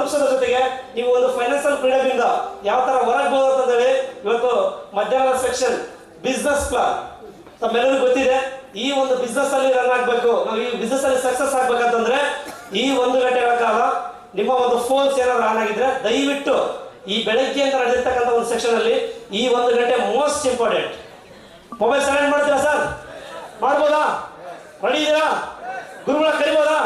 ತಲುಪಿಸೋದ್ರ ಜೊತೆಗೆ ನೀವು ಒಂದು ಫೈನಾನ್ಷಿಯಲ್ ಫ್ರೀಡಮ್ ಇಂದ ಯಾವ ತರ ಹೊರಗಬಹುದು ಅಂತಂದ್ರೆ ಇವತ್ತು ಮಧ್ಯಾಹ್ನ ಸೆಕ್ಷನ್ ಬಿಸ್ನೆಸ್ ಪ್ಲಾನ್ ತಮ್ಮೆಲ್ಲರಿಗೂ ಗೊತ್ತಿದೆ. ಈ ಒಂದು ಬಿಸ್ನೆಸ್ ಅಲ್ಲಿ ರನ್ ಆಗ್ಬೇಕು, ನಾವು ಈ ಬಿಸ್ನೆಸ್ ಅಲ್ಲಿ ಸಕ್ಸಸ್ ಆಗ್ಬೇಕಂತಂದ್ರೆ ಈ 1 ಗಂಟೆಗಳ ಕಾಲ ನಿಮ್ಮ ಒಂದು ಫೋನ್ಸ್ ಏನಾದ್ರು ಆನ್ ಆಗಿದ್ರೆ ದಯವಿಟ್ಟು ಈ ಬೆಳಗ್ಗೆಯಿಂದ ನಡೆದಿರ್ತಕ್ಕಂಥ ಒಂದು ಸೆಕ್ಷನ್ ಅಲ್ಲಿ ಈ 1 ಗಂಟೆ ಮೋಸ್ಟ್ ಇಂಪಾರ್ಟೆಂಟ್. ಮೊಬೈಲ್ ಸೈಲೆಂಟ್ ಮಾಡ್ತೀರಾ ಸರ್? ಮಾಡ್ಬೋದಾ? ರೆಡಿ ಇದ್ದೀರಾ? ಗುರುಗಳ ಕರಿಬೋದಾ?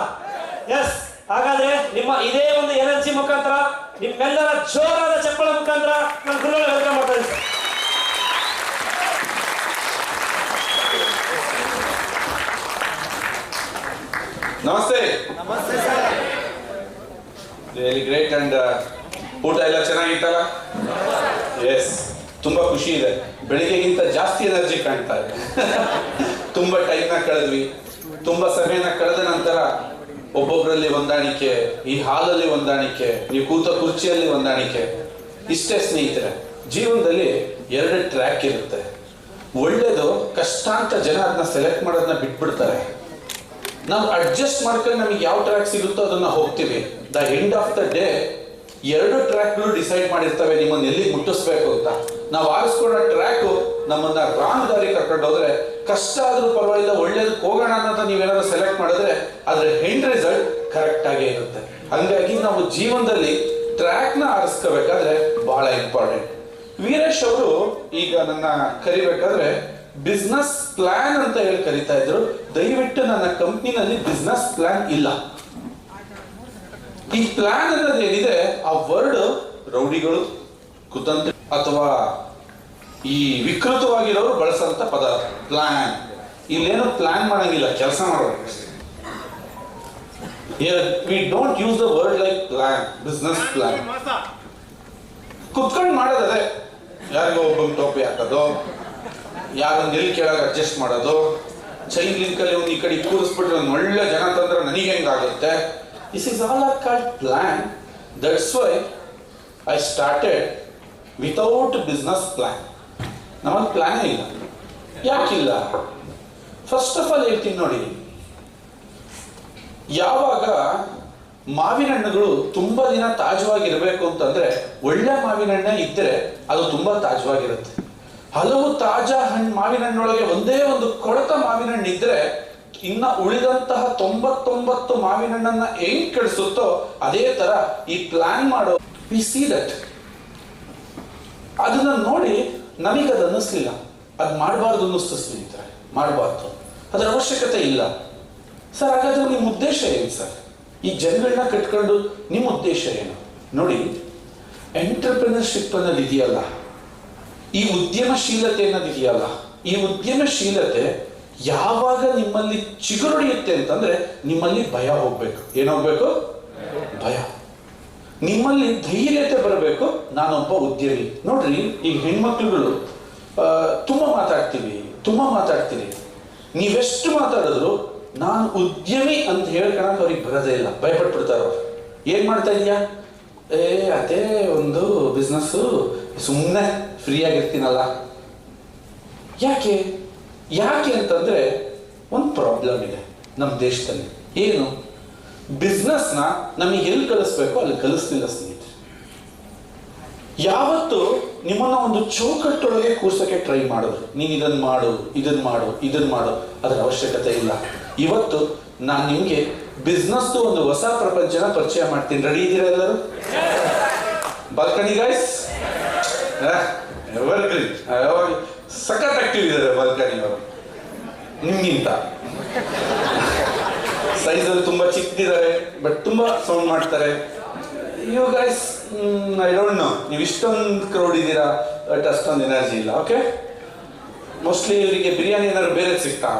ಎಸ್. ಹಾಗಾದ್ರೆ ನಿಮ್ಮ ಇದೇ ಒಂದು ಎನರ್ಜಿ ಮುಖಾಂತರ ನಿಮ್ಮೆಲ್ಲರ ಜೋರಾದ ಚಪ್ಪಳ ಮುಖಾಂತರ ನಾನು ಗುರುಗಳ ವೆಲ್ಕಮ್ ಮಾಡ್ತಾ ಇದ್ದೀನಿ. ನಮಸ್ತೆ. ನಮಸ್ತೆ ಸರ್. Really great. ಅಂಡ್ ಊಟ ಎಲ್ಲ ಚೆನ್ನಾಗಿತ್ತಲ್ಲ? ಎಸ್. ತುಂಬಾ ಖುಷಿ ಇದೆ. ಬೆಳಿಗ್ಗೆಗಿಂತ ಜಾಸ್ತಿ ಎನರ್ಜಿ ಕಾಣ್ತಾ ಇದೆ. ತುಂಬಾ ಟೈಮ್ನ ಕಳೆದ್ವಿ. ತುಂಬಾ ಸಮಯನ ಕಳೆದ ನಂತರ ಒಬ್ಬೊಬ್ಬರಲ್ಲಿ ಹೊಂದಾಣಿಕೆ, ಈ ಹಾಲಲ್ಲಿ ಹೊಂದಾಣಿಕೆ, ನೀವು ಕೂತ ಕುರ್ಚಿಯಲ್ಲಿ ಹೊಂದಾಣಿಕೆ. ಇಷ್ಟೇ ಸ್ನೇಹಿತರೆ, ಜೀವನದಲ್ಲಿ 2 ಟ್ರ್ಯಾಕ್ ಇರುತ್ತೆ. ಒಳ್ಳೇದು ಕಷ್ಟ ಅಂತ ಜನ ಅದನ್ನ ಸೆಲೆಕ್ಟ್ ಮಾಡೋದನ್ನ ಬಿಟ್ಬಿಡ್ತಾರೆ. ನಾವು ಅಡ್ಜಸ್ಟ್ ಮಾಡ್ಕೊಂಡು ನಮಗೆ ಯಾವ ಟ್ರ್ಯಾಕ್ ಸಿಗುತ್ತೋ ಅದನ್ನ ಹೋಗ್ತೀವಿ. The end of the day 2 ಟ್ರ್ಯಾಕ್ಗಳು ಡಿಸೈಡ್ ಮಾಡಿರ್ತವೆ ನಿಮ್ಮನ್ನ ಎಲ್ಲಿ ಮುಟ್ಟಿಸ್ಬೇಕು ಅಂತ. ನಾವು ಆರಿಸ್ಕೊಂಡ ಟ್ರ್ಯಾಕ್ ನಮ್ಮನ್ನ ರಾಂಗ್ ದಾರಿ ಕರ್ಕೊಂಡು ಹೋದ್ರೆ, ಕಷ್ಟ ಆದ್ರೂ ಪರವಾಗಿಲ್ಲ ಒಳ್ಳೇದಕ್ಕೆ ಹೋಗೋಣ ಅಂತ ನೀವೇನಾದ್ರು ಸೆಲೆಕ್ಟ್ ಮಾಡಿದ್ರೆ ಅದ್ರ ಎಂಡ್ ರಿಸಲ್ಟ್ ಕರೆಕ್ಟ್ ಆಗೇ ಇರುತ್ತೆ. ಹಂಗಾಗಿ ನಾವು ಜೀವನದಲ್ಲಿ ಟ್ರ್ಯಾಕ್ ನ ಆರಿಸ್ಕೋಬೇಕಾದ್ರೆ ಬಹಳ ಇಂಪಾರ್ಟೆಂಟ್. ವೀರೇಶ್ ಅವರು ಈಗ ನನ್ನ ಕರಿಬೇಕಾದ್ರೆ ಬಿಸ್ನೆಸ್ ಪ್ಲಾನ್ ಅಂತ ಹೇಳಿ ಕರಿತಾ ಇದ್ರು. ದಯವಿಟ್ಟು ನನ್ನ ಕಂಪ್ನಿನಲ್ಲಿ ಬಿಸ್ನೆಸ್ ಪ್ಲಾನ್ ಇಲ್ಲ. ಈ ಪ್ಲಾನ್ ಅನ್ನೋದು ಏನಿದೆ, ಆ ವರ್ಡ್ ರೌಡಿಗಳು, ಕುತಂತ್ರ ಅಥವಾ ಈ ವಿಕೃತವಾಗಿರೋರು ಬಳಸಂತ ಪದ ಪ್ಲಾನ್. ಇಲ್ಲೇನು ಪ್ಲಾನ್ ಮಾಡಂಗಿಲ್ಲ, ಕೆಲಸ ಮಾಡಬೇಕು. We don't use the word like plan, business plan. ಕುತ್ಕೊಂಡು ಮಾಡೋದೇ, ಯಾರಿಗೋ ಒಬ್ಬ ಟೋಪಿ ಹಾಕೋದು, ಯಾರೊಂದು ಎಲ್ಲಿ ಕೆಳಗೆ ಅಡ್ಜಸ್ಟ್ ಮಾಡೋದು, ಚೈನ್ ಲಿಂಕ್ ಅಲ್ಲಿ ಒಂದು ಈ ಕಡೆ ಕೂರಿಸ್ಬಿಟ್ರೆ ಒಂದು ಒಳ್ಳೆ ಜನ ತಂದ್ರೆ ನನಗೆ ಹೆಂಗಾಗುತ್ತೆ. This is all are called plan. That's why I started without business plan. ನಮಗೆ ಪ್ಲಾನೇ ಇಲ್ಲ. ಯಾಕಿಲ್ಲ? ಫಸ್ಟ್ ಆಫ್ ಆಲ್ ಹೇಳ್ತೀನಿ ನೋಡಿ, ಯಾವಾಗ ಮಾವಿನ ಹಣ್ಣುಗಳು ತುಂಬಾ ದಿನ ತಾಜವಾಗಿರ್ಬೇಕು ಅಂತಂದ್ರೆ, ಒಳ್ಳೆ ಮಾವಿನ ಹಣ್ಣೆ ಇದ್ರೆ ಅದು ತುಂಬಾ ತಾಜವಾಗಿರುತ್ತೆ. ಹಲವು ತಾಜಾ ಮಾವಿನ ಹಣ್ಣೊಳಗೆ ಒಂದೇ ಒಂದು ಕೊಳತ ಮಾವಿನ ಹಣ್ಣು ಇದ್ರೆ ಇನ್ನ ಉಳಿದಂತಹ 99 ಮಾವಿನ ಹಣ್ಣನ್ನ ಹೆಂಗ್ ಕೆಡಿಸುತ್ತೋ ಅದೇ ತರ ಈ ಪ್ಲಾನ್ ಮಾಡೋ ವಿ ಸಿ ದಟ್. ಅದನ್ನ ನೋಡಿ ನಮಗದು ಅನ್ನಿಸ್ಲಿಲ್ಲ, ಅದು ಮಾಡಬಾರ್ದು ಅನ್ನಿಸ್ತು ಸ್ನೇಹಿತರೆ. ಮಾಡಬಾರ್ದು, ಅದರ ಅವಶ್ಯಕತೆ ಇಲ್ಲ. ಸರ್ ಹಾಗಾದ್ರೆ ನಿಮ್ಮ ಉದ್ದೇಶ ಏನು ಸರ್? ಈ ಜನಗಳನ್ನ ಕಟ್ಕೊಂಡು ನಿಮ್ಮ ಉದ್ದೇಶ ಏನು? ನೋಡಿ, ಎಂಟರ್ಪ್ರಿನರ್ಶಿಪ್ ಅನ್ನೋದು ಇದೆಯಲ್ಲ, ಈ ಉದ್ಯಮಶೀಲತೆ ಅನ್ನೋದಿದೆಯಲ್ಲ, ಈ ಉದ್ಯಮಶೀಲತೆ ಯಾವಾಗ ನಿಮ್ಮಲ್ಲಿ ಚಿಗುರೊಡೆಯುತ್ತೆ ಅಂತಂದ್ರೆ ನಿಮ್ಮಲ್ಲಿ ಭಯ ಹೋಗ್ಬೇಕು. ಏನಾಗ್ಬೇಕು? ಭಯ. ನಿಮ್ಮಲ್ಲಿ ಧೈರ್ಯತೆ ಬರಬೇಕು. ನಾನೊಬ್ಬ ಉದ್ಯಮಿ. ನೋಡ್ರಿ, ಈಗ ಹೆಣ್ಮಕ್ಳುಗಳು ತುಂಬಾ ಮಾತಾಡ್ತೀರಿ. ನೀವೆಷ್ಟು ಮಾತಾಡಿದ್ರು ನಾನು ಉದ್ಯಮಿ ಅಂತ ಹೇಳ್ಕೊಳಕ್ ಅವ್ರಿಗೆ ಬರೋದೇ ಇಲ್ಲ, ಭಯಪಟ್ಬಿಡ್ತಾರ ಅವ್ರು. ಏನ್ ಮಾಡ್ತಾ ಇದೀಯಾ? ಅದೇ ಒಂದು ಬಿಸ್ನೆಸ್, ಸುಮ್ಮನೆ ಫ್ರೀ ಆಗಿರ್ತೀನಲ್ಲ. ಯಾಕೆ ಅಂತಂದ್ರೆ ಒಂದು ಪ್ರಾಬ್ಲಮ್ ಇದೆ ನಮ್ಮ ದೇಶದಲ್ಲಿ. ಏನು? ಬಿಸ್ನೆಸ್ನ ನಮಗೆ ಎಲ್ಲಿ ಕಲಿಸ್ಬೇಕು ಅಲ್ಲಿ ಕಲಿಸ್ತಿಲ್ಲ ಸ್ನೇಹಿತರೆ. ಯಾವತ್ತು ನಿಮ್ಮನ್ನ ಒಂದು ಚೌಕಟ್ಟೊಳಗೆ ಕೂರ್ಸಕ್ಕೆ ಟ್ರೈ ಮಾಡಿದ್ರು, ನೀನ್ ಇದನ್ನ ಮಾಡು, ಅದರ ಅವಶ್ಯಕತೆ ಇಲ್ಲ. ಇವತ್ತು ನಾನು ನಿಮ್ಗೆ ಬಿಸ್ನೆಸ್ ಒಂದು ಹೊಸ ಪ್ರಪಂಚನ ಪರಿಚಯ ಮಾಡ್ತೀನಿ. ರೆಡಿ ಇದ್ದೀರಾ ಎಲ್ಲರೂ? ಬಾಲ್ಕನಿ ಗೈಸ್, ಸಖತ್ ಆಕ್ಟಿವ್ ಇದ್ದಾರೆ ಬಾಲ್ಕನಿ ಅವರು. ನಿಮ್ಗಿಂತ ಸೈಜಲ್ಲಿ ತುಂಬಾ ಚಿಕ್ಕದಿದ್ದಾರೆ, ಬಟ್ ತುಂಬಾ ಸೌಂಡ್ ಮಾಡ್ತಾರೆ. You guys, I don't know, ನೀವು ಇಷ್ಟೊಂದು ಕ್ರೌಡ್ ಇದ್ದೀರಾ, ಬಟ್ ಅಷ್ಟೊಂದು ಎನರ್ಜಿ ಇಲ್ಲ. ಓಕೆ, ಮೋಸ್ಟ್ಲಿ ಇವರಿಗೆ ಬಿರಿಯಾನಿ ಏನಾದ್ರು ಬೇರೆ ಸಿಗ್ತಾ?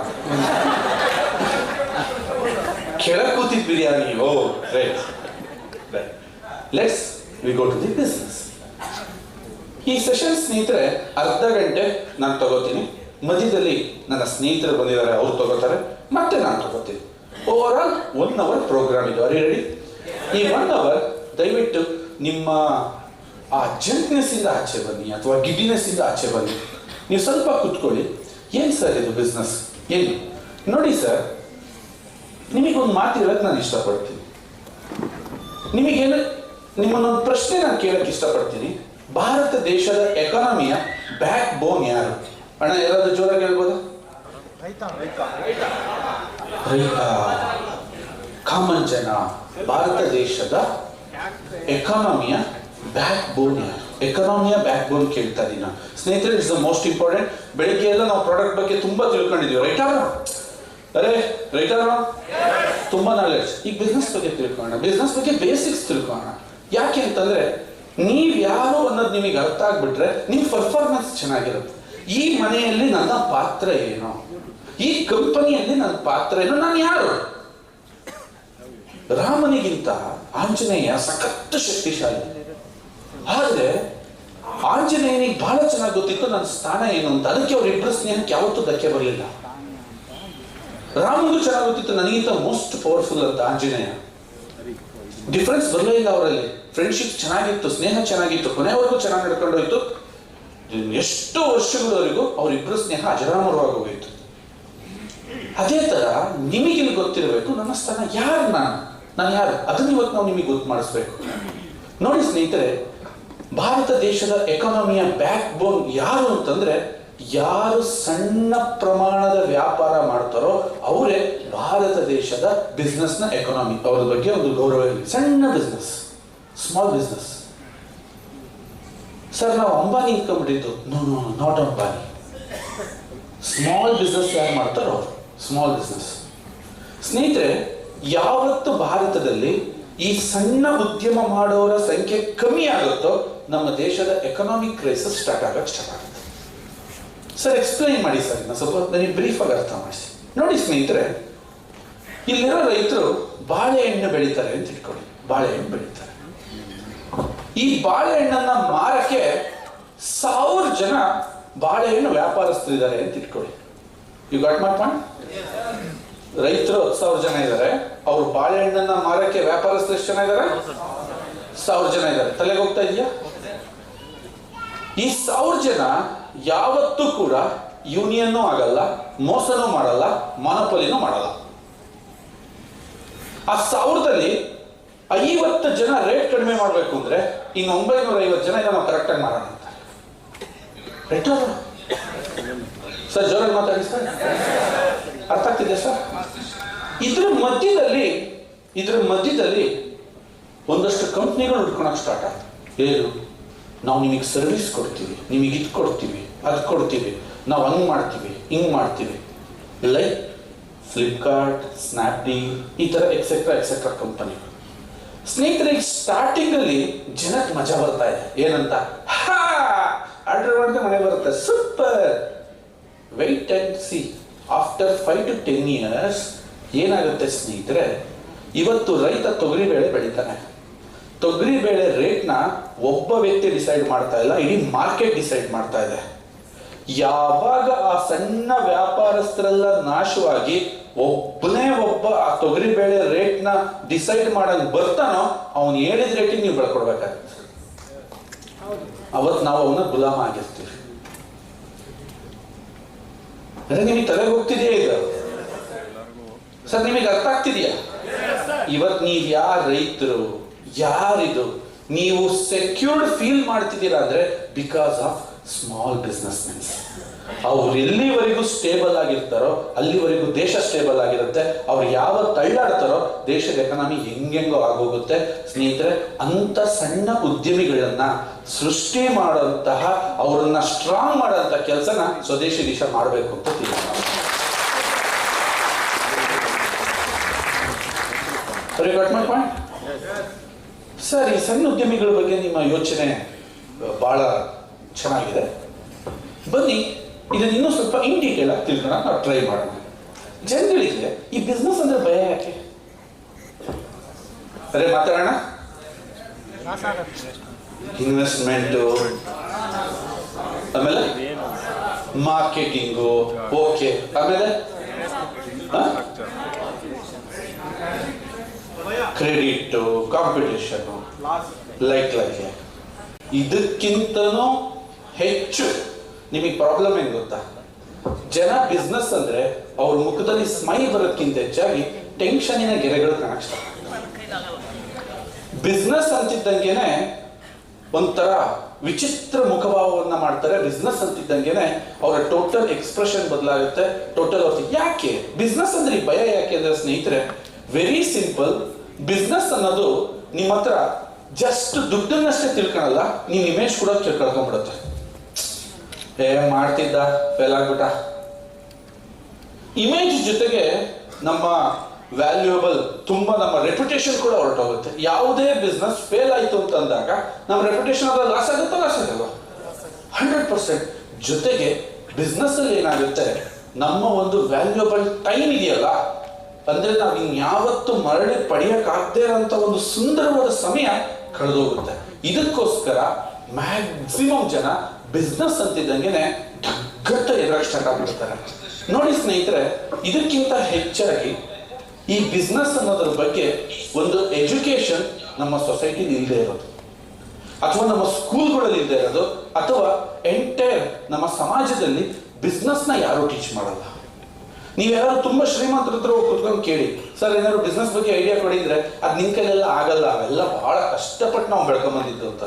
ಕೆಳಗೆ ಕೂತಿದ್ biryani. Oh right. Let's we go to the business. ಈ ಸೆಷನ್ ಸ್ನೇಹಿತರೆ ಅರ್ಧ ಗಂಟೆ ನಾನು ತಗೋತೀನಿ. ಮಧ್ಯದಲ್ಲಿ ನನ್ನ ಸ್ನೇಹಿತರು ಬಂದಿದ್ದಾರೆ, ಅವ್ರು ತಗೋತಾರೆ, ಮತ್ತೆ ನಾನು ತಗೋತೀನಿ. ಓವರ್ ಆಲ್ 1 hour ಪ್ರೋಗ್ರಾಮ್ ಇದು. ಅರಿ ರೆಡಿ? ಈ 1 hour ದಯವಿಟ್ಟು ನಿಮ್ಮ ಆ ಜಂಕ್ನೆಸ್ ಇಂದ ಆಚೆ ಬನ್ನಿ, ಅಥವಾ ಗಿಡ್ಡಿನೆಸ್ ಇಂದ ಆಚೆ ಬನ್ನಿ. ನೀವು ಸ್ವಲ್ಪ ಕುತ್ಕೊಳ್ಳಿ. ಏನು ಸರ್ ಇದು ಬಿಸ್ನೆಸ್? ಏನು ನೋಡಿ ಸರ್, ನಿಮಗೊಂದು ಮಾತು ಹೇಳಕ್ಕೆ ನಾನು ಇಷ್ಟಪಡ್ತೀನಿ. ನಿಮಗೇನು ನಿಮ್ಮನ್ನೊಂದು ಪ್ರಶ್ನೆ ನಾನು ಕೇಳಕ್ಕೆ ಇಷ್ಟಪಡ್ತೀನಿ. ಭಾರತ ದೇಶದ ಎಕಾನಮಿಯ ಬ್ಯಾಕ್ ಬೋನ್ ಯಾರು? ಅಣ್ಣ ಯಾರಾದ್ರೂ ಜೋರಾಗಿ ಹೇಳ್ಬೋದಾ? ರೈತ, ಕಾಮನ್ ಜನ. ಭಾರತ ದೇಶದ ಎಕಾನಮಿಯ ಬ್ಯಾಕ್ ಬೋನ್ ಯಾರು? ಎಕಾನಮಿಯ ಬ್ಯಾಕ್ ಬೋನ್ ಕೇಳ್ತಾ ಇದೀನಿ ಸ್ನೇಹಿತರೆ. It's the most important. ಬೆಳಿಗ್ಗೆ ಎಲ್ಲ ನಾವು ಪ್ರಾಡಕ್ಟ್ ಬಗ್ಗೆ ತುಂಬಾ ತಿಳ್ಕೊಂಡಿದೀವಿ, ರೈಟಾ? ಅರೆ ರೈಟಾ, ತುಂಬಾ ನಾಲೆಡ್ಜ್. ಈಗ ಬಿಸ್ನೆಸ್ ಬಗ್ಗೆ ತಿಳ್ಕೊಳ್ಳೋಣ, ಬಿಸ್ನೆಸ್ ಬಗ್ಗೆ ಬೇಸಿಕ್ಸ್ ತಿಳ್ಕೊಳ್ಳೋಣ. ಯಾಕೆ ಅಂತಂದ್ರೆ ನೀವ್ ಯಾರು ಅನ್ನೋದು ನಿಮಗೆ ಅರ್ಥ ಆಗ್ಬಿಟ್ರೆ ನಿಮ್ ಪರ್ಫಾರ್ಮೆನ್ಸ್ ಚೆನ್ನಾಗಿರುತ್ತೆ. ಈ ಮನೆಯಲ್ಲಿ ನನ್ನ ಪಾತ್ರ ಏನು, ಈ ಕಂಪನಿಯಲ್ಲಿ ನನ್ನ ಪಾತ್ರ ಏನು, ನಾನು ಯಾರು? ರಾಮನಿಗಿಂತ ಆಂಜನೇಯ ಸಖತ್ ಶಕ್ತಿಶಾಲಿ. ಆದ್ರೆ ಆಂಜನೇಯನಿಗೆ ಬಹಳ ಚೆನ್ನಾಗಿ ಗೊತ್ತಿತ್ತು ನನ್ನ ಸ್ಥಾನ ಏನು ಅಂತ. ಅದಕ್ಕೆ ಅವರಿಬ್ಬರ ಸ್ನೇಹಕ್ಕೆ ಯಾವತ್ತೂ ಧಕ್ಕೆ ಬರಲಿಲ್ಲ. ರಾಮನಿಗೂ ಚೆನ್ನಾಗಿ ಗೊತ್ತಿತ್ತು ನನಗಿಂತ ಮೋಸ್ಟ್ ಪವರ್ಫುಲ್ ಅಂತ ಆಂಜನೇಯ. ಡಿಫರೆನ್ಸ್ ಬರಲೇ ಇಲ್ಲ ಅವರಲ್ಲಿ. ಫ್ರೆಂಡ್ಶಿಪ್ ಚೆನ್ನಾಗಿತ್ತು, ಸ್ನೇಹ ಚೆನ್ನಾಗಿತ್ತು, ಕೊನೆವರೆಗೂ ಚೆನ್ನಾಗಿ ನಡ್ಕೊಂಡೋಯ್ತು. ಎಷ್ಟೋ ವರ್ಷಗಳವರೆಗೂ ಅವರಿಬ್ಬರ ಸ್ನೇಹ ಅಜರಾಮರವಾಗಿ ಹೋಯಿತು. ಅದೇ ತರ ನಿಮಗಿಲ್ಲಿ ಗೊತ್ತಿರಬೇಕು ನನ್ನ ಸ್ಥಾನ ಯಾರು, ನಾನು ಯಾರು, ಅದನ್ನ ಇವತ್ತು ನಾವು ನಿಮಗೆ ಗೊತ್ತು ಮಾಡಿಸ್ಬೇಕು. ನೋಡಿ ಸ್ನೇಹಿತರೆ, ಭಾರತ ದೇಶದ ಎಕಾನಮಿಯ ಬ್ಯಾಕ್ ಬೋನ್ ಯಾರು ಅಂತಂದ್ರೆ, ಯಾರು ಸಣ್ಣ ಪ್ರಮಾಣದ ವ್ಯಾಪಾರ ಮಾಡ್ತಾರೋ ಅವರೇ ಭಾರತ ದೇಶದ ಬಿಸ್ನೆಸ್ ನ ಎಕಾನಮಿ. ಅವರ ಬಗ್ಗೆ ಒಂದು ಗೌರವ ಇರಲಿ. ಸಣ್ಣ ಬಿಸ್ನೆಸ್, ಸ್ಮಾಲ್ ಬಿಸ್ನೆಸ್. ಸರ್ ನಾವು ಅಂಬಾನಿ ಇಟ್ಕೊಂಡ್ಬಿಟ್ಟಿದ್ದು, no no not Ambani. Small business ಯಾರು ಮಾಡ್ತಾರೋ ಅವರು ಸ್ಮಾಲ್ ಬಿಸ್ನೆಸ್. ಸ್ನೇಹಿತರೆ, ಯಾವತ್ತು ಭಾರತದಲ್ಲಿ ಈ ಸಣ್ಣ ಉದ್ಯಮ ಮಾಡೋರ ಸಂಖ್ಯೆ ಕಮ್ಮಿ ಆಗುತ್ತೋ ನಮ್ಮ ದೇಶದ ಎಕನಾಮಿಕ್ ಕ್ರೈಸಿಸ್ ಸ್ಟಾರ್ಟ್ ಆಗುತ್ತೆ. ಸರ್ ಎಕ್ಸ್ಪ್ಲೈನ್ ಮಾಡಿ ಸರ್, ಸ್ವಲ್ಪ ನನಗೆ ಬ್ರೀಫ್ ಆಗಿ ಅರ್ಥ ಮಾಡಿಸಿ. ನೋಡಿ ಸ್ನೇಹಿತರೆ, ಇಲ್ಲಿರೋ ರೈತರು ಬಾಳೆಹಣ್ಣು ಬೆಳೀತಾರೆ ಅಂತ ಇಟ್ಕೊಳ್ಳಿ. ಬಾಳೆಹಣ್ಣು ಬೆಳೀತಾರೆ. ಈ ಬಾಳೆಹಣ್ಣನ್ನ ಮಾರಕ್ಕೆ 1000 ಜನ ಬಾಳೆಹಣ್ಣು ವ್ಯಾಪಾರಸ್ಥರಿದ್ದಾರೆ ಅಂತ ಇಟ್ಕೊಳ್ಳಿ. You got my point? ರೈತರು 10,000 ಜನ ಇದ್ದಾರೆ, ಅವ್ರು ಬಾಳೆಹಣ್ಣನ್ನ ಮಾರಕ್ಕೆ ವ್ಯಾಪಾರಸ್ಥರು ಎಷ್ಟು ಜನ ಇದ್ದಾರೆ? 1000 ಜನ ಇದ್ದಾರೆ. ತಲೆಗೆ ಹೋಗ್ತಾ ಇದೆಯಾ? ಈ 1000 ಜನ ಯಾವತ್ತೂ ಕೂಡ ಯೂನಿಯನ್ನೂ ಆಗಲ್ಲ, ಮೋಸನೂ ಮಾಡಲ್ಲ, ಮಾನೋಪಲಿನೂ ಮಾಡಲ್ಲ. ಆ 1000ದಲ್ಲಿ 50 ಜನ ರೇಟ್ ಕಡಿಮೆ ಮಾಡಬೇಕು ಅಂದ್ರೆ ಇನ್ನು 950 ಜನ ನಾವು ಕರೆಕ್ಟ್ ಆಗಿ ಮಾಡೋಣ ಅಂತ. ಸರ್ ಜೋರಾಗಿ ಮಾತಾಡಿ ಸರ್, ಅರ್ಥ ಆಗ್ತಿದೆ ಸರ್? ಇದ್ರ ಮಧ್ಯದಲ್ಲಿ ಒಂದಷ್ಟು ಕಂಪ್ನಿಗಳು ಹುಡ್ಕೊಳಕ್ ಸ್ಟಾರ್ಟ್ ಆಯ್ತು. ಏನು? ನಾವು ನಿಮಗೆ ಸರ್ವಿಸ್ ಕೊಡ್ತೀವಿ, ನಿಮಗೆ ಇದು ಕೊಡ್ತೀವಿ, ಅದು ಕೊಡ್ತೀವಿ, ನಾವು ಹಂಗ್ ಮಾಡ್ತೀವಿ, ಹಿಂಗ್ ಮಾಡ್ತೀವಿ. ಲೈಕ್ ಫ್ಲಿಪ್ಕಾರ್ಟ್, ಸ್ನ್ಯಾಪ್ಡೀಲ್, ಈ ತರ ಎಕ್ಸೆಟ್ರಾ ಕಂಪನಿಗಳು. ಸ್ನೇಹಿತರೆ, ಸ್ಟಾರ್ಟಿಂಗ್ ಅಲ್ಲಿ ಜನಕ್ಕೆ ಮಜಾ ಬರ್ತಾ ಇದೆ. ಏನಂತ? ಆರ್ಡರ್ ಮಾಡಿದ್ರೆ ಮನೆ ಬರುತ್ತೆ, super. Wait and see. After 5 to 10 years ಏನಾಗುತ್ತೆ ಸ್ನೇಹಿತರೆ? ಇವತ್ತು ರೈತ ತೊಗರಿಬೇಳೆ ಬೆಳೀತಾನೆ. ತೊಗರಿಬೇಳೆ ರೇಟ್ನ ಒಬ್ಬ ವ್ಯಕ್ತಿ ಡಿಸೈಡ್ ಮಾಡ್ತಾ ಇಲ್ಲ, ಇಡೀ ಮಾರ್ಕೆಟ್ ಡಿಸೈಡ್ ಮಾಡ್ತಾ ಇದೆ. ಯಾವಾಗ ಆ ಸಣ್ಣ ವ್ಯಾಪಾರಸ್ಥರೆಲ್ಲ ನಾಶವಾಗಿ ಒಬ್ಬನೇ ಒಬ್ಬ ಆ ತೊಗರಿಬೇಳೆ ರೇಟ್ನ ಡಿಸೈಡ್ ಮಾಡಕ್ ಬರ್ತಾನೋ ಅವನು ಹೇಳಿದ ರೇಟಿಗೆ ನೀವು ಬೆಳ್ಕೊಡ್ಬೇಕಾಗುತ್ತೆ. ಅವತ್ತು ನಾವು ಅವನ ಗುಲಾಮ ಆಗಿರ್ತೀವಿ. ನಿಮಗೆ ತಲೆಗೆ ಹೋಗ್ತಿದೆಯಾ ಇದು? ಸರ್ ನಿಮಗೆ ಅರ್ಥ ಆಗ್ತಿದೆಯಾ? ಇವತ್ತು ನೀವು ಯಾರು ರೈತರು, ಯಾರಿದು ನೀವು ಸೆಕ್ಯೂರ್ಡ್ ಫೀಲ್ ಮಾಡ್ತಿದ್ದೀರಾ ಅಂದ್ರೆ because of small business men's. ಅವ್ರು ಎಲ್ಲಿವರೆಗೂ ಸ್ಟೇಬಲ್ ಆಗಿರ್ತಾರೋ ಅಲ್ಲಿವರೆಗೂ ದೇಶ ಸ್ಟೇಬಲ್ ಆಗಿರುತ್ತೆ. ಅವ್ರು ಯಾವತ್ತು ತಳ್ಳಾಡ್ತಾರೋ ದೇಶದ ಎಕನಾಮಿ ಹೆಂಗೆಂಗೋ ಆಗೋಗುತ್ತೆ. ಸ್ನೇಹಿತರೆ, ಅಂತ ಸಣ್ಣ ಉದ್ಯಮಿಗಳನ್ನ ಸೃಷ್ಟಿ ಮಾಡುವಂತಹ, ಅವರನ್ನ ಸ್ಟ್ರಾಂಗ್ ಮಾಡುವಂತ ಕೆಲಸನ ಸ್ವದೇಶಿ ದೇಶ ಮಾಡಬೇಕು ಅಂತ ತೀರ್ಮಾನ. ಸರ್, ಈ ಸಣ್ಣ ಉದ್ಯಮಿಗಳ ಬಗ್ಗೆ ನಿಮ್ಮ ಯೋಚನೆ ಬಹಳ ಚೆನ್ನಾಗಿದೆ. ಬನ್ನಿ ಇದನ್ನ ಇನ್ನೂ ಸ್ವಲ್ಪ ಇನ್ ಡೀಟೇಲ್ ಆಗಿ ತಿಳ್ಕೊಳ್ಳೋಣ, ನಾವು ಟ್ರೈ ಮಾಡೋಣ. ಜನಗಳಿಗೆ ಈ ಬಿಸ್ನೆಸ್ ಅಂದ್ರೆ ಭಯ ಯಾಕೆ? ಅರೆ ಮಾತಾಡೋಣ. ಇನ್ವೆಸ್ಟ್ಮೆಂಟು, ಆಮೇಲೆ ಮಾರ್ಕೆಟಿಂಗು, ಓಕೆ, ಆಮೇಲೆ ಕ್ರೆಡಿಟ್, ಕಾಂಪಿಟೇಷನ್, ಲೈಕ್ ಇದಕ್ಕಿಂತನೂ ಹೆಚ್ಚು ನಿಮಗೆ ಪ್ರಾಬ್ಲಮ್ ಏನ್ ಗೊತ್ತಾ? ಜನ ಬಿಸ್ನೆಸ್ ಅಂದ್ರೆ ಅವ್ರ ಮುಖದಲ್ಲಿ ಸ್ಮೈಲ್ ಬರೋದಕ್ಕಿಂತ ಹೆಚ್ಚಾಗಿ ಟೆನ್ಷನಿನ ಗೆರೆಗಳು ಕಾಣಕ್ ಸ್ಟಾರ್ಟ್. ಬಿಸ್ನೆಸ್ ಅಂತಿದ್ದಂಗೆನೆ ಒಂಥರ ವಿಚಿತ್ರ ಮುಖಭಾವವನ್ನ ಮಾಡ್ತಾರೆ. ಬಿಸ್ನೆಸ್ ಅಂತಿದ್ದಂಗೆನೆ ಅವರ ಟೋಟಲ್ ಎಕ್ಸ್ಪ್ರೆಷನ್ ಬದಲಾಗುತ್ತೆ. ಟೋಟಲ್ ಅವ್ರ ಯಾಕೆ ಬಿಸ್ನೆಸ್ ಅಂದ್ರೆ ಈ ಭಯ ಯಾಕೆ ಅಂದ್ರೆ ಸ್ನೇಹಿತರೆ, ವೆರಿ ಸಿಂಪಲ್. ಬಿಸ್ನೆಸ್ ಅನ್ನೋದು ನಿಮ್ಮ ಹತ್ರ ಜಸ್ಟ್ ದುಡ್ಡನ್ನಷ್ಟೇ ತಿಳ್ಕೊಳಲ್ಲ, ನೀವು ಇಮೇಜ್ ಕೂಡ ಕಳ್ಕೊಂಡ್ಬಿಡುತ್ತೆ. ಮಾಡ್ತಿದ್ದ ಫೇಲ್ ಆಗ್ಬಿಟ್ಟ. ಇಮೇಜ್ ಜೊತೆಗೆ ನಮ್ಮ ವ್ಯಾಲ್ಯೂಯಬಲ್ ತುಂಬಾ ನಮ್ಮ ರೆಪ್ಯುಟೇಷನ್ ಕೂಡ ಹೊರಟೋಗುತ್ತೆ. ಯಾವುದೇ ಬಿಸ್ನೆಸ್ ಫೇಲ್ ಆಯ್ತು ಅಂತ ಅಂದಾಗ ನಮ್ಮ ರೆಪ್ಯುಟೇಷನ್ ಅದ್ರ ಲಾಸ್ ಆಗುತ್ತಾ? ಲಾಸ್ ಆಗಲ್ವಾ? 100%. ಜೊತೆಗೆ ಬಿಸ್ನೆಸ್ ಅಲ್ಲಿ ಏನಾಗುತ್ತೆ, ನಮ್ಮ ಒಂದು ವ್ಯಾಲ್ಯೂಯಬಲ್ ಟೈಮ್ ಇದೆಯಲ್ಲ, ಅಂದ್ರೆ ನಾವು ಇನ್ಯಾವತ್ತು ಮರಳಿ ಪಡೆಯಕ್ಕಾಗದೇ ಇರೋಂಥ ಒಂದು ಸುಂದರವಾದ ಸಮಯ ಕಳೆದೋಗುತ್ತೆ. ಇದಕ್ಕೋಸ್ಕರ ಮ್ಯಾಕ್ಸಿಮಮ್ ಜನ ಬಿಸ್ನೆಸ್ ಅಂತಿದ್ದಂಗೆನೆ ಢಗ್ಗಟ್ಟ ಎದುರಾಗಿ ಸ್ಟಾರ್ಟ್ ಆಗ್ಬಿಡ್ತಾರೆ. ನೋಡಿ ಸ್ನೇಹಿತರೆ, ಇದಕ್ಕಿಂತ ಹೆಚ್ಚಾಗಿ ಈ ಬಿಸ್ನೆಸ್ ಅನ್ನೋದ್ರ ಬಗ್ಗೆ ಒಂದು ಎಜುಕೇಶನ್ ನಮ್ಮ ಸೊಸೈಟಿಲಿ ಇಲ್ಲದೆ ಇರೋದು, ಅಥವಾ ನಮ್ಮ ಸ್ಕೂಲ್ಗಳಲ್ಲಿ ಇಲ್ಲದೆ ಇರೋದು, ಅಥವಾ ಎಂಟೈರ್ ನಮ್ಮ ಸಮಾಜದಲ್ಲಿ ಬಿಸ್ನೆಸ್ನ ಯಾರು ಟೀಚ್ ಮಾಡಲ್ಲ. ನೀವ್ಯಾರು ತುಂಬಾ ಶ್ರೀಮಂತರ ಹತ್ರ ಹೋಗಿ ಕುತ್ಕೊಂಡು ಕೇಳಿ, ಸರ್ ಏನಾದ್ರು ಬಿಸ್ನೆಸ್ ಬಗ್ಗೆ ಐಡಿಯಾ ಕೊಡಿದ್ರೆ ಅದು ನಿನ್ ಕೈಲೆಲ್ಲ ಆಗಲ್ಲ, ಅವೆಲ್ಲ ಬಹಳ ಕಷ್ಟಪಟ್ಟು ನಾವು ಬೆಳ್ಕೊಂಡ್ ಬಂದಿದ್ದು ಅಂತ.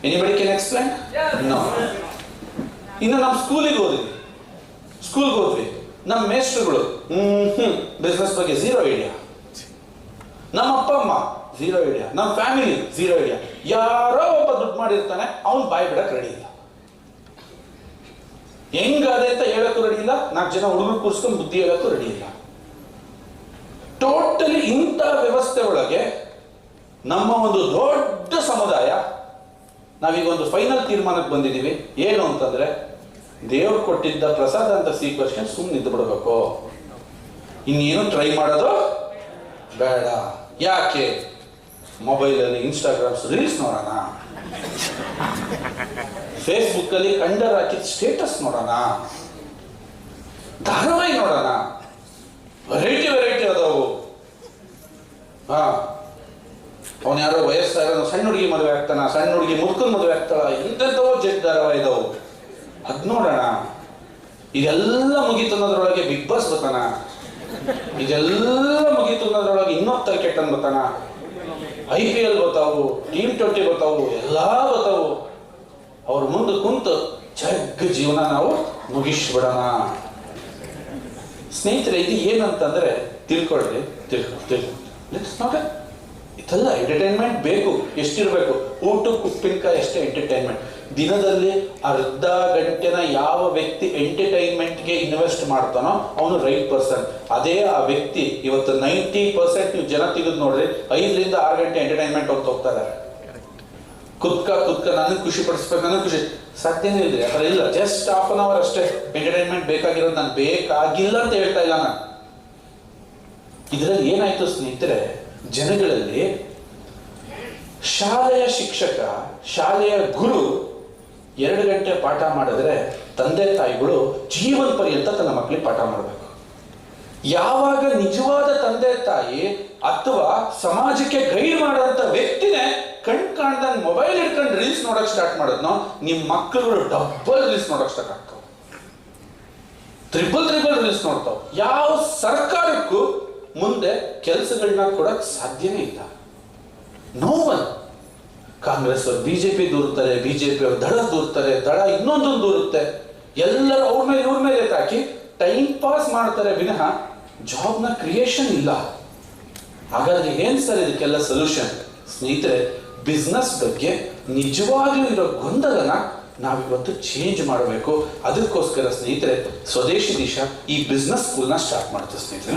Anybody can explain? ನೋ. ಇನ್ನು ನಮ್ಮ ಸ್ಕೂಲಿಗೆ ಹೋದ್ವಿ, ನಮ್ಮ ಮೇಸ್ಟ್ರುಗಳು ಬಿಸ್ನೆಸ್ ಬಗ್ಗೆ ಝೀರೋ ಐಡಿಯಾ, ನಮ್ಮ ಅಪ್ಪ ಅಮ್ಮ ಝೀರೋ ಐಡಿಯಾ, ನಮ್ಮ ಫ್ಯಾಮಿಲಿ ಝೀರೋ ಐಡಿಯಾ. ಯಾರೋ ಒಬ್ಬ ದುಡ್ಡು ಮಾಡಿರ್ತಾನೆ, ಅವನ್ ಬಾಯಿ ಬಿಡಕ್ ರೆಡಿ ಇಲ್ಲ, ಹೆಂಗದೆ ಅಂತ ಹೇಳಕ್ಕೂ ರೆಡಿ ಇಲ್ಲ, 4 ಜನ ಹುಡುಗರು ಕೂರಿಸ್ಕೊಂಡು ಬುದ್ಧಿ ಹೇಳಕ್ಕೂ ರೆಡಿ ಇಲ್ಲ. ಟೋಟಲಿ ಇಂಥ ವ್ಯವಸ್ಥೆ ಒಳಗೆ ನಮ್ಮ ಒಂದು ದೊಡ್ಡ ಸಮುದಾಯ ನಾವೀಗ ಒಂದು ಫೈನಲ್ ತೀರ್ಮಾನಕ್ಕೆ ಬಂದಿದ್ದೀವಿ. ಏನು ಅಂತಂದ್ರೆ, ದೇವ್ರು ಕೊಟ್ಟಿದ್ದ ಪ್ರಸಾದ ಅಂತ ಸ್ವೀಕರಿಸ್ಕೊಂಡು ಸುಮ್ಮನೆ ಇದ್ದು ಬಿಡಬೇಕು, ಇನ್ನೇನು ಟ್ರೈ ಮಾಡೋದು ಬೇಡ. ಯಾಕೆ? ಮೊಬೈಲಲ್ಲಿ ಇನ್ಸ್ಟಾಗ್ರಾಮ್ಸ್ ರೀಲ್ಸ್ ನೋಡೋಣ, ಫೇಸ್ಬುಕ್ ಅಲ್ಲಿ ಕಂಡರ್ ಹಾಕಿದ ಸ್ಟೇಟಸ್ ನೋಡೋಣ, ಧಾರಾವಾಹಿ ನೋಡೋಣ, ವೆರೈಟಿ ಅದಾವು. ಅವನು ಯಾರೋ ವಯಸ್ಸಾಗ ಸಣ್ಣ ಹುಡುಗಿ ಮದುವೆ ಆಗ್ತಾನ, ಸಣ್ಣ ಹುಡುಗಿ ಮುದುಕನ್ ಮದುವೆ ಆಗ್ತಾಳ, ಎಂತೆಂಥವೋ ಜಡ್ ಧಾರಾವಾಹಿ ಇದಾವು, ಅದ್ ನೋಡೋಣ. ಇದೆಲ್ಲ ಮುಗೀತು ಅನ್ನೋದ್ರೊಳಗೆ ಬಿಗ್ ಬಾಸ್ ಬರ್ತಾನ, ಇದೆಲ್ಲ ಮುಗೀತು ಅನ್ನೋದ್ರೊಳಗೆ ಇನ್ನೊತ್ತ ಕೆಟ್ಟನ್ ಬರ್ತಾನ, IPL ಬರ್ತಾವು, T20 ಬರ್ತಾವು, ಎಲ್ಲಾ ಬರ್ತಾವು. ಅವ್ರ ಮುಂದೆ ಕುಂತು ಜಗ್ಗ ಜೀವನ ನಾವು ಮುಗಿಸ್ಬಿಡೋಣ. ಸ್ನೇಹಿತರೆ, ಇದು ಏನಂತಂದ್ರೆ ತಿಳ್ಕೊಳ್ರಿ. ಇದೆಲ್ಲ ಎಂಟರ್ಟೈನ್ಮೆಂಟ್ ಬೇಕು. ಎಷ್ಟಿರ್ಬೇಕು? ಊಟಕ್ಕೆ ಉಪ್ಪಿನಕಾಯಿ ಅಷ್ಟೇ ಎಂಟರ್ಟೈನ್ಮೆಂಟ್. ದಿನದಲ್ಲಿ ಅರ್ಧ ಗಂಟೆನ ಯಾವ ವ್ಯಕ್ತಿ ಎಂಟರ್ಟೈನ್ಮೆಂಟ್ಗೆ ಇನ್ವೆಸ್ಟ್ ಮಾಡ್ತಾನೋ ಅವನು ರೈಟ್ ಪರ್ಸನ್. ಅದೇ ಆ ವ್ಯಕ್ತಿ ಇವತ್ತು 90% ನೀವು ಜನ ತೆಗೆದು ನೋಡ್ರಿ, 5 ರಿಂದ 6 ಗಂಟೆ ಎಂಟರ್ಟೈನ್ಮೆಂಟ್ ಹೋಗ್ತಾರೆ. ಕುತ್ಕ ನನಗೆ ಖುಷಿ ಪಡಿಸ್ಬೇಕು, ನನಗೆ ಖುಷಿ ಸಾಧ್ಯನೇ ಇಲ್ರಿ, ಆ ಥರ ಇಲ್ಲ. ಜಸ್ಟ್ ½ an hour ಅಷ್ಟೇ ಎಂಟರ್ಟೈನ್ಮೆಂಟ್ ಬೇಕಾಗಿರೋದು. ನಾನು ಬೇಕಾಗಿಲ್ಲ ಅಂತ ಹೇಳ್ತಾ ಇಲ್ಲ ನಾನು. ಇದರಲ್ಲಿ ಏನಾಯ್ತು ಸ್ನೇಹಿತರೆ, ಜನಗಳಲ್ಲಿ ಶಾಲೆಯ ಶಿಕ್ಷಕ, ಶಾಲೆಯ ಗುರು 2 ಗಂಟೆ ಪಾಠ ಮಾಡಿದ್ರೆ ತಂದೆ ತಾಯಿಗಳು ಜೀವನ ಪರ್ಯಂತ ತನ್ನ ಮಕ್ಕಳಿಗೆ ಪಾಠ ಮಾಡಬೇಕು. ಯಾವಾಗ ನಿಜವಾದ ತಂದೆ ತಾಯಿ ಅಥವಾ ಸಮಾಜಕ್ಕೆ ಗೈಡ್ ಮಾಡುವಂತ ವ್ಯಕ್ತಿನೇ ಕಾಣ್ದಂಗೆ ಮೊಬೈಲ್ ಹಿಡ್ಕೊಂಡು ರೀಲ್ಸ್ ನೋಡಕ್ ಸ್ಟಾರ್ಟ್ ಮಾಡೋದ್ನೋ, ನಿಮ್ ಮಕ್ಕಳುಗಳು ಡಬಲ್ ರೀಲ್ಸ್ ನೋಡಕ್ ಸ್ಟಾರ್ಟ್ ಆಗ್ತಾವ, ಟ್ರಿಪಲ್ ರೀಲ್ಸ್ ನೋಡ್ತಾವ. ಯಾವ ಸರ್ಕಾರಕ್ಕೂ ಮುಂದೆ ಕೆಲಸಗಳನ್ನ ಕೊಡಕ್ ಸಾಧ್ಯನೇ ಇಲ್ಲ. No one. ಕಾಂಗ್ರೆಸ್ ಅವರು ಬಿಜೆಪಿ ದೂರುತ್ತಾರೆ, ಬಿಜೆಪಿ ಅವರು ದಳ ದೂರ್ತಾರೆ, ದಳ ಇನ್ನೊಂದೊಂದು ದೂರುತ್ತೆ. ಎಲ್ಲರೂ ಅವ್ರ ಮೇಲೆ ಇವ್ರ ಮೇಲೆ ತಾಕಿ ಟೈಮ್ ಪಾಸ್ ಮಾಡ್ತಾರೆ ವಿನಃ ಜಾಬ್ನ ಕ್ರಿಯೇಷನ್ ಇಲ್ಲ. ಹಾಗಾದ್ರೆ ಏನ್ ಸರ್ ಇದಕ್ಕೆಲ್ಲ ಸೊಲ್ಯೂಷನ್? ಸ್ನೇಹಿತರೆ, ಬಿಸ್ನೆಸ್ ಬಗ್ಗೆ ನಿಜವಾಗ್ಲೂ ಇರೋ ಗೊಂದಲನ ನಾವಿವತ್ತು ಚೇಂಜ್ ಮಾಡಬೇಕು. ಅದಕ್ಕೋಸ್ಕರ ಸ್ನೇಹಿತರೆ, ಸ್ವದೇಶಿ ದಿಶಾ ಈ ಬಿಸ್ನೆಸ್ ಸ್ಕೂಲ್ನ ಸ್ಟಾರ್ಟ್ ಮಾಡ್ತೀವಿ ಸ್ನೇಹಿತರೆ.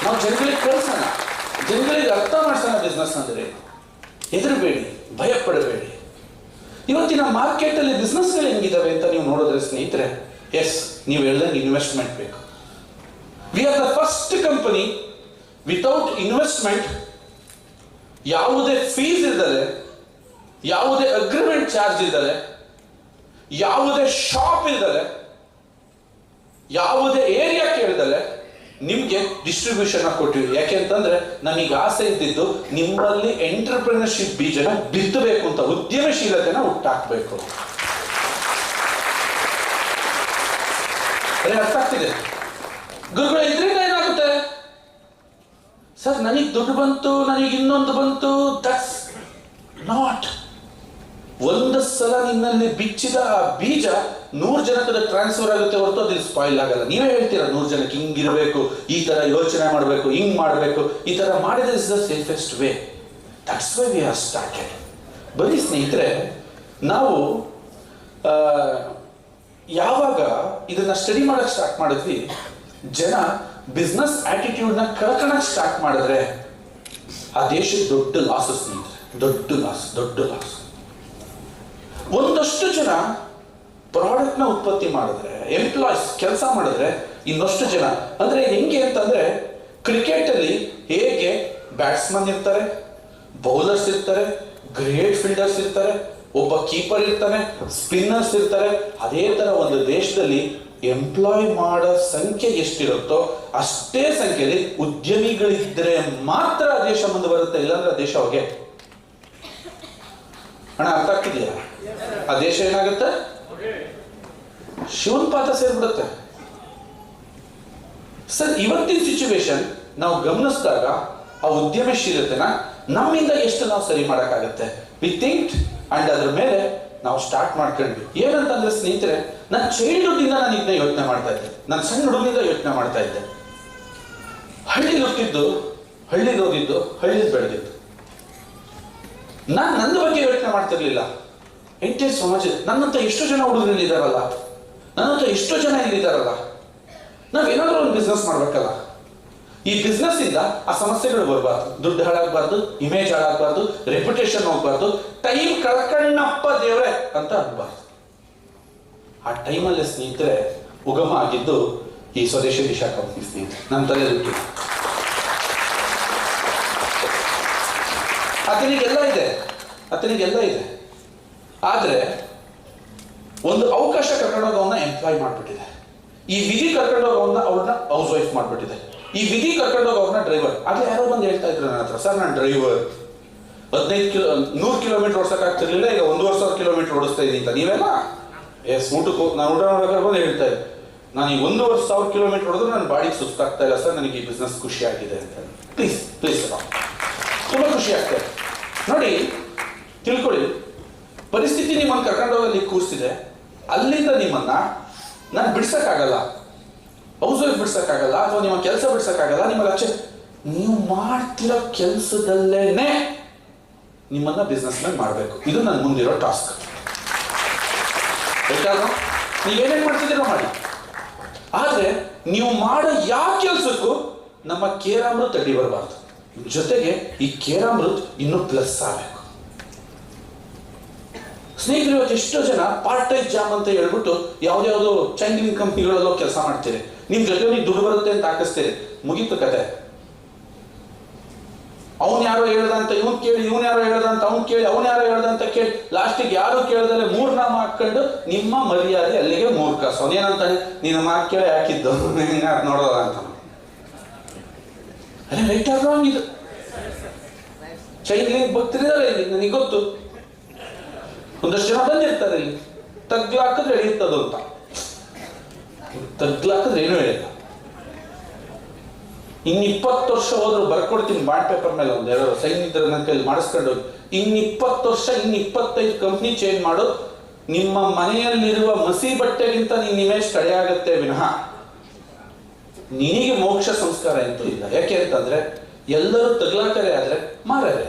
ನಾವು ಜನಗಳಿಗೆ ಕಳಿಸೋಣ, ಜನಗಳಿಗೆ ಅರ್ಥ ಮಾಡ್ಸೋಣ ಬಿಸ್ನೆಸ್ ಅಂದ್ರೆ. ಹೆದರಬೇಡಿ, ಭಯ ಪಡಬೇಡಿ. ಇವತ್ತಿನ ಮಾರ್ಕೆಟ್ ಅಲ್ಲಿ ಬಿಸ್ನೆಸ್ಗಳು ಹೆಂಗಿದಾವೆ ಅಂತ ನೀವು ನೋಡಿದ್ರೆ ಸ್ನೇಹಿತರೆ, ಎಸ್, ನೀವು ಹೇಳ್ದಂಗೆ ಇನ್ವೆಸ್ಟ್ಮೆಂಟ್ ಬೇಕು. We are the first company without investment, ಯಾವುದೇ ಫೀಸ್ ಇಲ್ದಲೆ, ಯಾವುದೇ ಅಗ್ರಿಮೆಂಟ್ ಚಾರ್ಜ್ ಇಲ್ದಲೆ, ಯಾವುದೇ ಶಾಪ್ ಇಲ್ದಲೆ, ಯಾವುದೇ ಏರಿಯಾ ಕೇಳ್ದಲೆ ನಿಮ್ಗೆ ಡಿಸ್ಟ್ರಿಬ್ಯೂಷನ್ ಕೊಟ್ಟಿವಿ. ಯಾಕೆ ಅಂತಂದ್ರೆ ನಮಗೆ ಆಸೆ ಇದ್ದಿದ್ದು ನಿಮ್ಮಲ್ಲಿ ಎಂಟರ್ಪ್ರಿನರ್ಶಿಪ್ ಬೀಜನ ಬಿತ್ತಬೇಕು ಅಂತ, ಉದ್ಯಮಶೀಲತೆನ ಹುಟ್ಟಾಕ್ಬೇಕು. ಅರ್ಥ ಆಗ್ತಿದೆ ಗುರುಗಳು? ಇದರಿಂದ ಏನಾಗುತ್ತೆ? ಸರ್ ನನಗೆ ದುಡ್ಡು ಬಂತು, ನನಗೆ ಇನ್ನೊಂದು ಬಂತು, ದಟ್ಸ್ ನಾಟ್. ಒಂದು ಸಲ ನಿನ್ನಲ್ಲಿ ಬಿಚ್ಚಿದ ಆ ಬೀಜ 100 ಜನಕ್ಕೆ ಟ್ರಾನ್ಸ್ಫರ್ ಆಗುತ್ತೆ ಹೊರತು ಅದಿಲ್ಲಿ ಸ್ಪಾಯಿಲ್ ಆಗಲ್ಲ. ನೀವೇ ಹೇಳ್ತೀರಾ 100 ಜನಕ್ಕೆ ಹಿಂಗಿರಬೇಕು, ಈ ತರ ಯೋಚನೆ ಮಾಡಬೇಕು, ಹಿಂಗ್ ಮಾಡಬೇಕು, ಈ ತರ ಮಾಡಿದ್ರೆ is the safest way. That's why we are started. ಬರೀ ಸ್ನೇಹಿತರೆ, ನಾವು ಯಾವಾಗ ಇದನ್ನ ಸ್ಟಡಿ ಮಾಡಕ್ ಸ್ಟಾರ್ಟ್ ಮಾಡಿದ್ವಿ, ಜನ ಬಿಸ್ನೆಸ್ ಆಟಿಟ್ಯೂಡ್ನ ಕಳ್ಕೊಳಕ್ ಸ್ಟಾರ್ಟ್ ಮಾಡಿದ್ರೆ ಆ ದೇಶಕ್ಕೆ ದೊಡ್ಡ ಲಾಸ್ ಸ್ನೇಹಿತರೆ, ದೊಡ್ಡ ಲಾಸ್. ಒಂದಷ್ಟು ಜನ ಪ್ರಾಡಕ್ಟ್ನ ಉತ್ಪತ್ತಿ ಮಾಡಿದ್ರೆ, ಎಂಪ್ಲಾಯ್ಸ್ ಕೆಲಸ ಮಾಡಿದ್ರೆ, ಇನ್ನಷ್ಟು ಜನ ಅಂದ್ರೆ ಹೆಂಗೆ ಅಂತಂದ್ರೆ, ಕ್ರಿಕೆಟ್ ಅಲ್ಲಿ ಹೇಗೆ ಬ್ಯಾಟ್ಸ್ಮನ್ ಇರ್ತಾರೆ, ಬೌಲರ್ಸ್ ಇರ್ತಾರೆ, ಗ್ರೇಟ್ ಫೀಲ್ಡರ್ಸ್ ಇರ್ತಾರೆ, ಒಬ್ಬ ಕೀಪರ್ ಇರ್ತಾನೆ, ಸ್ಪಿನ್ನರ್ಸ್ ಇರ್ತಾರೆ, ಅದೇ ತರ ಒಂದು ದೇಶದಲ್ಲಿ ಎಂಪ್ಲಾಯ್ ಮಾಡೋ ಸಂಖ್ಯೆ ಎಷ್ಟಿರುತ್ತೋ ಅಷ್ಟೇ ಸಂಖ್ಯೆಯಲ್ಲಿ ಉದ್ಯಮಿಗಳಿದ್ರೆ ಮಾತ್ರ ದೇಶ ಮುಂದೆ ಬರುತ್ತೆ, ಇಲ್ಲಾಂದ್ರೆ ದೇಶ ಹೋಗೆ. ಅಣ್ಣ ಅರ್ಥ ಆಗ್ತಿದೆಯಾ? ಆ ದೇಶ ಏನಾಗುತ್ತೆ? ಶಿವನ್ ಪಾದ ಸೇರ್ಬಿಡುತ್ತೆ. ಸರ್, ಇವತ್ತಿನ ಸಿಚುವೇಶನ್ ನಾವು ಗಮನಿಸಿದಾಗ ಆ ಉದ್ಯಮಶೀಲತೆನ ನಮ್ಮಿಂದ ಎಷ್ಟು ನಾವು ಸರಿ ಮಾಡೋಕ್ಕಾಗತ್ತೆ, ವಿ ಥಿಂಕ್. ಅಂಡ್ ಅದ್ರ ಮೇಲೆ ನಾವು ಸ್ಟಾರ್ಟ್ ಮಾಡ್ಕೊಂಡ್ವಿ. ಏನಂತಂದ್ರೆ ಸ್ನೇಹಿತರೆ, ನನ್ನ ಚೈಲ್ಡ್ಹುಡ್ ಇಂದ ನಾನು ಇದನ್ನ ಯೋಚನೆ ಮಾಡ್ತಾ ಇದ್ದೆ. ನಾನು ಸಣ್ಣ ಹುಡುಗನಿಂದ ಯೋಚನೆ ಮಾಡ್ತಾ ಇದ್ದೆ. ಹಳ್ಳಿಲಿ ಹುಟ್ಟಿದ್ದು, ಹಳ್ಳಿಲಿ ಓದಿದ್ದು, ಹಳ್ಳಿಲಿ ಬೆಳೆದಿದ್ದು. ನಾನು ನನ್ನ ಬಗ್ಗೆ ಯೋಚನೆ ಮಾಡ್ತಿರ್ಲಿಲ್ಲ. ಎಂಟೈರ್ ಸಮಾಜ, ನನ್ನಂತ ಎಷ್ಟೋ ಜನ ಹುಡುಗರಲ್ಲಿ ಇದ್ದಾರಲ್ಲ, ನನ್ನಂತ ಎಷ್ಟೋ ಜನ ಇಲ್ಲಿದ್ದಾರಲ್ಲ, ನಾವೇನಾದ್ರೂ ಒಂದು ಬಿಸ್ನೆಸ್ ಮಾಡ್ಬೇಕಲ್ಲ. ಈ ಬಿಸ್ನೆಸ್ ಇಂದ ಆ ಸಮಸ್ಯೆಗಳು ಬರಬಾರ್ದು, ದುಡ್ಡು ಹಾಳಾಗಬಾರ್ದು, ಇಮೇಜ್ ಹಾಳಾಗಬಾರ್ದು, ರೆಪ್ಯುಟೇಷನ್ ಹೋಗ್ಬಾರ್ದು, ಟೈಮ್ ಕಳ್ಕಣ್ಣಪ್ಪ ದೇವ್ರೆ ಅಂತ ಅನ್ಬಾರ್ದು. ಆ ಟೈಮಲ್ಲಿ ಸ್ನೇಹಿತರೆ ಉಗಮ ಆಗಿದ್ದು ಈ ಸ್ವದೇಶಿ ದಿಶಾ ಕಂಪನಿ ಸ್ನೇಹಿತರೆ. ನನ್ನ ತಲೆ ದುಡ್ಡು ಆತನಿಗೆಲ್ಲ ಇದೆ. ಆದ್ರೆ ಒಂದು ಅವಕಾಶ ಕರ್ಕೊಂಡೋಗವನ್ನ ಎಂಪ್ಲಾಯ್ ಮಾಡ್ಬಿಟ್ಟಿದೆ. ಈ ವಿಧಿ ಕರ್ಕೊಂಡೋಗವನ್ನ ಅವ್ರನ್ನ ಹೌಸ್ ವೈಫ್ ಮಾಡ್ಬಿಟ್ಟಿದೆ. ಈ ವಿಧಿ ಕರ್ಕೊಂಡೋಗ ಅವ್ರನ್ನ ಡ್ರೈವರ್. ಆಗ್ಲೇ ಯಾರೋ ಬಂದು ಹೇಳ್ತಾ ಇದ್ರು ನನ್ನ ಹತ್ರ, ಸರ್ ನಾನು ಡ್ರೈವರ್ 100 ಕಿಲೋಮೀಟರ್ ಓಡಿಸೋಕ್ಕಾಗ್ತಿರ್ಲಿಲ್ಲ, ಈಗ 1,500 ಕಿಲೋಮೀಟರ್ ಓಡಿಸ್ತಾ ಇದ್ದೀನಿ ಅಂತ. ನೀವೆಲ್ಲ ಊಟಕ್ಕೂ ನಾನು ಊಟ ಮಾಡೋಕೆ ಬಂದು ಹೇಳ್ತಾ ಇದ್ದೆ, ನಾನು ಈ 1,500 ಕಿಲೋಮೀಟರ್ ಹೊಡೆದ್ರು ನನ್ನ ಬಾಡಿಗೆ ಸುಸ್ತಾಗ್ತಾ ಇಲ್ಲ ಸರ್, ನನಗೆ ಈ ಬಿಸ್ನೆಸ್ ಖುಷಿ ಆಗಿದೆ ಅಂತ. ಪ್ಲೀಸ್ ತುಂಬಾ ಖುಷಿ ಆಗ್ತದೆ. ನೋಡಿ, ತಿಳ್ಕೊಳ್ಳಿ, ಪರಿಸ್ಥಿತಿ ನಿಮ್ಮನ್ನು ಕರ್ಕೊಂಡೋಗಲ್ಲಿ ಕೂರಿಸಿದೆ, ಅಲ್ಲಿಂದ ನಿಮ್ಮನ್ನ ನಾನು ಬಿಡ್ಸಕ್ಕಾಗಲ್ಲ, ಹೌಸ್ ವೈಫ್ ಬಿಡ್ಸಕ್ಕಾಗಲ್ಲ, ಅಥವಾ ನಿಮ್ಮ ಕೆಲಸ ಬಿಡ್ಸಕ್ಕಾಗಲ್ಲ. ನಿಮ್ಮ ಲಕ್ಷ್ಯ ನೀವು ಮಾಡ್ತಿರೋ ಕೆಲಸದಲ್ಲೇನೆ ನಿಮ್ಮನ್ನ ಬಿಸ್ನೆಸ್ ಮ್ಯಾನ್ ಮಾಡಬೇಕು. ಇದು ನನ್ನ ಮುಂದಿರೋ ಟಾಸ್ಕ್. ಬೇಕಾದ್ರೂ ನೀವೇನೇನ್ ಮಾಡ್ತಿದ್ದೀರೋ ಮಾಡಿ, ಆದ್ರೆ ನೀವು ಮಾಡೋ ಯಾವ ಕೆಲಸಕ್ಕೂ ನಮ್ಮ ಕೇರಾಮೃತ್ ಅಡ್ಡಿ ಬರಬಾರ್ದು. ಜೊತೆಗೆ ಈ ಕೇರಾಮೃತ್ ಇನ್ನೂ ಪ್ಲಸ್ ಆಗಬೇಕು. ಸ್ನೇಹಿತರು, ಇವತ್ತು ಎಷ್ಟೋ ಜನ ಪಾರ್ಟ್ ಟೈಮ್ ಜಾಬ್ ಅಂತ ಹೇಳ್ಬಿಟ್ಟು ಯಾವ್ದಾವ್ದು ಚೈಲ್ಡ್ ಕಂಪ್ನಿಗಳಲ್ಲೋ ಕೆಲಸ ಮಾಡ್ತೀರಿ. ನಿಮ್ ಜೊತೆ ನೀವು ದುಡ್ಡು ಬರುತ್ತೆ ಅಂತ ಹಾಕಿಸ್ತೀರಿ, ಮುಗೀತು ಕತೆ. ಅವ್ನು ಯಾರೋ ಹೇಳ್ದ ಅಂತ ಇವನ್ ಕೇಳಿ, ಇವನ್ ಯಾರೋ ಹೇಳ್ದ ಅಂತ ಅವ್ನು ಕೇಳಿ, ಅವ್ನು ಯಾರೋ ಹೇಳ್ದ ಅಂತ ಕೇಳಿ, ಲಾಸ್ಟಿಗೆ ಯಾರು ಕೇಳ್ದರೆ 3 ನಾಮ ಹಾಕೊಂಡು ನಿಮ್ಮ ಮರ್ಯಾದೆ ಅಲ್ಲಿಗೆ 3 ಕಾಸು. ಅವನೇನಂತಾನೆ, ನೀನು ಮಾತು ಕೇಳಿ ಹಾಕಿದ್ದು ನೋಡೋದ ಅಂತ. ಅದೇ ರೈಟ್ ಆರ್ ರಾಂಗ್ ಇದು. ಚೈಲ್ಡ್ ಲಿಂಕ್ ಬರ್ತಿದ್ದಾರೆ ಇಲ್ಲಿ, ನನಗೆ ಗೊತ್ತು. ಒಂದಷ್ಟು ಜನ ಬಂದಿರ್ತಾರೆ ಇಲ್ಲಿ, ತಗ್ಲಾಕಿದ್ರೆ ಎಳೆಯುತ್ತದು ಅಂತ. ತಗ್ಲಾಕಿದ್ರೆ ಏನೂ ಹೇಳಿಲ್ಲ. ಇನ್ನು 20 ವರ್ಷ ಹೋದ್ರು ಬರ್ಕೊಡ್ತೀನಿ ಬಾಂಡ್ ಪೇಪರ್ ಮೇಲೆ ಒಂದು ಯಾರೋ ಸೈನ್ ಇದ್ರೆ ನನ್ನ ಕೈಲಿ ಮಾಡಿಸ್ಕೊಂಡು ಹೋಗಿ. ಇನ್ನು 20 ವರ್ಷ, ಇನ್ನು 25 ಕಂಪ್ನಿ ಚೇಂಜ್ ಮಾಡು, ನಿಮ್ಮ ಮನೆಯಲ್ಲಿರುವ ಮಸಿ ಬಟ್ಟೆಗಿಂತ ನಿನ್ನ ಇಮೇಜ್ ಕಡೆ ಆಗತ್ತೆ ವಿನಃ ನಿನಗೆ ಮೋಕ್ಷ ಸಂಸ್ಕಾರ ಅಂತೂ ಇಲ್ಲ. ಯಾಕೆ ಅಂತಂದ್ರೆ ಎಲ್ಲರೂ ತಗ್ಲಾಕರೆ ಆದ್ರೆ ಮಾರರೆ.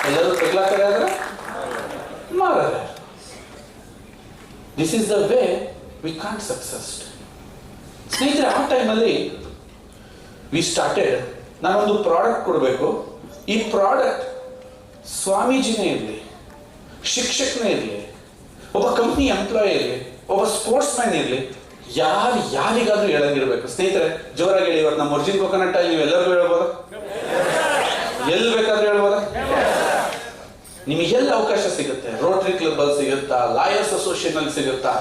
ಎಲ್ಲರೂ ತಗ್ಲಾಕರೆ ಆದ್ರೆ ಮಾರರೆ. This is the way we can't success. ಸ್ನೇಹಿತರೆ, ಆ ಟೈಮಲ್ಲಿ ವಿ ಸ್ಟಾರ್ಟೆಡ್, ನಾನೊಂದು ಪ್ರಾಡಕ್ಟ್ ಕೊಡಬೇಕು. ಈ ಪ್ರಾಡಕ್ಟ್ ಸ್ವಾಮೀಜಿನೇ ಇರಲಿ, ಶಿಕ್ಷಕನೇ ಇರಲಿ, ಒಬ್ಬ ಕಂಪ್ನಿ ಎಂಪ್ಲಾಯ್ ಇರಲಿ, ಒಬ್ಬ ಸ್ಪೋರ್ಟ್ಸ್ ಮ್ಯಾನ್ ಇರಲಿ, ಯಾರಿಗಾದ್ರೂ ಹೇಳಂಗಿರ್ಬೇಕು. ಸ್ನೇಹಿತರೆ, ಜೋರಾಗಿ ಹೇಳಿ, ಇವತ್ತು ನಮ್ಮ ಒರಿಜಿನ್ ಕೊಕೊನಟ್ ಆಯಿಲ್ ನೀವೆಲ್ಲರಿಗೂ ಹೇಳ್ಬೋದಾ? ಎಲ್ಲಿ ಬೇಕಾದ್ರೂ ಹೇಳ್ಬೋದಾ? ನಿಮಗೆಲ್ಲ ಅವಕಾಶ ಸಿಗುತ್ತೆ. ರೋಟರಿ ಕ್ಲಬ್ ಅಲ್ಲಿ ಸಿಗುತ್ತಾ, ಲಾಯರ್ಸ್ ಅಸೋಸಿಯೇಷನ್ ಅಲ್ಲಿ ಸಿಗುತ್ತಾ,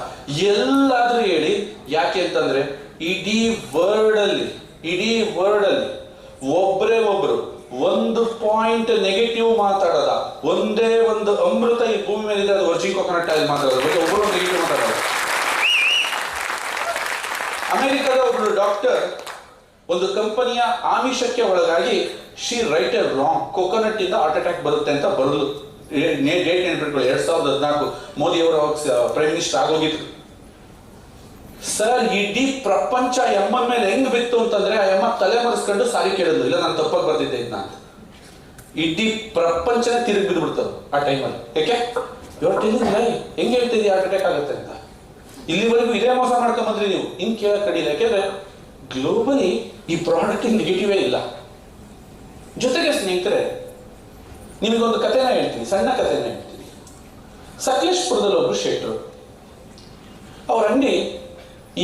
ಎಲ್ಲಾದ್ರೂ ಹೇಳಿ. ಯಾಕೆ ಅಂತಂದ್ರೆ ಇಡೀ ವರ್ಲ್ಡ್ ಅಲ್ಲಿ ಒಬ್ಬರೇ ಒಬ್ರು 1 ಪಾಯಿಂಟ್ ನೆಗೆಟಿವ್ ಮಾತಾಡೋದ ಒಂದೇ ಒಂದು ಅಮೃತ ಈ ಭೂಮಿ ಮೇಲೆ ಇದೆ, ಅದು ವರ್ಜಿನ್ ಕೊಕೊನಟ್ ಆಯಿಲ್ ಮಾತಾಡೋದು. ಒಬ್ಬರು ನೆಗೆಟಿವ್ ಮಾತಾಡೋದು ಅಮೆರಿಕದ ಒಬ್ರು ಡಾಕ್ಟರ್ ಒಂದು ಕಂಪನಿಯ ಆಮಿಷಕ್ಕೆ ಒಳಗಾಗಿ she right A wrong, coconut ಇಂದ ಹಾರ್ಟ್ ಅಟ್ಯಾಕ್ ಬರುತ್ತೆ ಅಂತ ಬರಲು ಡೇಟ್ ನೆನ್ಪಿಟ್ಕೊಳ್ಳಿ. 2014 ಮೋದಿ ಅವರು ಪ್ರೈಮ್ ಮಿನಿಸ್ಟರ್ ಆಗೋಗಿದ್ರು. ಸರ್ ಇಡೀ ಪ್ರಪಂಚ ಎಮ್ಮನ ಮೇಲೆ ಹೆಂಗ್ ಬಿತ್ತು ಅಂತಂದ್ರೆ ಆ ಎಮ್ಮ ತಲೆ ಮರೆಸ್ಕೊಂಡು ಸಾರಿ ಕೇಳಿದ್ರು, ಇಲ್ಲ ನಾನು ತಪ್ಪಾಗಿ ಬರ್ತಿದ್ದೆ ಇದನ್ನ ಅಂತ. ಇಡೀ ಪ್ರಪಂಚನೇ ತಿರುಗಿ ಬಿದ್ದುಬಿಡ್ತದೆ ಆ ಟೈಮಲ್ಲಿ. ಯಾಕೆ ಇವ್ರು ತಿಳಿದಿಲ್ಲ ಹೆಂಗೆ ಹೇಳ್ತಿದ್ದಿ ಹಾರ್ಟ್ ಅಟ್ಯಾಕ್ ಆಗುತ್ತೆ ಅಂತ. ಇಲ್ಲಿವರೆಗೂ ಇದೇ ಮೋಸ ಮಾಡ್ಕೊಂಬಂದ್ರಿ ನೀವು, ಹಿಂಗೆ ಕೇಳಕ್ ಕಡಿಲ್ಲ. ಯಾಕೆಂದ್ರೆ ಗ್ಲೋಬಲಿ ಈ ಪ್ರಾಡಕ್ಟ್ ನೆಗೆಟಿವೇ ಇಲ್ಲ. ಜೊತೆಗೆ ಸ್ನೇಹಿತರೆ, ನಿಮಗೊಂದು ಕಥೆನ ಹೇಳ್ತೀನಿ, ಸಣ್ಣ ಕಥೆನ ಹೇಳ್ತೀನಿ. ಸಕಲೇಶ್ಪುರದಲ್ಲಿ ಒಬ್ರು ಶೆಟ್ರು, ಅವ್ರ ಅಂಗಡಿ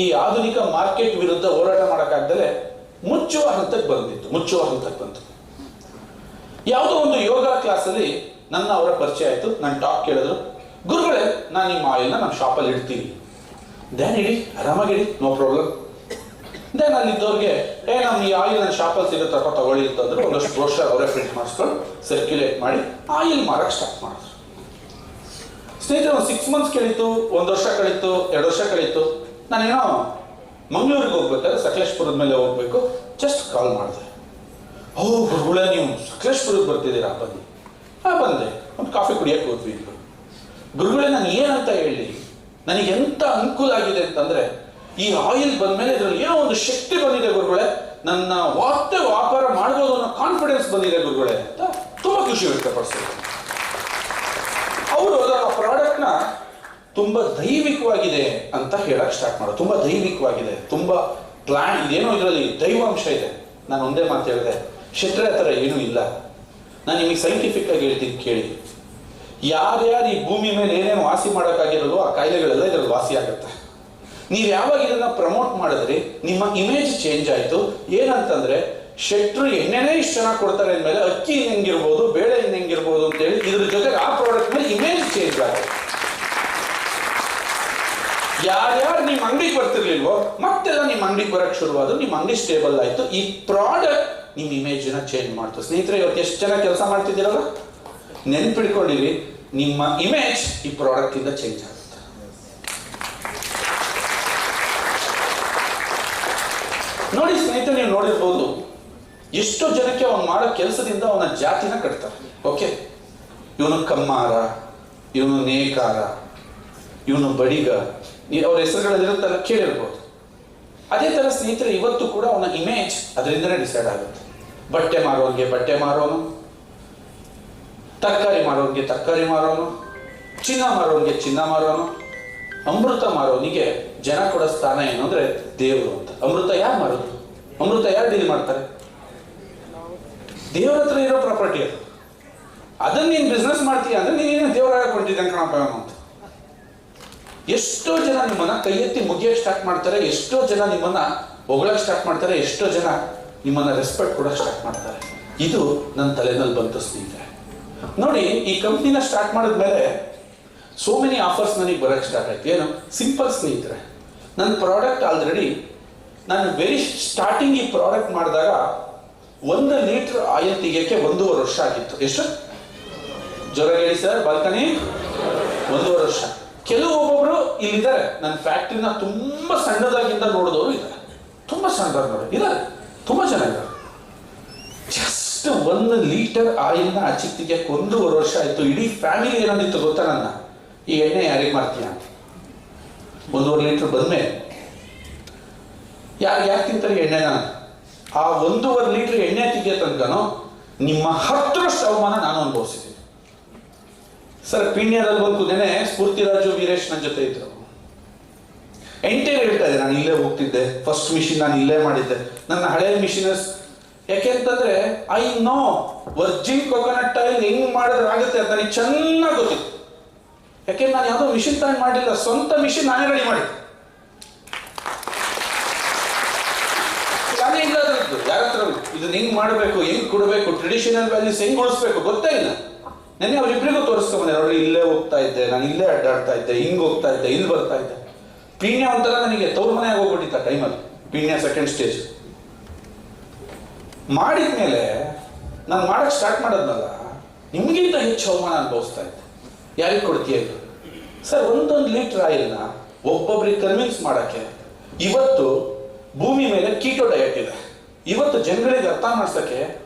ಈ ಆಧುನಿಕ ಮಾರ್ಕೆಟ್ ವಿರುದ್ಧ ಹೋರಾಟ ಮಾಡೋಕ್ಕಾಗ್ದಲೆ ಮುಚ್ಚುವ ಹಂತಕ್ಕೆ ಬಂತು. ಯಾವುದೋ ಒಂದು ಯೋಗ ಕ್ಲಾಸಲ್ಲಿ ಅವರ ಪರಿಚಯ ಆಯಿತು. ನನ್ನ ಟಾಕ್ ಕೇಳಿದ್ರು, ಗುರುಗಳೇ ನಾನು ನಿಮ್ಮ ಆಯಿಲ್ನ ನಮ್ಮ ಶಾಪಲ್ಲಿ ಇಡ್ತೀನಿ. ದೆನ್ ಇಡಿ, ಆರಾಮಾಗಿಡಿ, ನೋ ಪ್ರಾಬ್ಲಮ್. ದೆನ್ ಅಲ್ಲಿದ್ದವ್ರಿಗೆ ನಮ್ಮ ಈ ಆಯಿಲ್ ನನ್ನ ಶಾಪಲ್ಲಿ ಸಿಗುತ್ತಪ್ಪ ತಗೊಳ್ಳಿ ಅಂತಂದ್ರು. ಒಂದಷ್ಟು ಬ್ರೋಷರ್ ಅವರೇ ಪ್ರಿಂಟ್ ಮಾಡಿಸ್ಕೊಂಡು ಸರ್ಕ್ಯುಲೇಟ್ ಮಾಡಿ ಆಯಿಲ್ ಮಾರಕ್ಕೆ ಸ್ಟಾರ್ಟ್ ಮಾಡಿದ್ರು. ಸ್ನೇಹಿತರೆ, ಒಂದು 6 ಮಂತ್ಸ್ ಕಳೀತು, 1 ವರ್ಷ ಕಳೀತು, 2 ವರ್ಷ ಕಳೀತು. ನಾನೇನೋ ಮಂಗಳೂರಿಗೆ ಹೋಗ್ಬೇಕಾದ್ರೆ ಸಕಲೇಶ್ಪುರದ ಮೇಲೆ ಹೋಗ್ಬೇಕು, ಜಸ್ಟ್ ಕಾಲ್ ಮಾಡಿದೆ. ಓ ಗುರುಗಳೇ ನೀವು ಸಕಲೇಶ್ಪುರಕ್ಕೆ ಬರ್ತಿದ್ದೀರಾ, ಬನ್ನಿ. ಬಂದೆ, ಒಂದು ಕಾಫಿ ಕುಡಿಯೋಕೆ ಹೋದ್ವಿ. ಗುರುಗಳೇ ನಾನು ಏನಂತ ಹೇಳಿ, ನನಗೆ ಎಂತ ಅನುಕೂಲ ಆಗಿದೆ ಅಂತಂದ್ರೆ ಈ ಆಯಿಲ್ ಬಂದ್ಮೇಲೆ ಇದರಲ್ಲಿ ಏನೋ ಒಂದು ಶಕ್ತಿ ಬಂದಿದೆ ಗುರುಗಳೇ, ನನ್ನ ವ್ಯಾಪಾರ ಮಾಡ್ಬೋದು ಅನ್ನೋ ಕಾನ್ಫಿಡೆನ್ಸ್ ಬಂದಿದೆ ಗುರುಗಳೇ ಅಂತ ತುಂಬಾ ಖುಷಿ ವ್ಯಕ್ತಪಡಿಸಿದ್ರು. ಅವರು ಆ ಪ್ರಾಡಕ್ಟ್ನ ತುಂಬಾ ದೈವಿಕವಾಗಿದೆ ಅಂತ ಹೇಳಕ್ ಸ್ಟಾರ್ಟ್ ಮಾಡೋದು. ತುಂಬಾ ದೈವಿಕವಾಗಿದೆ, ತುಂಬಾ ಪ್ಲಾನ್, ಇದೇನೋ ಇದರಲ್ಲಿ ದೈವಾಂಶ ಇದೆ. ನಾನು ಒಂದೇ ಮಾತು ಹೇಳಿದೆ, ಶೆಟ್ರೆ ಆ ಥರ ಏನೂ ಇಲ್ಲ. ನಾನು ನಿಮಗೆ ಸೈಂಟಿಫಿಕ್ ಆಗಿ ಹೇಳ್ತೀನಿ ಕೇಳಿ. ಯಾರ್ಯಾರು ಈ ಭೂಮಿ ಮೇಲೆ ಏನೇನು ವಾಸಿ ಮಾಡೋಕ್ಕಾಗಿರೋದು ಆ ಕಾಯಿಲೆಗಳೆಲ್ಲ ಇದರಲ್ಲಿ ವಾಸಿ ಆಗುತ್ತೆ. ನೀವು ಯಾವಾಗ ಇದನ್ನ ಪ್ರಮೋಟ್ ಮಾಡಿದ್ರಿ ನಿಮ್ಮ ಇಮೇಜ್ ಚೇಂಜ್ ಆಯಿತು. ಏನಂತಂದ್ರೆ ಶೆಟ್ರು ಎಣ್ಣೆನೇ ಇಷ್ಟು ಚೆನ್ನಾಗಿ ಕೊಡ್ತಾರೆ ಅಂದಮೇಲೆ ಅಕ್ಕಿ ಹೆಂಗಿರ್ಬೋದು, ಬೇಳೆ ಹೆಂಗಿರ್ಬೋದು ಅಂತೇಳಿ ಇದ್ರ ಜೊತೆಗೆ ಆ ಪ್ರಾಡಕ್ಟ್ ಮೇಲೆ ಇಮೇಜ್ ಚೇಂಜ್ ಆಗುತ್ತೆ. ಯಾರ್ಯಾರು ನಿಮ್ಮ ಅಂಗಡಿಗೆ ಬರ್ತಿರ್ಲಿಲ್ವೋ ಮತ್ತೆಲ್ಲ ನಿಮ್ಮ ಅಂಗಡಿಗೆ ಬರಕ್ಕೆ ಶುರುವಾದ್ರು, ನಿಮ್ಮ ಅಂಗಡಿ ಸ್ಟೇಬಲ್ ಆಯಿತು. ಈ ಪ್ರಾಡಕ್ಟ್ ನಿಮ್ಮ ಇಮೇಜನ್ನ ಚೇಂಜ್ ಮಾಡ್ತು. ಸ್ನೇಹಿತರೆ, ಇವತ್ತು ಎಷ್ಟು ಜನ ಕೆಲಸ ಮಾಡ್ತಿದ್ದೀರಲ್ಲ, ನೆನ್ಪಿಡ್ಕೊಂಡಿರಿ, ನಿಮ್ಮ ಇಮೇಜ್ ಈ ಪ್ರಾಡಕ್ಟ್ ಇಂದ ಚೇಂಜ್ ಆಗುತ್ತೆ. ನೋಡಿ ಸ್ನೇಹಿತರೆ, ನೀವು ನೋಡಿರ್ಬೋದು, ಎಷ್ಟೋ ಜನಕ್ಕೆ ಅವನು ಮಾಡೋ ಕೆಲಸದಿಂದ ಅವನ ಜಾತಿನ ಕಟ್ತಾರೆ. ಓಕೆ, ಇವನು ಕಮ್ಮಾರ, ಇವನು ನೇಕಾರ, ಇವನು ಬಡಿಗ, ಅವ್ರ ಹೆಸರುಗಳಲ್ಲಿರುತ್ತಲ್ಲ ಕೇಳಿರ್ಬೋದು. ಅದೇ ತರ ಸ್ನೇಹಿತರೆ, ಇವತ್ತು ಕೂಡ ಅವನ ಇಮೇಜ್ ಅದರಿಂದನೇ ಡಿಸೈಡ್ ಆಗುತ್ತೆ. ಬಟ್ಟೆ ಮಾರೋನ್ಗೆ ಬಟ್ಟೆ ಮಾರೋನು, ತರಕಾರಿ ಮಾರೋನ್ಗೆ ತರಕಾರಿ ಮಾರೋನು, ಚಿನ್ನ ಮಾರೋನ್ಗೆ ಚಿನ್ನ ಮಾರೋನು, ಅಮೃತ ಮಾರೋನಿಗೆ ಜನ ಕೊಡೋ ಸ್ಥಾನ ಏನು ಅಂದ್ರೆ ದೇವರು ಅಂತ. ಅಮೃತ ಯಾರು ಮಾರೋದು? ಅಮೃತ ಯಾರು ಡೀಲ್ ಮಾಡ್ತಾರೆ? ದೇವರ ಹತ್ರ ಇರೋ ಪ್ರಾಪರ್ಟಿ ಅದು. ಅದನ್ನ ನೀನು ಬಿಸ್ನೆಸ್ ಮಾಡ್ತೀಯ ಅಂದ್ರೆ ನೀನೇನು ದೇವರಾಗ ಕೊಂಡಿದ್ದಂಗೆ ಕಣಪ್ಪ ಅಂತ. ಎಷ್ಟೋ ಜನ ನಿಮ್ಮನ್ನ ಕೈ ಎತ್ತಿ ಮುಗಿಯಕ್ಕೆ ಸ್ಟಾರ್ಟ್ ಮಾಡ್ತಾರೆ, ಎಷ್ಟೋ ಜನ ನಿಮ್ಮನ್ನ ಹೊಗಳಕ್ಕೆ ಸ್ಟಾರ್ಟ್ ಮಾಡ್ತಾರೆ, ಎಷ್ಟೋ ಜನ ನಿಮ್ಮನ್ನ ರೆಸ್ಪೆಕ್ಟ್ ಕೊಡಕ್ಕೆ ಸ್ಟಾರ್ಟ್ ಮಾಡ್ತಾರೆ. ಇದು ನನ್ನ ತಲೆನಲ್ಲಿ ಬಂತು ಸ್ನೇಹಿತರೆ. ನೋಡಿ, ಈ ಕಂಪ್ನಿನ ಸ್ಟಾರ್ಟ್ ಮಾಡಿದ್ಮೇಲೆ ಸೋ ಮೆನಿ ಆಫರ್ಸ್ ನನಗೆ ಬರೋಕ್ಕೆ ಸ್ಟಾರ್ಟ್ ಆಯ್ತು. ಏನು ಸಿಂಪಲ್ ಸ್ನೇಹಿತರೆ, ನನ್ನ ಪ್ರಾಡಕ್ಟ್ ಆಲ್ರೆಡಿ ನಾನು ವೆರಿ ಸ್ಟಾರ್ಟಿಂಗ್ ಈ ಪ್ರಾಡಕ್ಟ್ ಮಾಡಿದಾಗ 1 ಲೀಟರ್ ಆಯಿಲ್ ತೆಗಿಯೋಕ್ಕೆ 1.5 ವರ್ಷ ಆಗಿತ್ತು. ಎಷ್ಟು ಜ್ವರ ಹೇಳಿ ಸರ್? ಬಾಲ್ಕನಿ 1.5 ವರ್ಷ. ಕೆಲವು ಒಬ್ಬೊಬ್ರು ಇಲ್ಲಿದ್ದಾರೆ, ನನ್ನ ಫ್ಯಾಕ್ಟ್ರಿನ ತುಂಬಾ ಸಣ್ಣದಾಗಿಂದ ನೋಡಿದವರು ಇದ್ದಾರೆ, ತುಂಬಾ ಸಣ್ಣದಾಗಿ ನೋಡಿ ಇದ್ದಾರೆ, ತುಂಬಾ ಜನ ಇದ್ದಾರೆ. ಜಸ್ಟ್ 1 ಲೀಟರ್ ಆಯಿಲ್ನ ಆಚೆಗೆ ತೆಗಿಯಕ್ಕೆ 1.5 ವರ್ಷ ಆಯ್ತು. ಇಡೀ ಫ್ಯಾಮಿಲಿ ಏನಂದಿತ್ತು ಗೊತ್ತಾ ನನ್ನ, ಈ ಎಣ್ಣೆ ಯಾರಿಗೆ ಮಾಡ್ತೀಯ? 1.5 ಲೀಟರ್ ಬಂದ್ಮೇಲೆ ಯಾರು ತಿಂತಾರೆ ಎಣ್ಣೆನ? ಆ 1.5 ಲೀಟರ್ ಎಣ್ಣೆ ತೆಗಿಯೋ ತನಕನೂ ನಿಮ್ಮ 10ರಷ್ಟು ಅವಮಾನ ನಾನು ಅನುಭವಿಸಿದ್ದೀನಿ ಸರ್. ಪೀಣ್ಯದಲ್ಲಿ ಬಂದು ನೆನೆ ಸ್ಫೂರ್ತಿರಾಜು ವೀರೇಶ್ ನನ್ನ ಜೊತೆ ಇದ್ರು. ಎಂಟೇರ್ ಹೇಳ್ತಾ ಇದೆ, ನಾನು ಇಲ್ಲೇ ಹೋಗ್ತಿದ್ದೆ, ಫಸ್ಟ್ ಮಿಷಿನ್ ನಾನು ಇಲ್ಲೇ ಮಾಡಿದ್ದೆ, ನನ್ನ ಹಳೆಯ ಮಿಷಿನರ್ಸ್. ಯಾಕೆಂತಂದ್ರೆ I know Virgin coconut oil ಹೆಂಗ್ ಮಾಡಿದ್ರೆ ಆಗುತ್ತೆ ಅಂತ ನನಗೆ ಚೆನ್ನಾಗಿ ಗೊತ್ತಿತ್ತು. ಯಾಕೆಂದ್ರೆ ನಾನು ಯಾವುದೋ ಮಿಷಿನ್ ತಗೊಂಡು ಮಾಡಿಲ್ಲ, ಸ್ವಂತ ಮಿಷಿನ್ ನಾನೇ ರೆಡಿ ಮಾಡಿದ್ದೆ. ನಾನೇ ಇಲ್ಲದ್ರದ್ದು ಯಾರ ಹತ್ರ ಇದನ್ನ ಹೆಂಗ್ ಮಾಡಬೇಕು, ಹೆಂಗ್ ಕೊಡಬೇಕು, ಟ್ರೆಡಿಷನಲ್ ವ್ಯಾಲ್ಯೂಸ್ ಹೆಂಗ್ ಉಳಿಸ್ಬೇಕು ಗೊತ್ತೇ ಇಲ್ಲ. ನೆನ್ನೆ ಅವರಿಬ್ಬರಿಗೂ ತೋರಿಸ್ಕೊಂಬಂದೆ, ನೋಡಿ ಇಲ್ಲೇ ಹೋಗ್ತಾ ಇದ್ದೆ, ನಾನು ಇಲ್ಲೇ ಅಡ್ಡಾಡ್ತಾ ಇದ್ದೆ, ಹಿಂಗ್ ಹೋಗ್ತಾ ಇದ್ದೆ, ಇಲ್ಲಿ ಬರ್ತಾ ಇದ್ದೆ. ಪೀಣ್ಯ ಒಂಥರ ನನಗೆ ತವ್ರ ಮನೆಯಾಗ ಹೋಗ್ಬಿಟ್ಟಿತ್ತ ಟೈಮಲ್ಲಿ. ಪೀಣ್ಯ ಸೆಕೆಂಡ್ ಸ್ಟೇಜ್ ಮಾಡಿದ್ಮೇಲೆ ನಾನು ಮಾಡಕ್ ಸ್ಟಾರ್ಟ್ ಮಾಡೋದ್ನಲ್ಲ, ನಿಮ್ಗಿಂತ ಹೆಚ್ಚು ಅವಮಾನ ಅನುಭವಿಸ್ತಾ ಇದ್ದೆ. ಯಾರಿಗೆ ಕೊಡ್ತೀಯ ಇದು ಸರ್? 1 ಲೀಟರ್ ಆಯಿಲ್ನ ಒಬ್ಬೊಬ್ರಿಗೆ ಕನ್ವಿನ್ಸ್ ಮಾಡಕ್ಕೆ ಇವತ್ತು ಭೂಮಿ ಮೇಲೆ ಕೀಟೋ ಡಯಟ್ ಇದೆ, ಇವತ್ತು ಜನಗಳಿಗೆ ಅರ್ಥ ಮಾಡ್ಸಕ್ಕೆ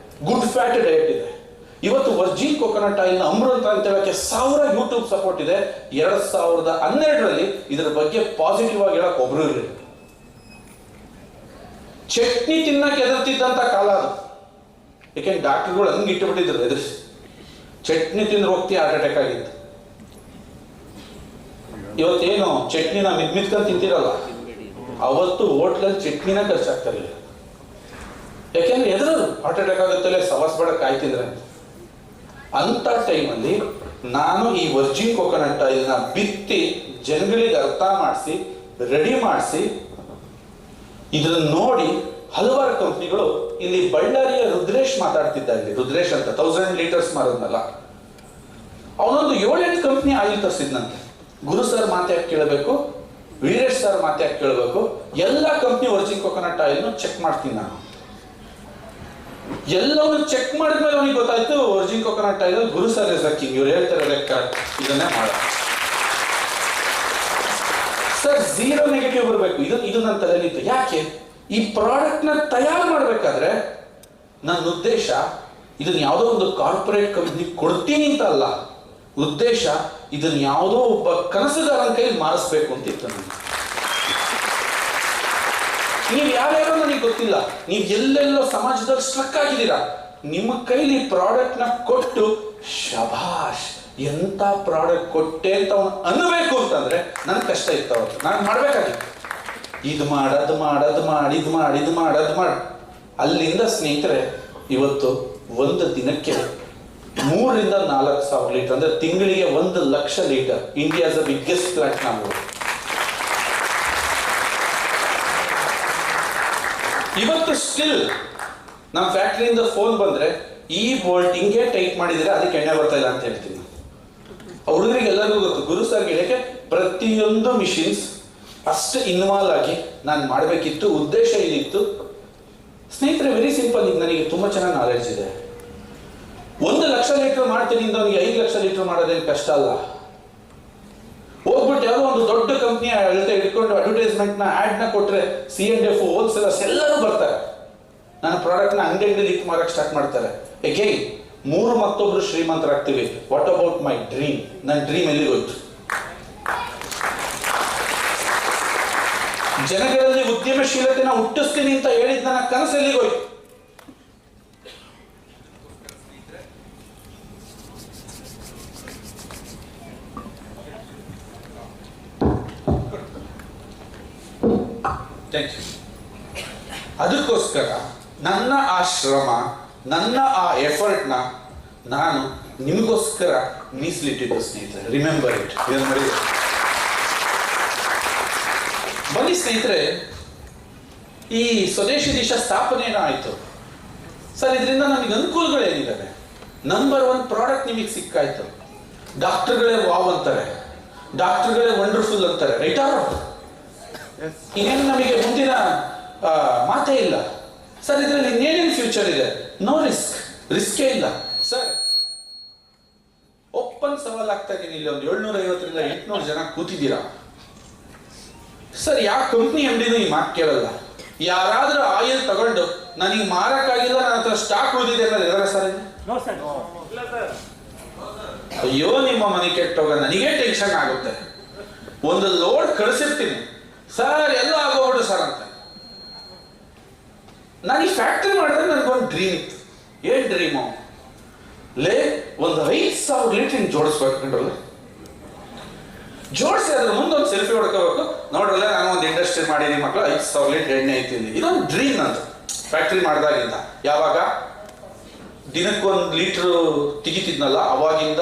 ಗುಡ್ ಫ್ಯಾಟ್ ಡಯಟ್ ಇದೆ, ಇವತ್ತು ವರ್ಜಿನ್ ಕೋಕೋನಟ್ ಆಯಿಲ್ ಅಮೃತ ಅಂತ ಹೇಳಕ್ಕೆ 1000 ಯೂಟ್ಯೂಬ್ ಸಪೋರ್ಟ್ ಇದೆ. 2012ರಲ್ಲಿ ಇದರ ಬಗ್ಗೆ ಪಾಸಿಟಿವ್ ಆಗಿ ಹೇಳಕ್ ಒಬ್ರು ಇರಲಿಲ್ಲ. ಚಟ್ನಿ ತಿನ್ನಕ್ಕೆ ಎದುರ್ತಿದ್ದಂತ ಕಾಲ ಅದು. ಯಾಕೆಂದ್ರೆ ಡಾಕ್ಟರ್ಗಳು ಹಂಗೆ ಇಟ್ಟುಬಿಟ್ಟಿದ್ರು ಎದುರಿಸಿ, ಚಟ್ನಿ ತಿಂದ್ರೆ ಹೋಗ್ತಿ ಹಾರ್ಟ್ ಅಟ್ಯಾಕ್ ಆಗಿತ್ತು. ಇವತ್ತೇನು ಚಟ್ನಿನ ಮಿದ್ಮಿದ್ಕೊಂಡು ತಿಂತಿರಲ್ಲ, ಅವತ್ತು ಹೋಟ್ಲಲ್ಲಿ ಚಟ್ನಿನ ಖರ್ಚಾಗ್ತಾ ಇರಲಿಲ್ಲ. ಯಾಕೆಂದ್ರೆ ಎದುರು ಹಾರ್ಟ್ ಅಟ್ಯಾಕ್ ಆಗುತ್ತಲ್ಲ ಸವಾಸ್ ಬೇಡ ಕಾಯ್ತಿದ್ರೆ. ಅಂತ ಟೈಮಲ್ಲಿ ನಾನು ಈ ವರ್ಜಿನ್ ಕೋಕೋನಟ್ ಆಯಿಲ್ನ ಬಿತ್ತಿ ಜನಗಳಿಗೆ ಅರ್ಥ ಮಾಡಿಸಿ ರೆಡಿ ಮಾಡಿಸಿ ಇದನ್ನ ನೋಡಿ ಹಲವಾರು ಕಂಪ್ನಿಗಳು, ಇಲ್ಲಿ ಬಳ್ಳಾರಿಯ ರುದ್ರೇಶ್ ಮಾತಾಡ್ತಿದ್ದ, ಇಲ್ಲಿ ರುದ್ರೇಶ್ ಅಂತ 1000 ಲೀಟರ್ಸ್ ಮಾರೋದ್ನಲ್ಲ, ಅವನೊಂದು 7-8 ಕಂಪ್ನಿ ಆಯಿಲ್ ತರಿಸಿದ್ನಂತೆ. ಗುರು ಸರ್ ಮಾತಾಡಿ ಕೇಳಬೇಕು, ವೀರೇಶ್ ಸರ್ ಮಾತಾಡಿ ಕೇಳಬೇಕು, ಎಲ್ಲ ಕಂಪ್ನಿ ವರ್ಜಿನ್ ಕೋಕೋನಟ್ ಆಯಿಲ್ನು ಚೆಕ್ ಮಾಡ್ತೀನಿ ನಾನು. ಎಲ್ಲವನ್ನೂ ಚೆಕ್ ಮಾಡಿದ್ಮೇಲೆ ಅವನಿಗೆ ಗೊತ್ತಾಯ್ತು Virgin coconut oil Guru sir is the king. ಇವ್ರು ಹೇಳ್ತಾರೆ ಲೆಕ್ಕ ಇದನ್ನೇ ಮಾಡ ಸರ್, 0 ನೆಗೆಟಿವ್ ಬರಬೇಕು. ಇದು ನನ್ನ ತಲೆಯಲ್ಲಿತ್ತು. ಯಾಕೆ ಈ ಪ್ರಾಡಕ್ಟ್ ನ ತಯಾರು ಮಾಡ್ಬೇಕಾದ್ರೆ ನನ್ನ ಉದ್ದೇಶ ಇದನ್ನ ಯಾವುದೋ ಒಂದು ಕಾರ್ಪೊರೇಟ್ ಕಂಪ್ನಿ ಕೊಡ್ತೀನಿ ಅಂತ ಅಲ್ಲ, ಉದ್ದೇಶ ಇದನ್ನ ಯಾವುದೋ ಒಬ್ಬ ಕನಸುಗಾರನ ಕೈಲಿ ಮಾರಿಸ್ಬೇಕು ಅಂತ ಇತ್ತು ನನಗೆ. ನೀವು ಯಾರ್ಯಾರೋ ನನಗೆ ಗೊತ್ತಿಲ್ಲ, ನೀವು ಎಲ್ಲೆಲ್ಲೋ ಸಮಾಜದಲ್ಲಿ ಸ್ಟ್ರಕ್ ಆಗಿದ್ದೀರಾ, ನಿಮ್ಮ ಕೈಲಿ ಪ್ರಾಡಕ್ಟ್ ನ ಕೊಟ್ಟು ಶಭಾಷ್ ಎಂತ ಪ್ರಾಡಕ್ಟ್ ಕೊಟ್ಟೆ ಅಂತ ಅವನು ಅನ್ನಬೇಕು ಅಂತಂದ್ರೆ ನನ್ ಕಷ್ಟ ಇತ್ತು. ಅವತ್ತು ನಾನು ಮಾಡ್ಬೇಕಾಗಿತ್ತು, ಇದು ಮಾಡ್ ಅಲ್ಲಿಂದ ಸ್ನೇಹಿತರೆ ಇವತ್ತು ಒಂದು ದಿನಕ್ಕೆ 3,000 to 4,000 ಲೀಟರ್ ಅಂದ್ರೆ ತಿಂಗಳಿಗೆ 1,00,000 ಲೀಟರ್. ಇಂಡಿಯಾಸ್ ಬಿಗ್ಗೆಸ್ಟ್ ಪ್ಲಾಂಟ್ ನಾವು. ಇವತ್ತು ಸ್ಟಿಲ್ ನಮ್ಮ ಫ್ಯಾಕ್ಟ್ರಿಯಿಂದ ಫೋನ್ ಬಂದ್ರೆ ಈ ಬೋಲ್ಟ್ ಹಿಂಗೆ ಟೈಟ್ ಮಾಡಿದ್ರೆ ಅದಕ್ಕೆ ಎಣ್ಣೆ ಬರ್ತಾ ಇಲ್ಲ ಅಂತ ಹೇಳ್ತೀನಿ. ಹುಡುಗರಿಗೆ ಎಲ್ಲರಿಗೂ ಗೊತ್ತು, ಗುರು ಸರ್ಗೆ ಹೇಳಕ್ಕೆ ಪ್ರತಿಯೊಂದು ಮಿಷಿನ್ಸ್ ಅಷ್ಟು ಇನ್ವಾಲ್ವ್ ಆಗಿ ನಾನು ಮಾಡಬೇಕಿತ್ತು. ಉದ್ದೇಶ ಇದಿತ್ತು ಸ್ನೇಹಿತರೆ. Very simple. ಈಗ ನನಗೆ ತುಂಬಾ ಚೆನ್ನಾಗಿ ನಾಲೆಡ್ಜ್ ಇದೆ. 1,00,000 ಲೀಟರ್ ಮಾಡ್ತೀನಿ ಅಂತ ಅವನಿಗೆ 5,00,000 ಲೀಟರ್ ಮಾಡೋದೇನು ಕಷ್ಟ ಅಲ್ಲ. ಹೋಗ್ಬಿಟ್ಟು ಯಾವುದೋ ಒಂದು ದೊಡ್ಡ ಕಂಪ್ನಿ ಅಳತೆ ಹಿಡ್ಕೊಂಡು ಅಡ್ವರ್ಟೈಸ್ಮೆಂಟ್ ನ ಆಡ್ ನ ಕೊಟ್ರೆ C&F ಹೋಲ್ಸೇಲರ್ಸ್ ಎಲ್ಲರೂ ಬರ್ತಾರೆ, ನನ್ನ ಪ್ರಾಡಕ್ಟ್ ನ ಅಂಗಡಿಯಲ್ಲಿ ಲಿಂಕ್ ಮಾಡಕ್ ಸ್ಟಾರ್ಟ್ ಮಾಡ್ತಾರೆ. ಅಗೈನ್ 3 ಮತ್ತೊಬ್ರು ಶ್ರೀಮಂತರಾಗ್ತೀವಿ. What about my dream? ನನ್ನ ಡ್ರೀಮ್ ಎಲ್ಲಿ ಹೋಯ್ತು? ಜನಗಳಲ್ಲಿ ಉದ್ಯಮಶೀಲತೆನ ಹುಟ್ಟಿಸ್ತೀನಿ ಅಂತ ಹೇಳಿದ ನನ್ನ ಕನಸು ಎಲ್ಲಿಗೆ ಹೋಯ್ತು? ಅದಕ್ಕೋಸ್ಕರ ನನ್ನ ಆ ಶ್ರಮ, ನನ್ನ ಆ ಎಫರ್ಟ್ನ ನಾನು ನಿಮಗೋಸ್ಕರ ಮೀಸಲಿಟ್ಟಿದ್ದು ಸ್ನೇಹಿತರೆ. Remember it. ಬನ್ನಿ ಸ್ನೇಹಿತರೆ, ಈ ಸ್ವದೇಶಿ ದೇಶ ಸ್ಥಾಪನೆ ಆಯಿತು ಸರ್. ಇದರಿಂದ ನನಗೆ ಅನುಕೂಲಗಳೇನಿದ್ದಾವೆ? ನಂಬರ್ 1 ಪ್ರಾಡಕ್ಟ್ ನಿಮಗೆ ಸಿಕ್ಕಾಯ್ತು. ಡಾಕ್ಟರ್ಗಳೇ ವಾವ್ ಅಂತಾರೆ, ಡಾಕ್ಟರ್ಗಳೇ ವಂಡರ್ಫುಲ್ ಅಂತಾರೆ. ರೈಟಾ? ಇನ್ನೇನು ನಮಗೆ ಮುಂದಿನ ಮಾತೇ ಇಲ್ಲ ಸರ್. ಇದರಲ್ಲಿ ಇನ್ನೇನೇನು ಫ್ಯೂಚರ್ ಇದೆ? No risk. ರಿಸ್ಕೇ ಇಲ್ಲ ಸರ್. ಓಪನ್ ಸವಾಲ್ ಆಗ್ತಾ ಇದ್ದೀನಿ. ಇಲ್ಲಿ ಒಂದು 750 ರಿಂದ 800 ಜನ ಕೂತಿದ್ದೀರಾ ಸರ್. ಯಾವ ಕಂಪ್ನಿ MDನೂ ಈ ಮಾತು ಕೇಳಲ್ಲ. ಯಾರಾದ್ರೂ ಆಯಿಲ್ ತಗೊಂಡು ನನಗೆ ಮಾರಕ್ಕಾಗಿಲ್ಲ, ನನ್ನ ಹತ್ರ ಸ್ಟಾಕ್ ಉಳಿದಿದೆ ಅನ್ನೋದು ಇದಾರೆ ಸರ್? ಅಯ್ಯೋ ನಿಮ್ಮ ಮನೆ ಕೆಟ್ಟೋಗ, ನನಗೇ ಟೆನ್ಷನ್ ಆಗುತ್ತೆ. ಒಂದು ಲೋಡ್ ಕಳಿಸಿರ್ತೀನಿ ಸರ್, ಎಲ್ಲ ಆಗೋಗ್ಬಿಡು ಸರ್ ಅಂತ. ನಾನು ಈ ಫ್ಯಾಕ್ಟ್ರಿ ಮಾಡಿದ್ರೆ ನನಗೊಂದು ಡ್ರೀಮ್ ಇತ್ತು. ಏನ್ ಡ್ರೀಮು? ಒಂದು 5,000 ಲೀಟರ್ ಜೋಡಿಸ್ಬೇಕು ಕಂಡ್ರಲ್ಲ. ಜೋಡಿಸಿ ಅದ್ರ ಮುಂದೊಂದು ಸೆಲ್ಫಿ ಹೊಡ್ಕೋಬೇಕು. ನೋಡ್ರಲ್ಲ, ನಾನು ಒಂದು ಇಂಡಸ್ಟ್ರಿ ಮಾಡೀನಿ ಮಕ್ಕಳು, 5,000 ಲೀಟರ್ ಎಣ್ಣೆ ಐತೀನಿ. ಇದೊಂದು ಡ್ರೀಮ್ ನಂದು ಫ್ಯಾಕ್ಟ್ರಿ ಮಾಡಿದಾಗಿಂದ. ಯಾವಾಗ ದಿನಕ್ಕೊಂದು ಲೀಟರ್ ತೆಗಿತಿದ್ನಲ್ಲ, ಅವಾಗಿಂದ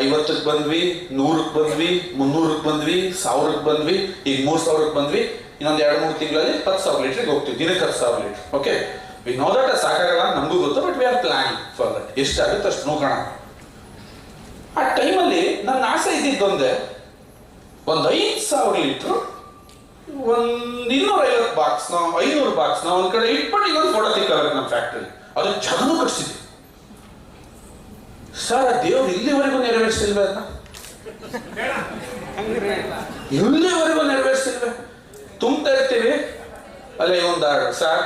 50ಕ್ಕೆ ಬಂದ್ವಿ, 100ಕ್ಕೆ ಬಂದ್ವಿ, 300ಕ್ಕೆ ಬಂದ್ವಿ, 1000ಕ್ಕೆ ಬಂದ್ವಿ, ಈಗ 3,000ಕ್ಕೆ ಬಂದ್ವಿ. ಇನ್ನೊಂದು 2-3 ತಿಂಗಳಲ್ಲಿ 10,000 ಲೀಟರ್ಗೆ ಹೋಗ್ತೀವಿ. ದಿನಕ್ಕೆ 10,000 litre. Okay, we know that ಸಾಕಾಗಲ್ಲ ನಮಗೂ ಗೊತ್ತು, but we are planning for that. ಎಷ್ಟಾಗುತ್ತೆ ಅಷ್ಟು ನೋಡೋಣ. ಆ ಟೈಮಲ್ಲಿ ನನ್ನ ಆಸೆ ಇದ್ದಿದ್ದೊಂದೇ, ಒಂದು 5,000 ಲೀಟರ್, ಒಂದು 250 ಬಾಕ್ಸ್ನ 500 ಬಾಕ್ಸ್ನ ಒಂದ್ ಕಡೆ ಇಟ್ಬಿಟ್ಟು ಈಗ ಒಂದು ಫೋಟೋ ತೆಕ್ಕೋಬೇಕು ನಮ್ಮ ಫ್ಯಾಕ್ಟ್ರಿ. ಅದನ್ನ ಜಗನೂ ಕಟ್ಸಿದ್ವಿ ಸರ್. ದೇವ್ರು ಇಲ್ಲಿವರೆಗೂ ನೆರವೇರಿಸಿಲ್ವೇ? ಅದನ್ನ ಇಲ್ಲಿವರೆಗೂ ನೆರವೇರಿಸಿಲ್ವೇ? ತುಂಬ್ತಾ ಇರ್ತೀನಿ ಬರ್ತೀವಿ, ಅಲ್ಲೇ ಒಂದು ಸರ್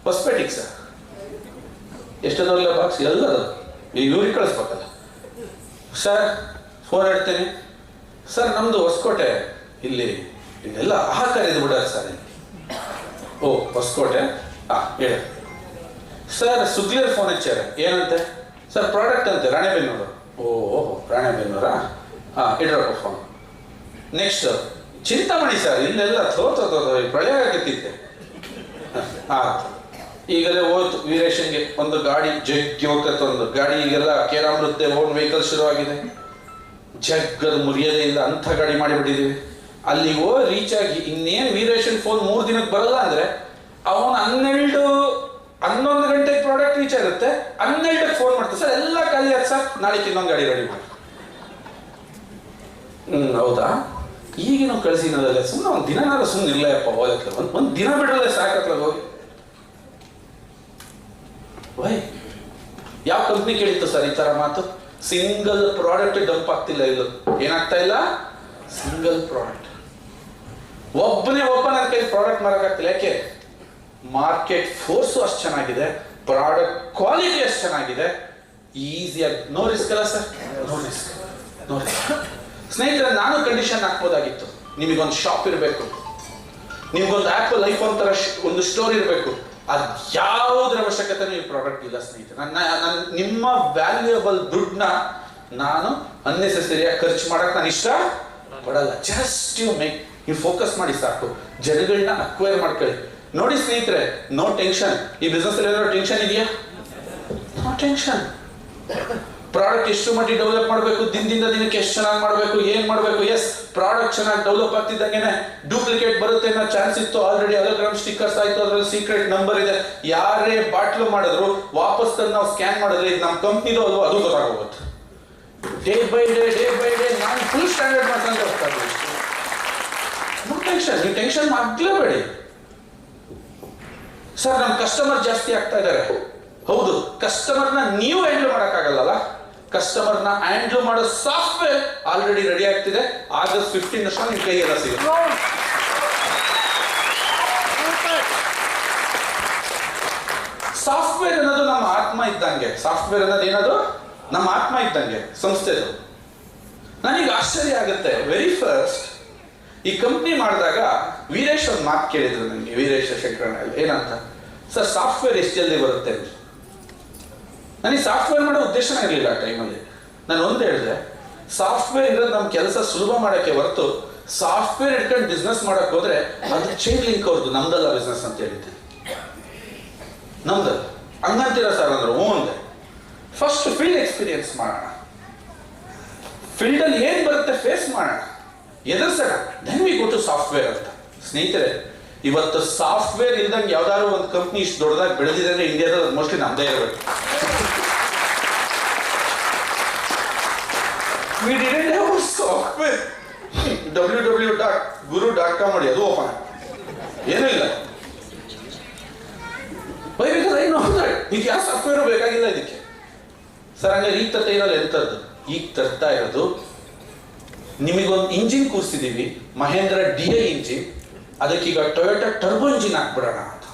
ಹೊಸಪೇಟೆಗೆ ಸರ್, ಎಷ್ಟದಲ್ಲ ಬಾಕ್ಸ್ ಎಲ್ಲದು ಈಗ ಇವ್ರಿಗೆ ಕಳಿಸ್ಬೇಕಲ್ಲ ಸರ್. ಫೋನ್ ಇಡ್ತೀನಿ ಸರ್, ನಮ್ಮದು ಹೊಸಕೋಟೆ, ಇಲ್ಲಿ ಇಲ್ಲೆಲ್ಲ ಆಹಾರ ಇದು ಬಿಡೋದು ಸರ್ ಇಲ್ಲಿ. ಓ ಹೊಸಕೋಟೆ, ಹೇಳಿ ಸರ್. ಸುಗ್ಲಿಯರ್ ಫೋನ್ ಹಚ್ಚಾರ, ಏನಂತೆ ಸರ್? ಪ್ರಾಡಕ್ಟ್ ಅಂತೆ ರಾಣೆಬೆನ್ನೂರು. ಓಹೋ ರಾಣೆಬೆನ್ನೂರಾ? ಇಡ್ರಪ್ಪ ಫೋನ್. ನೆಕ್ಸ್ಟ್ ಚಿಂತಾಮಣಿ ಸರ್, ಇಲ್ಲೆಲ್ಲ ಪ್ರಳಯ ಆಗತ್ತಿತ್ತೆ. ಈಗಲೇ ಹೋಯ್ತು ವೀರೇಶನ್ಗೆ ಒಂದು ಗಾಡಿ ಜಗ್ಗಿ ಹೋಗ್ತೈತೆ, ಒಂದು ಗಾಡಿ ಈಗೆಲ್ಲ ಕೇರಾಮೃತೆ ಓನ್ ವೆಹಿಕಲ್ ಶುರುವಾಗಿದೆ. ಜಗ್ಗದ ಮುರಿಯೋದೇ ಅಂಥ ಗಾಡಿ ಮಾಡಿಬಿಟ್ಟಿದ್ದೀವಿ. ಅಲ್ಲಿಗೆ ರೀಚ್ ಆಗಿ ಇನ್ನೇನು ವೀರೇಶನ್ ಫೋನ್ 3 ದಿನಕ್ಕೆ ಬರಲ್ಲ ಅಂದ್ರೆ ಅವನು 11 ಗಂಟೆಗೆ ಪ್ರಾಡಕ್ಟ್ ರೀಚ್ ಆಗುತ್ತೆ, 12ಕ್ಕೆ ಫೋನ್ ಮಾಡ್ತಾರೆ ಸರ್ ಎಲ್ಲ ಖಾಲಿ ಆಯ್ತು ಸರ್, ನಾಳೆಗೆ ಇನ್ನೊಂದು ಗಾಡಿ ರೆಡಿ ಮಾಡಿ. ಹೌದಾ? ಈಗಿನ ಕಳಿಸಿನಲ್ಲ, ಸುಮ್ಮನೆ ಒಂದು ದಿನನಾರ ಸುಮ್ಮನೆ ಇಲ್ಲಪ್ಪ ಹೋಗಕ್ಕೆ, ಒಂದು ದಿನ ಬಿಡಲ್ಲ ಸಾಕತ್ಲ ಹೋಗಿ. ವೈ ಯಾವ ಕಂಪ್ನಿ ಕೇಳಿತ್ತು ಸರ್ ಈ ತರ ಮಾತು? ಸಿಂಗಲ್ ಪ್ರಾಡಕ್ಟ್ ಡಂಪ್ ಆಗ್ತಿಲ್ಲ, ಇದು ಏನಾಗ್ತಾ ಇಲ್ಲ, ಸಿಂಗಲ್ ಪ್ರಾಡಕ್ಟ್. ಒಬ್ಬನ ಕೈ ಪ್ರಾಡಕ್ಟ್ ಮಾರಕ್ಕಾಗ್ತಿಲ್ಲ. ಯಾಕೆ? ಮಾರ್ಕೆಟ್ ಫೋರ್ಸು ಅಷ್ಟು ಚೆನ್ನಾಗಿದೆ, ಪ್ರಾಡಕ್ಟ್ ಕ್ವಾಲಿಟಿ ಅಷ್ಟು ಚೆನ್ನಾಗಿದೆ, ಈಸಿಯಾಗಿ. ನೋ ರಿಸ್ಕ್ ಅಲ್ಲ sir, no risk, no risk. ಸ್ನೇಹಿತರೆ, ನಾನು ಕಂಡೀಷನ್ ಹಾಕ್ಬೋದಾಗಿತ್ತು, ನಿಮಗೊಂದು ಶಾಪ್ ಇರಬೇಕು, ನಿಮ್ಗೊಂದು ಆಪಲ್ ಐಫೋನ್ ತರ ಒಂದು ಸ್ಟೋರ್ ಇರಬೇಕು. ಅದು ಯಾವುದರ ಅವಶ್ಯಕತೆ ಈ ಪ್ರಾಡಕ್ಟ್ ಇಲ್ಲ ಸ್ನೇಹಿತರೆ. ನನ್ನ ನಿಮ್ಮ ವ್ಯಾಲ್ಯೂಯಬಲ್ ದುಡ್ಡನ್ನ ನಾನು ಅನ್ನೆಸೆಸರಿಯಾಗಿ ಖರ್ಚು ಮಾಡಕ್ ನಾನು ಇಷ್ಟ ಪಡಲ್ಲ. ಜಸ್ಟ್ ನೀವು ಫೋಕಸ್ ಮಾಡಿ ಸಾಕು, ಜನಗಳನ್ನ ಅಕ್ವೈರ್ ಮಾಡ್ಕೊಳ್ಳಿ. ನೋಡಿ ಸ್ನೇಹಿತರೆ, ನೋ ಟೆನ್ಷನ್. ಈ ಬಿಸ್ನೆಸ್ ಅಲ್ಲಿ ಏನಾದ್ರು ಟೆನ್ಷನ್ ಇದೆಯಾ? No tension. ಪ್ರಾಡಕ್ಟ್ ಎಷ್ಟು ಮಟ್ಟಿಗೆ ಡೆವಲಪ್ ಮಾಡಬೇಕು, ದಿನದಿಂದ ದಿನಕ್ಕೆ ಎಷ್ಟು ಚೆನ್ನಾಗಿ ಮಾಡಬೇಕು, ಏನ್ ಮಾಡಬೇಕು. ಎಸ್, ಪ್ರಾಡಕ್ಟ್ ಚೆನ್ನಾಗಿ ಡೆವಲಪ್ ಆಗ್ತಿದ್ದಂಗೆ ಡೂಪ್ಲಿಕೇಟ್ ಬರುತ್ತೆ ಅನ್ನೋ ಚಾನ್ಸ್ ಇತ್ತು. ಆಲ್ರೆಡಿ ಅಲೋಗ್ರಾಮ್ ಸ್ಟಿಕ್ಕರ್ಸ್ ಆಯ್ತು, ಅದ್ರಲ್ಲಿ ಸೀಕ್ರೆಟ್ ನಂಬರ್ ಇದೆ. ಯಾರೇ ಬಾಟ್ಲು ಮಾಡಿದ್ರು ವಾಪಸ್ ತಂದು ನಾವು ಸ್ಕ್ಯಾನ್ ಮಾಡಿದ್ರೆ ಇದು ನಮ್ಮ ಕಂಪ್ನಿದು ಅಲ್ವಾ ಅದು ಗೊತ್ತಾಗೋಗುತ್ತೆ. ಡೇ ಬೈ ಡೇ ನಾನು ಫುಲ್ ಸ್ಟ್ಯಾಂಡರ್ಡ್ ಮಾಡ್ಕೊಂಡು ಹೋಗ್ತಾ ಇದ್ದೀನಿ. No tension. ನೀವು ಟೆನ್ಷನ್ ಮಾಡ್ಲೇಬೇಡಿ. ಸರ್, ನಮ್ಮ ಕಸ್ಟಮರ್ ಜಾಸ್ತಿ ಆಗ್ತಾ ಇದ್ದಾರೆ. ಹೌದು, ಕಸ್ಟಮರ್ನ ನೀವು ಹ್ಯಾಂಡಲ್ ಮಾಡೋಕ್ಕಾಗಲ್ಲ. ಕಸ್ಟಮರ್ನ ಹ್ಯಾಂಡಲ್ ಮಾಡೋ ಸಾಫ್ಟ್ವೇರ್ ಆಲ್ರೆಡಿ ರೆಡಿ ಆಗ್ತಿದೆ. ಆಗಸ್ಟ್ 15 ಅಷ್ಟು ನಿಮ್ಮ ಕೈಗೆಲ್ಲ ಸಿಗುತ್ತೆ. ಸಾಫ್ಟ್ವೇರ್ ಅನ್ನೋದು ನಮ್ಮ ಆತ್ಮ ಇದ್ದಂಗೆ. ಸಾಫ್ಟ್ವೇರ್ ಅನ್ನೋದು ಏನದು? ನಮ್ಮ ಆತ್ಮ ಇದ್ದಂಗೆ ಸಂಸ್ಥೆದು. ನನಗೆ ಆಶ್ಚರ್ಯ ಆಗುತ್ತೆ. ವೆರಿ ಫಸ್ಟ್ ಈ ಕಂಪ್ನಿ ಮಾಡಿದಾಗ ವೀರೇಶ್ ಒಂದು ಮಾತು ಕೇಳಿದ್ರು ನನಗೆ, ವೀರೇಶ್ ಶಂಕರಣ್ಣ. ಏನಂತ? ಸರ್, ಸಾಫ್ಟ್ವೇರ್ ಎಷ್ಟು ಜಲ್ದಿ ಬರುತ್ತೆ ಅಂತ. ನನಗೆ ಸಾಫ್ಟ್ವೇರ್ ಮಾಡೋ ಉದ್ದೇಶನೇ ಇರಲಿಲ್ಲ ಆ ಟೈಮಲ್ಲಿ. ನಾನು ಒಂದು ಹೇಳಿದೆ, ಸಾಫ್ಟ್ವೇರ್ ಇರೋದು ನಮ್ಮ ಕೆಲಸ ಸುಲಭ ಮಾಡೋಕ್ಕೆ ಹೊರತು ಸಾಫ್ಟ್ವೇರ್ ಇಟ್ಕೊಂಡು ಬಿಸ್ನೆಸ್ ಮಾಡೋಕೆ ಹೋದ್ರೆ ಅದು ಚೈನ್ ಲಿಂಕ್ ಅವ್ರದ್ದು, ನಮ್ದಲ್ಲ ಬಿಸ್ನೆಸ್ ಅಂತ ಹೇಳಿದ್ದೆ. ನಮ್ದಲ್ಲ ಹಂಗಂತೀರ ಸರ್ ಅಂದ್ರೆ ಹ್ಞೂ ಅಂದೆ. ಫಸ್ಟ್ ಫೀಲ್ಡ್ ಎಕ್ಸ್ಪೀರಿಯನ್ಸ್ ಮಾಡೋಣ, ಫೀಲ್ಡಲ್ಲಿ ಏನು ಬರುತ್ತೆ ಫೇಸ್ ಮಾಡೋಣ, ಎದುರಿಸೋಣ, then we go to software ಅಂತ. ಸ್ನೇಹಿತರೆ, ಇವತ್ತು ಸಾಫ್ಟ್ವೇರ್ ಇಲ್ದಂಗೆ ಯಾವ್ದಾದ್ರು ಒಂದು ಕಂಪ್ನಿ ಇಷ್ಟು ದೊಡ್ಡದಾಗಿ ಬೆಳೆದಿದೆ ಅಂದ್ರೆ ಇಂಡಿಯಾದಲ್ಲಿ ಮೋಸ್ಟ್ಲಿ ನಮ್ದೇ ಇರಬೇಕು. We didn't have a software. www.guru.com ಮಾಡಿ ಅದು ಓಪನ್ ಏನೂ ಇಲ್ಲ. ಈಗ ಯಾವ ಸಾಫ್ಟ್ವೇರ್ ಬೇಕಾಗಿಲ್ಲ ಇದಕ್ಕೆ. ಸರ್, ಹಂಗಾರೆ ಈಗ ತರ್ತಾ ಇರೋದು ಎಂಥದ್ದು? ಈಗ ತರ್ತಾ ಇರೋದು ನಿಮಗೊಂದು ಇಂಜಿನ್ ಕೂರಿಸಿದೀವಿ, ಮಹೇಂದ್ರ DI ಇಂಜಿನ್. ಅದಕ್ಕೀಗ ಟೊಯೋಟಾ ಟರ್ಬೋ ಇಂಜಿನ್ ಹಾಕ್ಬಿಡೋಣ ಅಂತ.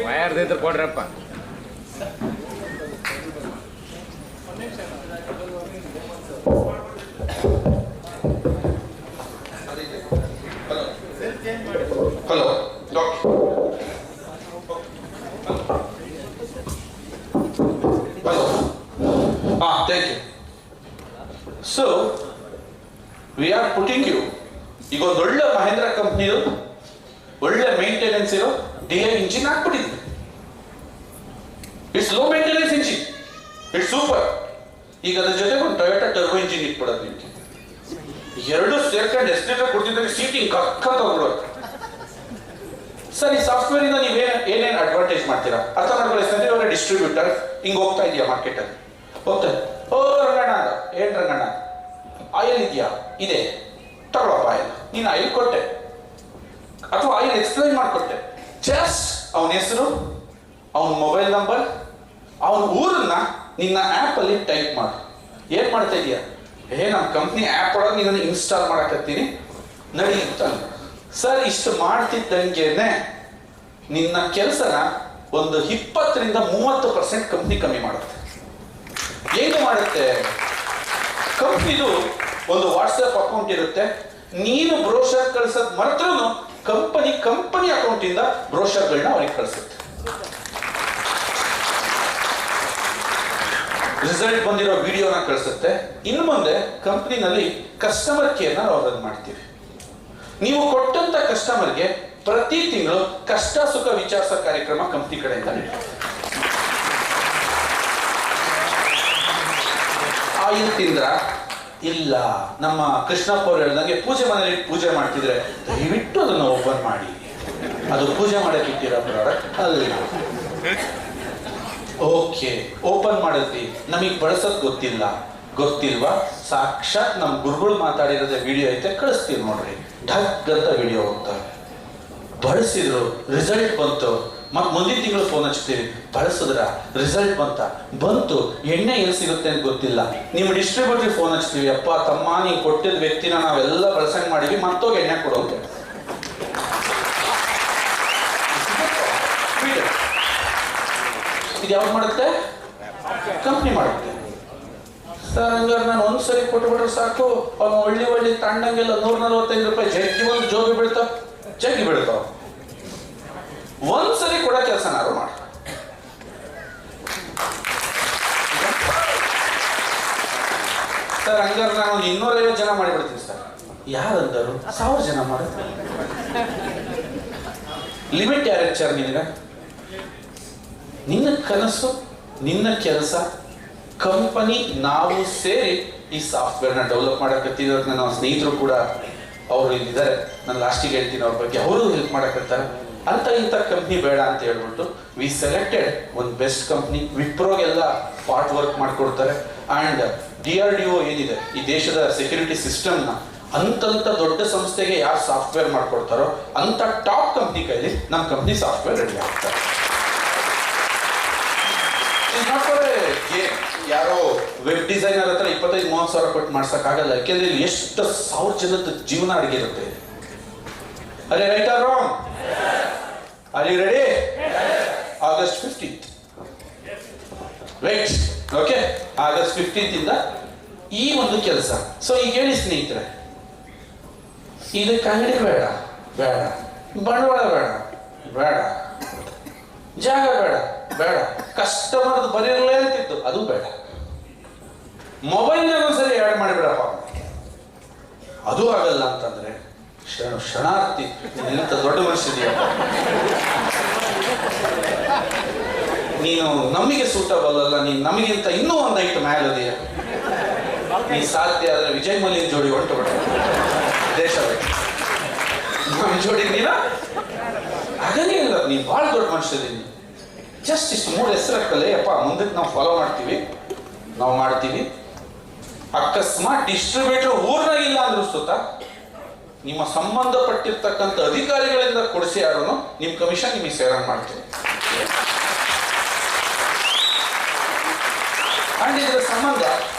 ವಯರ್ದಿದ್ರೆ ಕೊಡ್ರಪ್ಪ. Hello doctor. Hello. Thank you. So we are putting you. ಈಗ ಒಂದು ಒಳ್ಳೆ ಮಹೇಂದ್ರ ಕಂಪ್ನಿದು ಒಳ್ಳೆ ಮೇಂಟೆನೆನ್ಸ್ ಇರೋ DI ಇಂಜಿನ್ ಹಾಕ್ಬಿಟ್ಟಿದ್ವಿ. It's low maintenance engine, it's super. ಈಗ ಅದ್ರ ಜೊತೆಗೆ ಒಂದು ಟೊಯೋಟಾ ಟರ್ಬೋ ಇಂಜಿನ್ ಇಟ್ಬಿಡೋದು ನಿಮಗೆ. ಎರಡು ಸೇರ್ಕೊಂಡು ಎಸ್ಟೇಟರ್ ಕೊಡ್ತಿದ್ದಾಗ ಸೀಟಿಂಗ್ ಕಕ್ಕಂತ ಹೋಗ್ಬಿಡೋದು. ಸರ್, ಈ ಸಾಫ್ಟ್ವೇರ್ ಇಂದ ನೀವು ಏನೇನು ಅಡ್ವಾಂಟೇಜ್ ಮಾಡ್ತೀರಾ ಅರ್ಥ ಮಾಡ್ಕೊಳ್ಳಿ. ಇವಾಗ ಡಿಸ್ಟ್ರಿಬ್ಯೂಟರ್ ಹಿಂಗೆ ಹೋಗ್ತಾ ಇದೆಯಾ ಮಾರ್ಕೆಟಲ್ಲಿ, ಹೋಗ್ತಾರೆ. ಓ ರಂಗಣ್ಣ ಅಂದ, ಏನ್ ರಂಗಣ್ಣ ಆಯಿಲ್ ಇದೆಯಾ? ಇದೆ, ತಗೊಳಪ್ಪ ಆಯಿಲ್. ನೀನು ಆಯಿಲ್ ಕೊಟ್ಟೆ, ಅಥವಾ ಐದು ಎಕ್ಸ್ಪ್ಲೈನ್ ಮಾಡಿಕೊಟ್ಟೆ. ಜಸ್ಟ್ ಅವನ ಹೆಸರು, ಅವನ ಮೊಬೈಲ್ ನಂಬರ್, ಅವನ ಊರನ್ನ ನಿನ್ನ ಆ್ಯಪಲ್ಲಿ ಟೈಪ್ ಮಾಡು. ಏನು ಮಾಡ್ತಾ ಇದೀಯಾ? ನಮ್ಮ ಕಂಪ್ನಿ ಆ್ಯಪ್ ಒಳಗೆ ನಿನ್ನನ್ನು ಇನ್ಸ್ಟಾಲ್ ಮಾಡಕತ್ತೀನಿ ನಡಿ ಅಂತ. ಸರ್ ಇಷ್ಟು ಮಾಡ್ತಿದ್ದಂಗೆನೆ ನಿನ್ನ ಕೆಲಸನ ಒಂದು 20-30% ಕಂಪ್ನಿ ಕಮ್ಮಿ ಮಾಡುತ್ತೆ. ಏನು ಮಾಡುತ್ತೆ? ಕಂಪ್ನಿದು ಒಂದು ವಾಟ್ಸಪ್ ಅಕೌಂಟ್ ಇರುತ್ತೆ. ನೀನು ಬ್ರೋಷರ್ ಕಳಿಸೋದು ಮರೆತ್ರೂ ಕಂಪನಿ ಅಕೌಂಟಿಂದ ಬ್ರೋಷರ್ಗಳನ್ನ ಅವ್ರಿಗೆ ಕಳಿಸುತ್ತೆ. ರಿಸಲ್ಟ್ ಬಂದಿರೋ ವಿಡಿಯೋನ ಕಳಿಸುತ್ತೆ. ಇನ್ನು ಮುಂದೆ ಕಂಪ್ನಿನಲ್ಲಿ ಕಸ್ಟಮರ್ ಕೇರ್ನ ನಾವು ರನ್ ಮಾಡ್ತೀವಿ. ನೀವು ಕೊಟ್ಟಂತ ಕಸ್ಟಮರ್ಗೆ ಪ್ರತಿ ತಿಂಗಳು ಕಷ್ಟ ಸುಖ ವಿಚಾರಿಸೋ ಕಾರ್ಯಕ್ರಮ ಕಂಪ್ನಿ ಕಡೆಯಿಂದ ಇದು ತಿಂದ್ರ ಇಲ್ಲ. ನಮ್ಮ ಕೃಷ್ಣಪ್ಪ ಅವ್ರು ಹೇಳ್ದಂಗೆ ಪೂಜೆ ಮನೆಯಲ್ಲಿ ಪೂಜೆ ಮಾಡ್ತಿದ್ರೆ ದಯವಿಟ್ಟು ಅದನ್ನು ಓಪನ್ ಮಾಡಿ, ಅದು ಪೂಜೆ ಮಾಡಕ್ಕೆ ಇಟ್ಟಿರೋ ಪ್ರಾಡಕ್ಟ್ ಅಲ್ಲ. ಓಕೆ, ಓಪನ್ ಮಾಡಿದ್ವಿ, ನಮಗೆ ಬಳಸೋದು ಗೊತ್ತಿಲ್ವಾ? ಸಾಕ್ಷಾತ್ ನಮ್ಮ ಗುರುಗಳು ಮಾತಾಡಿರೋದೇ ವಿಡಿಯೋ ಐತೆ, ಕಳಿಸ್ತೀವಿ ನೋಡ್ರಿ. ಢಗ್ ಅಂತ ವಿಡಿಯೋ ಹೋಗ್ತಾರೆ. ಬಳಸಿದ್ರು, ರಿಸಲ್ಟ್ ಬಂತು. ಮತ್ತೆ ಮುಂದಿನ ತಿಂಗಳು ಫೋನ್ ಹಚ್ತೀವಿ, ಬಳಸಿದ್ರ ರಿಸಲ್ಟ್ ಬಂತು, ಎಣ್ಣೆ ಎಲ್ಲಿ ಸಿಗುತ್ತೆ ಅಂತ ಗೊತ್ತಿಲ್ಲ. ನಿಮ್ಮ ಡಿಸ್ಟ್ರಿಬ್ಯೂಟರ್ ಫೋನ್ ಹಚ್ತೀವಿ, ಅಪ್ಪ ತಮ್ಮ ನೀವು ಕೊಟ್ಟಿದ್ದ ವ್ಯಕ್ತಿನ ನಾವೆಲ್ಲ ಬಳಸಂಗ್ ಮಾಡಿವಿ, ಮತ್ತೋಗಿ ಎಣ್ಣೆ ಕೊಡು ಅಂತ. ಇದು ಯಾವ್ದು ಮಾಡುತ್ತೆ? ಕಂಪ್ನಿ ಮಾಡುತ್ತೆ. ಸರ್ ಹಂಗಾರೆ ನಾನು ಒಂದ್ಸರಿ ಕೊಟ್ಟುಬಿಟ್ರೆ ಸಾಕು, ಅವ್ನು ಒಳ್ಳೆ ತಣ್ಣಂಗೆಲ್ಲ 145 ರೂಪಾಯಿ ಜಗ್ಗಿ ಬೀಳ್ತಾವ. ಒಂದ್ಸರಿ ಕೊಡೋ ಕೆಲಸ ನಾವು ಮಾಡಿ. ಸರ್ ಹಂಗಾರೆ ನಾನು 250 ಜನ ಮಾಡಿಬಿಡ್ತೀನಿ ಸರ್. ಯಾರಂದರು? 1000 ಜನ ಮಾಡುತ್ತೆ. ಲಿಮಿಟ್ ಯಾರು ಹೆಚ್ಚಾರ ನಿನಗ? ನಿನ್ನ ಕನಸು, ನಿನ್ನ ಕೆಲಸ, ಕಂಪನಿ, ನಾವು ಸೇರಿ ಈ ಸಾಫ್ಟ್ವೇರ್ನ ಡೆವಲಪ್ ಮಾಡಕತ್ತೀವಿ. ನನ್ನ ಸ್ನೇಹಿತರು ಕೂಡ ಅವರು ಇಲ್ಲಿದ್ದಾರೆ, ನಾನು ಲಾಸ್ಟಿಗೆ ಹೇಳ್ತೀನಿ ಅವ್ರ ಬಗ್ಗೆ. ಅವರು ಹೆಲ್ಪ್ ಮಾಡಕತ್ತಾರೆ. ಅಂತ ಇಂಥ ಕಂಪ್ನಿ ಬೇಡ ಅಂತ ಹೇಳ್ಬಿಟ್ಟು ವಿ ಸೆಲೆಕ್ಟೆಡ್ ಒಂದು ಬೆಸ್ಟ್ ಕಂಪ್ನಿ. ವಿಪ್ರೋಗೆಲ್ಲ ಪಾರ್ಟ್ ವರ್ಕ್ ಮಾಡಿಕೊಡ್ತಾರೆ. ಆ್ಯಂಡ್ DRDO ಏನಿದೆ ಈ ದೇಶದ ಸೆಕ್ಯೂರಿಟಿ ಸಿಸ್ಟಮ್ನ, ಅಂತಂತ ದೊಡ್ಡ ಸಂಸ್ಥೆಗೆ ಯಾರು ಸಾಫ್ಟ್ವೇರ್ ಮಾಡ್ಕೊಡ್ತಾರೋ ಅಂತ ಟಾಪ್ ಕಂಪ್ನಿ ಕೈಲಿ ನಮ್ಮ ಕಂಪ್ನಿ ಸಾಫ್ಟ್ವೇರ್ ರೆಡಿ ಆಗ್ತಾರೆ. ಯಾರೋ ವೆಬ್ ಡಿಸೈನರ್ ಹತ್ರ 25-30 ಸಾವಿರ ಕೊಟ್ಟು ಮಾಡ್ಸಕ್ಕಾಗಲ್ಲ. ಯಾಕೆಂದ್ರೆ ಇಲ್ಲಿ ಎಷ್ಟು 1000 ಜನದ ಜೀವನ ಅಡಗಿರುತ್ತೆ. Are right or wrong? Are you ready? August 15th right? Okay, August 15th ಇಂದ ಈ ಒಂದು ಕೆಲಸ. ಸೊ ಈಗ ಹೇಳಿ ಸ್ನೇಹಿತರೆ, ಇದಕ್ಕೆ ಅಂಗಡಿ ಬೇಡ, ಬಂಡವಾಳ ಬೇಡ, ಜಾಗ ಬೇಡ, ಕಸ್ಟಮರ್ ಬರೀರಲೇ ಅಂತಿತ್ತು ಅದು ಬೇಡ, ಮೊಬೈಲ್ನಾಗ ಒಂದ್ಸರಿ ಆ್ಯಡ್ ಮಾಡಿಬಿಡಪ್ಪ ಅದು ಆಗಲ್ಲ ಅಂತಂದ್ರೆ ಶರಣಾರ್ಥಿ, ಇಂಥ ದೊಡ್ಡ ಮನುಷ್ಯದೀಯ ನೀನು, ನಮಗೆ ಸೂಟಬಲ್ ಅಲ್ಲ, ನೀನು ನಮಗಿಂತ ಇನ್ನೂ ಒಂದು ಐಟಮ್ ಮ್ಯಾಲದೀಯ. ನೀ ಸಾಧ್ಯ ಆದ್ರೆ ವಿಜಯ್ ಮಲ್ಯನ್ ಜೋಡಿ ಹೊಂಟು ಬಿಡ ದೇಶ ನಮ್ಮ ಜೋಡಿ ನೀನ ಹಾಗೇ ಇಲ್ಲ. ನೀನು ಭಾಳ ದೊಡ್ಡ ಮನುಷ್ಯದೀನಿ. ಜಸ್ಟ್ ಇಷ್ಟು 3 ಹೆಸರು ಹಾಕಲ್ಲೇ ಅಪ್ಪ, ಮುಂದಕ್ಕೆ ನಾವು ಫಾಲೋ ಮಾಡ್ತೀವಿ. ಅಕಸ್ಮಾತ್ ಡಿಸ್ಟ್ರಿಬ್ಯೂಟರ್ ಊರ್ನಾಗಿಲ್ಲ ಅಂದ್ರೂ ಸುತ್ತ ನಿಮ್ಮ ಸಂಬಂಧಪಟ್ಟಿರ್ತಕ್ಕಂಥ ಅಧಿಕಾರಿಗಳಿಂದ ಕೊಡಿಸಿ ಯಾರು ನಿಮ್ಮ ಕಮಿಷನ್ ನಿಮಗೆ ಸೇರಂಗ್ ಮಾಡ್ತೀವಿ. ಅಂಡ್ ಇದರ ಸಂಬಂಧ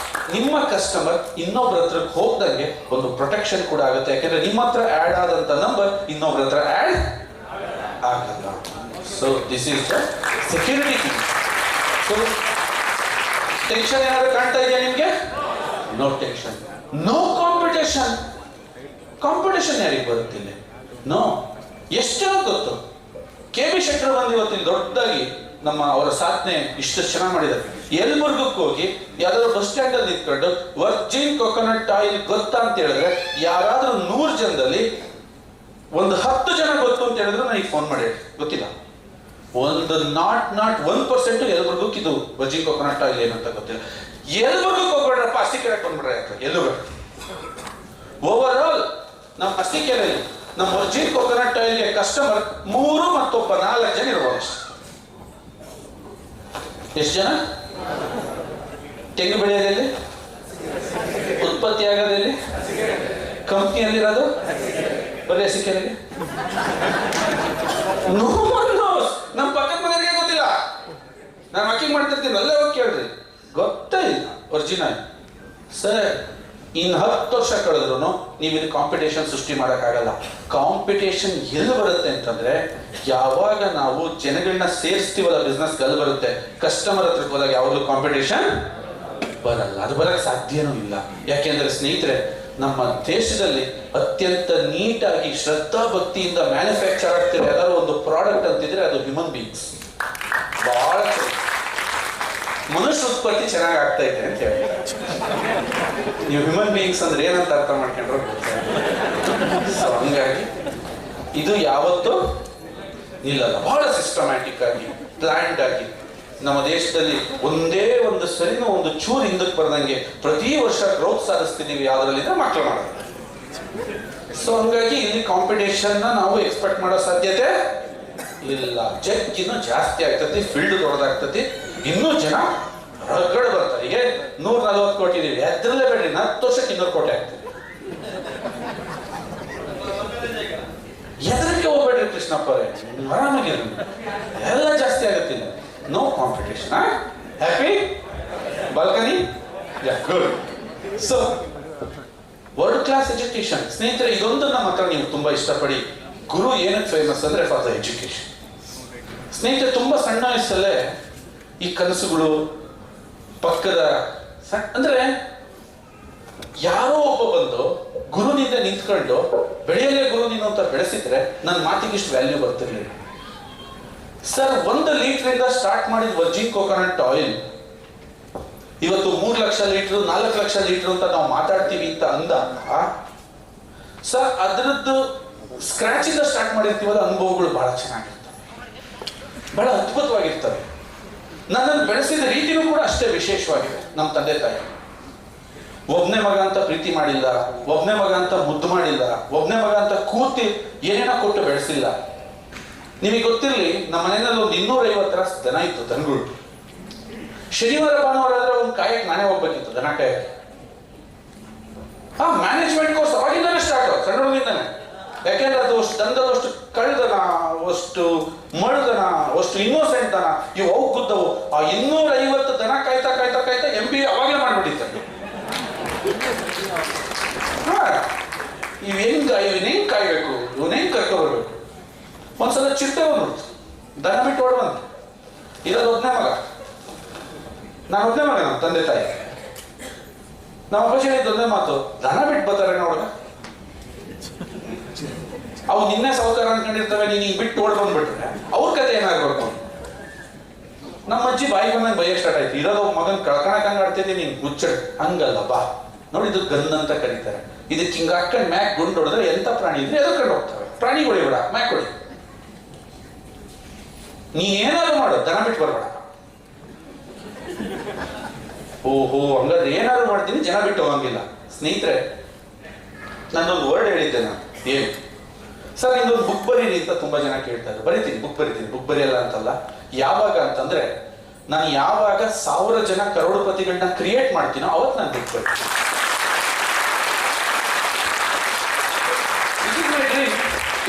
ನಿಮ್ಮ ಕಸ್ಟಮರ್ ಇನ್ನೊಬ್ರ ಹತ್ರಕ್ಕೆ ಹೋಗ್ದಂಗೆ ಒಂದು ಪ್ರೊಟೆಕ್ಷನ್ ಕೂಡ ಆಗುತ್ತೆ. ಯಾಕೆಂದ್ರೆ ನಿಮ್ಮ ಹತ್ರ ಆ್ಯಡ್ ಆದಂತ ನಂಬರ್ ಇನ್ನೊಬ್ರ ಹತ್ರ ಆ್ಯಡ್ ಆಗಲ್ಲ. So this is the security thing. So tension ಏನಾದ್ರು ಕಾಣ್ತಾ ಇದೆಯಾ ನಿಮಗೆ? No tension, no competition. Competition ಯಾರಿಗೆ ಬರುತ್ತಿಲ್ಲ? ನೋ. ಎಷ್ಟು ಜನ ಗೊತ್ತು? KB ಶೆಟ್ಟರ್ ಬಂದು ಇವತ್ತಿನ ದೊಡ್ಡದಾಗಿ ಅವರ ಸಾಧನೆ ಇಷ್ಟು ಚೆನ್ನಾಗಿ ಮಾಡಿದ್ದಾರೆ. ಯಲಬುರ್ಗಕ್ಕೆ ಹೋಗಿ ಯಾವ್ದಾದ್ರು ಬಸ್ ಸ್ಟ್ಯಾಂಡ್ ಅಲ್ಲಿ ನಿಂತ್ಕೊಂಡು ವರ್ಜಿನ್ ಕೊಕೊನಟ್ ಆಯಿಲ್ ಗೊತ್ತಾ ಅಂತ ಹೇಳಿದ್ರೆ ಯಾರಾದ್ರೂ 100 ಜನದಲ್ಲಿ ಒಂದು 10 ಜನ ಗೊತ್ತು ಅಂತ ಹೇಳಿದ್ರು ನನಗೆ ಫೋನ್ ಮಾಡಿ ಗೊತ್ತಿಲ್ಲ. ಒಂದು 1% ಯಲಬುರ್ಗಕ್ಕೆ ಇದು ವರ್ಜಿನ್ ಕೊಕೊನಟ್ ಆಯಿಲ್ ಏನಂತ ಗೊತ್ತಿಲ್ಲ. ಯಲಬುರ್ಗಕ್ಕೆ ಹೋಗ್ಬೇಡ್ರಪ್ಪ, ಅಸ್ತಿಕೆರೆಗೆ ಬಂದ್ಬಿಡ್ರೆ ಎಲ್ಲರೂ. ಓವರ್ ಆಲ್ ನಮ್ಮ ಅಸ್ತಿಕೆರೆಯಲ್ಲಿ ನಮ್ಮ ವರ್ಜಿನ್ ಕೊಕೊನಟ್ ಆಯಿಲ್ಗೆ ಕಸ್ಟಮರ್ 3 ಮತ್ತೊಬ್ಬ 4 ಜನ ಇರ್ಬೋದು. ಎಷ್ಟು ಜನ? ತೆಂಗು ಬೆಳೆಯೋದಲ್ಲಿ, ಉತ್ಪತ್ತಿ ಆಗೋದಲ್ಲಿ, ಕಂಪ್ನಿಯಲ್ಲಿರೋದು ಬರೀ ಅಸಿಕೆರೆಗೆ ನೋ ಒನ್ ನೋಸ್. ನಮ್ಮ ಪಕ್ಕದ ಮನೆಯವರಿಗೆ ಗೊತ್ತಿಲ್ಲ. ನಾನು ವಾಕಿಂಗ್ ಮಾಡ್ತಿರ್ತೀನಿ, ಅಲ್ಲೇ ಹೋಗಿ ಕೇಳ್ರಿ, ಗೊತ್ತೇ ಇಲ್ಲ ಒರಿಜಿನಲ್. ಸರ್, ಇನ್ನು 10 ವರ್ಷ ಕಳೆದ್ರು ನೀವು ಇದು ಕಾಂಪಿಟೇಷನ್ ಸೃಷ್ಟಿ ಮಾಡೋಕ್ಕಾಗಲ್ಲ. ಕಾಂಪಿಟೇಷನ್ ಎಲ್ಲಿ ಬರುತ್ತೆ ಅಂತಂದ್ರೆ, ಯಾವಾಗ ನಾವು ಜನಗಳನ್ನ ಸೇರಿಸ್ತೀವಲ್ಲ ಬಿಸ್ನೆಸ್ ಅಲ್ಲಿ ಬರುತ್ತೆ. ಕಸ್ಟಮರ್ ಹತ್ರಕ್ಕೆ ಹೋದಾಗ ಯಾವಾಗಲೂ ಕಾಂಪಿಟೇಷನ್ ಬರಲ್ಲ, ಅದು ಬರಕ್ಕೆ ಸಾಧ್ಯನೂ ಇಲ್ಲ. ಯಾಕೆಂದ್ರೆ ಸ್ನೇಹಿತರೆ, ನಮ್ಮ ದೇಶದಲ್ಲಿ ಅತ್ಯಂತ ನೀಟಾಗಿ ಶ್ರದ್ಧಾ ಭಕ್ತಿಯಿಂದ ಮ್ಯಾನುಫ್ಯಾಕ್ಚರ್ ಆಗ್ತಿರೋ ಯಾವ್ದಾದ್ರು ಒಂದು ಪ್ರಾಡಕ್ಟ್ ಅಂತಿದ್ರೆ ಅದು ಹ್ಯೂಮನ್ ಬೀಯಿಂಗ್ಸ್. ಬಹಳ ಮನುಷ್ಯ ಉತ್ಪತ್ತಿ ಚೆನ್ನಾಗಿ ಆಗ್ತಾ ಇದೆ ಅಂತ ಹೇಳಿ. ನೀವು ಹ್ಯೂಮನ್ ಬೀಯಿಂಗ್ಸ್ ಅಂದ್ರೆ ಏನಂತ ಅರ್ಥ ಮಾಡ್ಕೊಂಡ್ರೆ ಸೊ ಹಂಗಾಗಿ ಇದು ಯಾವತ್ತೂ ನಿಲ್ಲಲ್ಲ. ಬಹಳ ಸಿಸ್ಟಮ್ಯಾಟಿಕ್ ಆಗಿ ಪ್ಲಾನ್ಡ್ ಆಗಿ ನಮ್ಮ ದೇಶದಲ್ಲಿ ಒಂದೇ ಒಂದು ಸರಿನೂ ಒಂದು ಚೂರು ಹಿಂದಕ್ಕೆ ಬರ್ದಂಗೆ ಪ್ರತಿ ವರ್ಷ ಗ್ರೋತ್ ಸಾಧಿಸ್ತಿದ್ದೀವಿ. ಯಾವ್ದ್ರಲ್ಲಿದ್ರೆ ಮಕ್ಕಳು ಮಾಡೋದು. ಸೊ ಹಂಗಾಗಿ ಇಲ್ಲಿ ಕಾಂಪಿಟೇಷನ್ ನಾವು ಎಕ್ಸ್ಪೆಕ್ಟ್ ಮಾಡೋ ಸಾಧ್ಯತೆ ಇಲ್ಲ. ಜಗ್ ಇನ್ನೂ ಜಾಸ್ತಿ ಆಗ್ತತಿ, ಫೀಲ್ಡ್ ದೊಡ್ಡದಾಗ್ತತಿ, ಇನ್ನೂ ಜನ ಹೊರಗಡೆ ಬರ್ತಾರೆ. ಈಗ 140 ಕೋಟಿ ಇದೀವಿ, ಅದ್ರಲ್ಲೇ ಬೇಡ್ರಿ 10 ವರ್ಷಕ್ಕೆ 200 ಕೋಟಿ ಆಗ್ತದೆ. ಎದಕ್ಕೆ ಹೋಗ್ಬೇಡ್ರಿ ಕೃಷ್ಣಪ್ಪ ಅವರೇ, ಆರಾಮಾಗಿರಿ, ಎಲ್ಲ ಜಾಸ್ತಿ ಆಗುತ್ತಿಲ್ಲ. No competition. Happy balcony, good. So world class education ಸ್ನೇಹಿತರೆ, ಇದೊಂದು ನಮ್ಮ ಹತ್ರ ನೀವು ತುಂಬಾ ಇಷ್ಟಪಡಿ. ಗುರು ಏನಕ್ಕೆ ಫೇಮಸ್ ಅಂದ್ರೆ ಫಾರ್ ದ ಎಜುಕೇಶನ್. ಸ್ನೇಹಿತರೆ, ತುಂಬಾ ಸಣ್ಣ ವಯಸ್ಸಲ್ಲೇ ಈ ಕನಸುಗಳು ಪಕ್ಕದ ಅಂದ್ರೆ ಯಾರೋ ಒಬ್ಬ ಬಂದು ಗುರುನಿಂದ ನಿಂತ್ಕೊಂಡು ಬೆಳೆಯಲೇ ಗುರು ನೀನು ಅಂತ ಬೆಳೆಸಿದ್ರೆ ನನ್ನ ಮಾತಿಗೆ ಇಷ್ಟು ವ್ಯಾಲ್ಯೂ ಬರ್ತಿರ್ಲಿಲ್ಲ. ಸರ್, 1 ಲೀಟರ್ ಸ್ಟಾರ್ಟ್ ಮಾಡಿದ ವರ್ಜಿನ್ ಕೋಕೋನಟ್ ಆಯಿಲ್ ಇವತ್ತು 3 ಲಕ್ಷ ಲೀಟರ್ 4 ಲಕ್ಷ ಲೀಟರ್ ಅಂತ ನಾವು ಮಾತಾಡ್ತೀವಿ ಅಂತ ಅಂದಾಗ ಸರ್, ಅದರದ್ದು ಸ್ಕ್ರಾಚ್ ಇಂದ ಸ್ಟಾರ್ಟ್ ಮಾಡಿರ್ತೀವಲ್ಲ, ಅನುಭವಗಳು ಬಹಳ ಚೆನ್ನಾಗಿರ್ತವೆ, ಬಹಳ ಅದ್ಭುತವಾಗಿರ್ತವೆ. ನನ್ನನ್ನು ಬೆಳೆಸಿದ ರೀತಿನೂ ಕೂಡ ಅಷ್ಟೇ ವಿಶೇಷವಾಗಿದೆ. ನಮ್ಮ ತಂದೆ ತಾಯಿ ಒಬ್ನೇ ಮಗ ಅಂತ ಪ್ರೀತಿ ಮಾಡಿಲ್ಲ, ಒಬ್ನೇ ಮಗ ಅಂತ ಮುದ್ದು ಮಾಡಿಲ್ಲ, ಒಬ್ನೇ ಮಗ ಅಂತ ಕೂತಿ ಏನೇನೋ ಕೊಟ್ಟು ಬೆಳೆಸಿಲ್ಲ. ನಿಮಗೆ ಗೊತ್ತಿರಲಿ, ನಮ್ಮ ಮನೆಯಲ್ಲಿ ಒಂದು 250 ದನ ಇತ್ತು, ದನಗಳು. ಶನಿವಾರ ಭಾನುವಾರ ಆದ್ರೆ ಒಂದು ಕಾಯಕ್ಕೆ ನಾನೇ ಹೋಗ್ಬೇಕಿತ್ತು, ದನ ಕಾಯಕ್ಕೆ. ಮ್ಯಾನೇಜ್ಮೆಂಟ್ ಕೋರ್ಸ್ ಅವಾಗಿಂದಾನೆ ಸ್ಟಾರ್ಟ್, ಸಣ್ಣದಿಂದಾನೆ. ಯಾಕೆಂದ್ರೆ ಅದು ಅಷ್ಟು ದನದಲ್ಲ, ಅಷ್ಟು ಕಳ್ದನ, ಅಷ್ಟು ಮಳ್ದನ, ಅಷ್ಟು ಇನ್ನೋಸೆಂಟ್ ದನ, ಇವು ಅವು ಗುದ್ದವು. ಆ 250 ದನ ಕಾಯ್ತಾ ಕಾಯ್ತಾ ಕಾಯ್ತಾ MBA ಅವಾಗಲೇ ಮಾಡ್ಬಿಟ್ಟಿತ್ತು. ಇವನ್ ಹೆಂಗ್ ಕಾಯ್ಬೇಕು, ಇವನ್ ಹೆಂಗ್ ಕರ್ಕೊಬರ್ಬೇಕು. ಒಂದ್ಸಲ ಚಿಟ್ಟೆ ಬಂದ್ಬಿಡ್ತು, ದನ ಬಿಟ್ಟು ಓಡ್ ಬಂತು. ಇರೋದು ಒಬ್ಬನೇ ಮಗ, ನಾನು ಒಬ್ಬನೇ ಮಗ. ನಮ್ಮ ತಂದೆ ತಾಯಿ ನಮ್ಮ ಅಪ್ಪಾಜಿ ಹೇಳಿದ್ದು ಒಂದೇ ಮಾತು, ದನ ಬಿಟ್ಟು ಬರ್ತಾರೆ ನೋಡ್ಗ, ಅವು ನಿನ್ನೆ ಸೌಕರ್ಯ ಅನ್ಕೊಂಡಿರ್ತವೆ, ನೀನು ಈಗ ಬಿಟ್ಟು ಓಡ್ ಬಂದ್ಬಿಟ್ರೆ ಅವ್ರ ಕತೆ ಏನಾಗ್ಬೇಕು. ನಮ್ಮ ಅಜ್ಜಿ ಬಾಯಿ ಬಂದಂಗೆ ಬೈಯಕ್ಕೆ ಸ್ಟಾರ್ಟ್ ಆಯ್ತು. ಇರೋದು ಮಗನ್ ಕಳ್ಕಣಕ್ ಹಂಗ ಆಡ್ತಿದ್ದೆ, ನೀನ್ ಮುಚ್ಚಡ್ ಹಂಗಲ್ಲ ಬಾ ನೋಡಿ, ಇದು ಗನ್ ಅಂತ ಕರೀತಾರೆ. ಇದಕ್ಕೆ ಹಿಂಗ ಹಾಕೊಂಡ್ ಮ್ಯಾಕ್ ಗುಂಡು ಹೊಡೆದ್ರೆ ಎಂತ ಪ್ರಾಣಿ ಇದ್ರೆ ಎದರ್ಕೊಂಡು ಹೋಗ್ತವೆ. ಪ್ರಾಣಿಗಳು ಬಿಡ, ಮ್ಯಾಕ್ ಹೊಡಿ, ನೀನ್ ಏನಾದ್ರು ಮಾಡು, ದನ ಬಿಟ್ಟು ಬರ್ಬೇಡ. ಓಹೋ, ಹಂಗಾದ್ರೆ ಏನಾದ್ರು ಮಾಡ್ತೀನಿ, ಜನ ಬಿಟ್ಟು ಹೋಗಂಗಿಲ್ಲ. ಸ್ನೇಹಿತರೆ, ನಾನೊಂದು ವರ್ಡ್ ಹೇಳಿದ್ದೆ. ನಾನು ಏನು ಸರ್, ನಿಮ್ದೊಂದು ಬುಕ್ ಬರೀರಿ ಅಂತ ತುಂಬಾ ಜನ ಕೇಳ್ತಾರೆ. ಬರಿತೀನಿ, ಬುಕ್ ಬರೆಯಲ್ಲ ಅಂತಲ್ಲ. ಯಾವಾಗ ಅಂತಂದ್ರೆ, ನಾನು ಯಾವಾಗ 1000 ಜನ ಕರೋಡಪತಿಗಳನ್ನ ಕ್ರಿಯೇಟ್ ಮಾಡ್ತೀನೋ ಅವತ್ತು ನಾನು ಬುಕ್ ಬರೀತೀನಿ.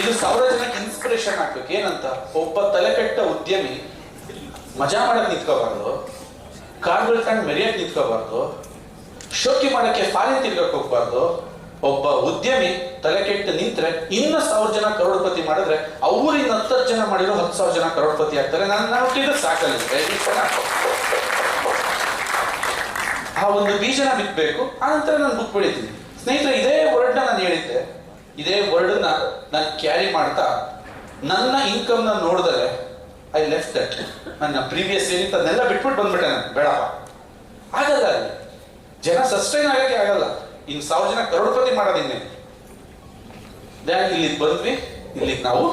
ಇದು 1000 ಜನಕ್ಕೆ ಇನ್ಸ್ಪಿರೇಷನ್ ಆಗ್ಬೇಕು. ಏನಂತ, ಒಬ್ಬ ತಲೆಕೆಟ್ಟ ಉದ್ಯಮಿ ಮಜಾ ಮಾಡಕ್ ನಿಂತ್ಕೋಬಾರ್ದು, ಕಾರ್ಗಳು ಕಂಡು ಮೆರಿಯಕ್ ನಿಂತ್ಕೋಬಾರ್ದು, ಶೋಕಿ ಮಾಡಕ್ಕೆ ಫಾರಿನ್ ತಿರ್ಗಕ್ ಹೋಗ್ಬಾರ್ದು. ಒಬ್ಬ ಉದ್ಯಮಿ ತಲೆ ಕೆಟ್ಟು ನಿಂತ್ರೆ ಇನ್ನು 1000 ಜನ ಕರೋಡಪತಿ ಮಾಡಿದ್ರೆ ಅವ್ರಿಂದ 10 ಜನ ಮಾಡಿರೋ 10,000 ಜನ ಕರೋಡಪತಿ ಆಗ್ತಾರೆ. ನಾನು ಹುಟ್ಟಿದ್ರೆ ಸಾಕಲ್ಲ, ಆ ಒಂದು ಬೀಜನ ಬಿತ್ತಬೇಕು. ಆನಂತರ ನಾನು ಬುಕ್ ಬೆಳಿತೀನಿ. ಸ್ನೇಹಿತರೆ, ಇದೇ ವರ್ಡ್ನ ನಾನು ಹೇಳಿದ್ದೆ, ಇದೇ ವರ್ಡ್ನ ನಾನು ಕ್ಯಾರಿ ಮಾಡ್ತಾ ನನ್ನ ಇನ್ಕಮ್ ನ ನೋಡಿದರೆ ಐ ಲೆಫ್ಟ್ ದಟ್. ನನ್ನ ಪ್ರೀವಿಯಸ್ ಏನಿತ್ತು ಅದನ್ನೆಲ್ಲ ಬಿಟ್ಬಿಟ್ಟು ಬಂದ್ಬಿಟ್ಟೆ. ನಾನು ಬೇಡಪ್ಪ, ಆಗಲ್ಲ, ಅಲ್ಲಿ ಜನ ಸಸ್ಟೈನ್ ಆಗಕ್ಕೆ ಆಗಲ್ಲ. ಇನ್ನು 1000 ಜನ ಕರೋಡಪತಿ ಮಾಡೋದಿನ್ನೇ. ಇಲ್ಲಿಗೆ ಬಂದ್ವಿ, ಇಲ್ಲಿಗೆ ನಾವು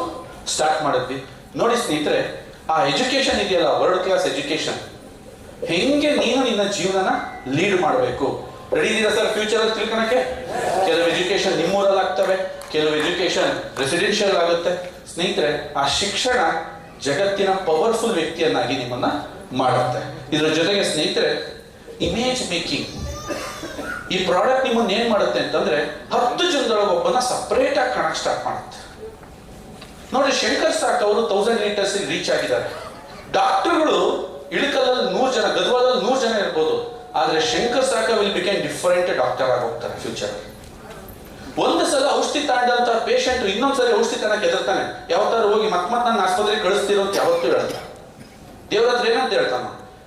ಸ್ಟಾರ್ಟ್ ಮಾಡಿದ್ವಿ. ನೋಡಿ ಸ್ನೇಹಿತರೆ, ಆ ಎಜುಕೇಶನ್ ಇದೆಯಲ್ಲ, ವರ್ಲ್ಡ್ ಕ್ಲಾಸ್ ಎಜುಕೇಶನ್, ಹೆಂಗೆ ನೀನು ನಿನ್ನ ಜೀವನನ ಲೀಡ್ ಮಾಡಬೇಕು. ರೆಡಿ ಇದೀರಾ ಸರ್ ಫ್ಯೂಚರ್ ಅಲ್ಲಿ ತಿಳ್ಕೊಳಕ್ಕೆ? ಕೆಲವು ಎಜುಕೇಶನ್ ನಿಮ್ಮೂರಲ್ಲಿ ಆಗ್ತವೆ, ಕೆಲವು ಎಜುಕೇಶನ್ ರೆಸಿಡೆನ್ಷಿಯಲ್ ಆಗುತ್ತೆ. ಸ್ನೇಹಿತರೆ, ಆ ಶಿಕ್ಷಣ ಜಗತ್ತಿನ ಪವರ್ಫುಲ್ ವ್ಯಕ್ತಿಯನ್ನಾಗಿ ನಿಮ್ಮನ್ನ ಮಾಡುತ್ತೆ. ಇದರ ಜೊತೆಗೆ ಸ್ನೇಹಿತರೆ, ಇಮೇಜ್ ಮೇಕಿಂಗ್, ಈ ಪ್ರಾಡಕ್ಟ್ ನಿಮ್ಮನ್ನ ಏನ್ ಮಾಡುತ್ತೆ ಅಂತಂದ್ರೆ 10 ಜನದೊಳಗೆ ಒಬ್ಬನ ಸಪರೇಟ್ ಆಗಿ ಕಾಣಕ್ ಸ್ಟಾರ್ಟ್ ಮಾಡುತ್ತೆ. ನೋಡಿ, ಶಂಕರ್ ಸಾಕ್ ಅವರು 1000 ಲೀಟರ್ಸ್ ರೀಚ್ ಆಗಿದ್ದಾರೆ. ಡಾಕ್ಟರ್ಗಳು ಇಳಕಲ್ಲಲ್ಲಿ 100 ಜನ, ಗದ್ವಾಲಲ್ಲಿ 100 ಜನ ಇರ್ಬೋದು, ಆದ್ರೆ ಶಂಕರ್ ಸಾಕ ವಿಲ್ ಬಿಕಮ್ ಡಿಫರೆಂಟ್ ಡಾಕ್ಟರ್ ಆಗೋಗ್ತಾರೆ ಫ್ಯೂಚರ್. ಒಂದು ಸಲ ಔಷಧಿ ತಾಂಡಂತ ಪೇಷಂಟ್ ಇನ್ನೊಂದ್ಸರಿ ಔಷಧಿ ತನಕ ಎದುರ್ತಾನೆ. ಯಾವತ್ತಾರು ಹೋಗಿ ಮತ್ ನನ್ನ ಆಸ್ಪತ್ರೆಗೆ ಕಳಿಸ್ತಿರೋ ಅಂತ ಯಾವತ್ತೂ ಹೇಳ್ತಾನೆ. ದೇವ್ರ ಹತ್ರ ಏನಂತ ಹೇಳ್ತಾನ?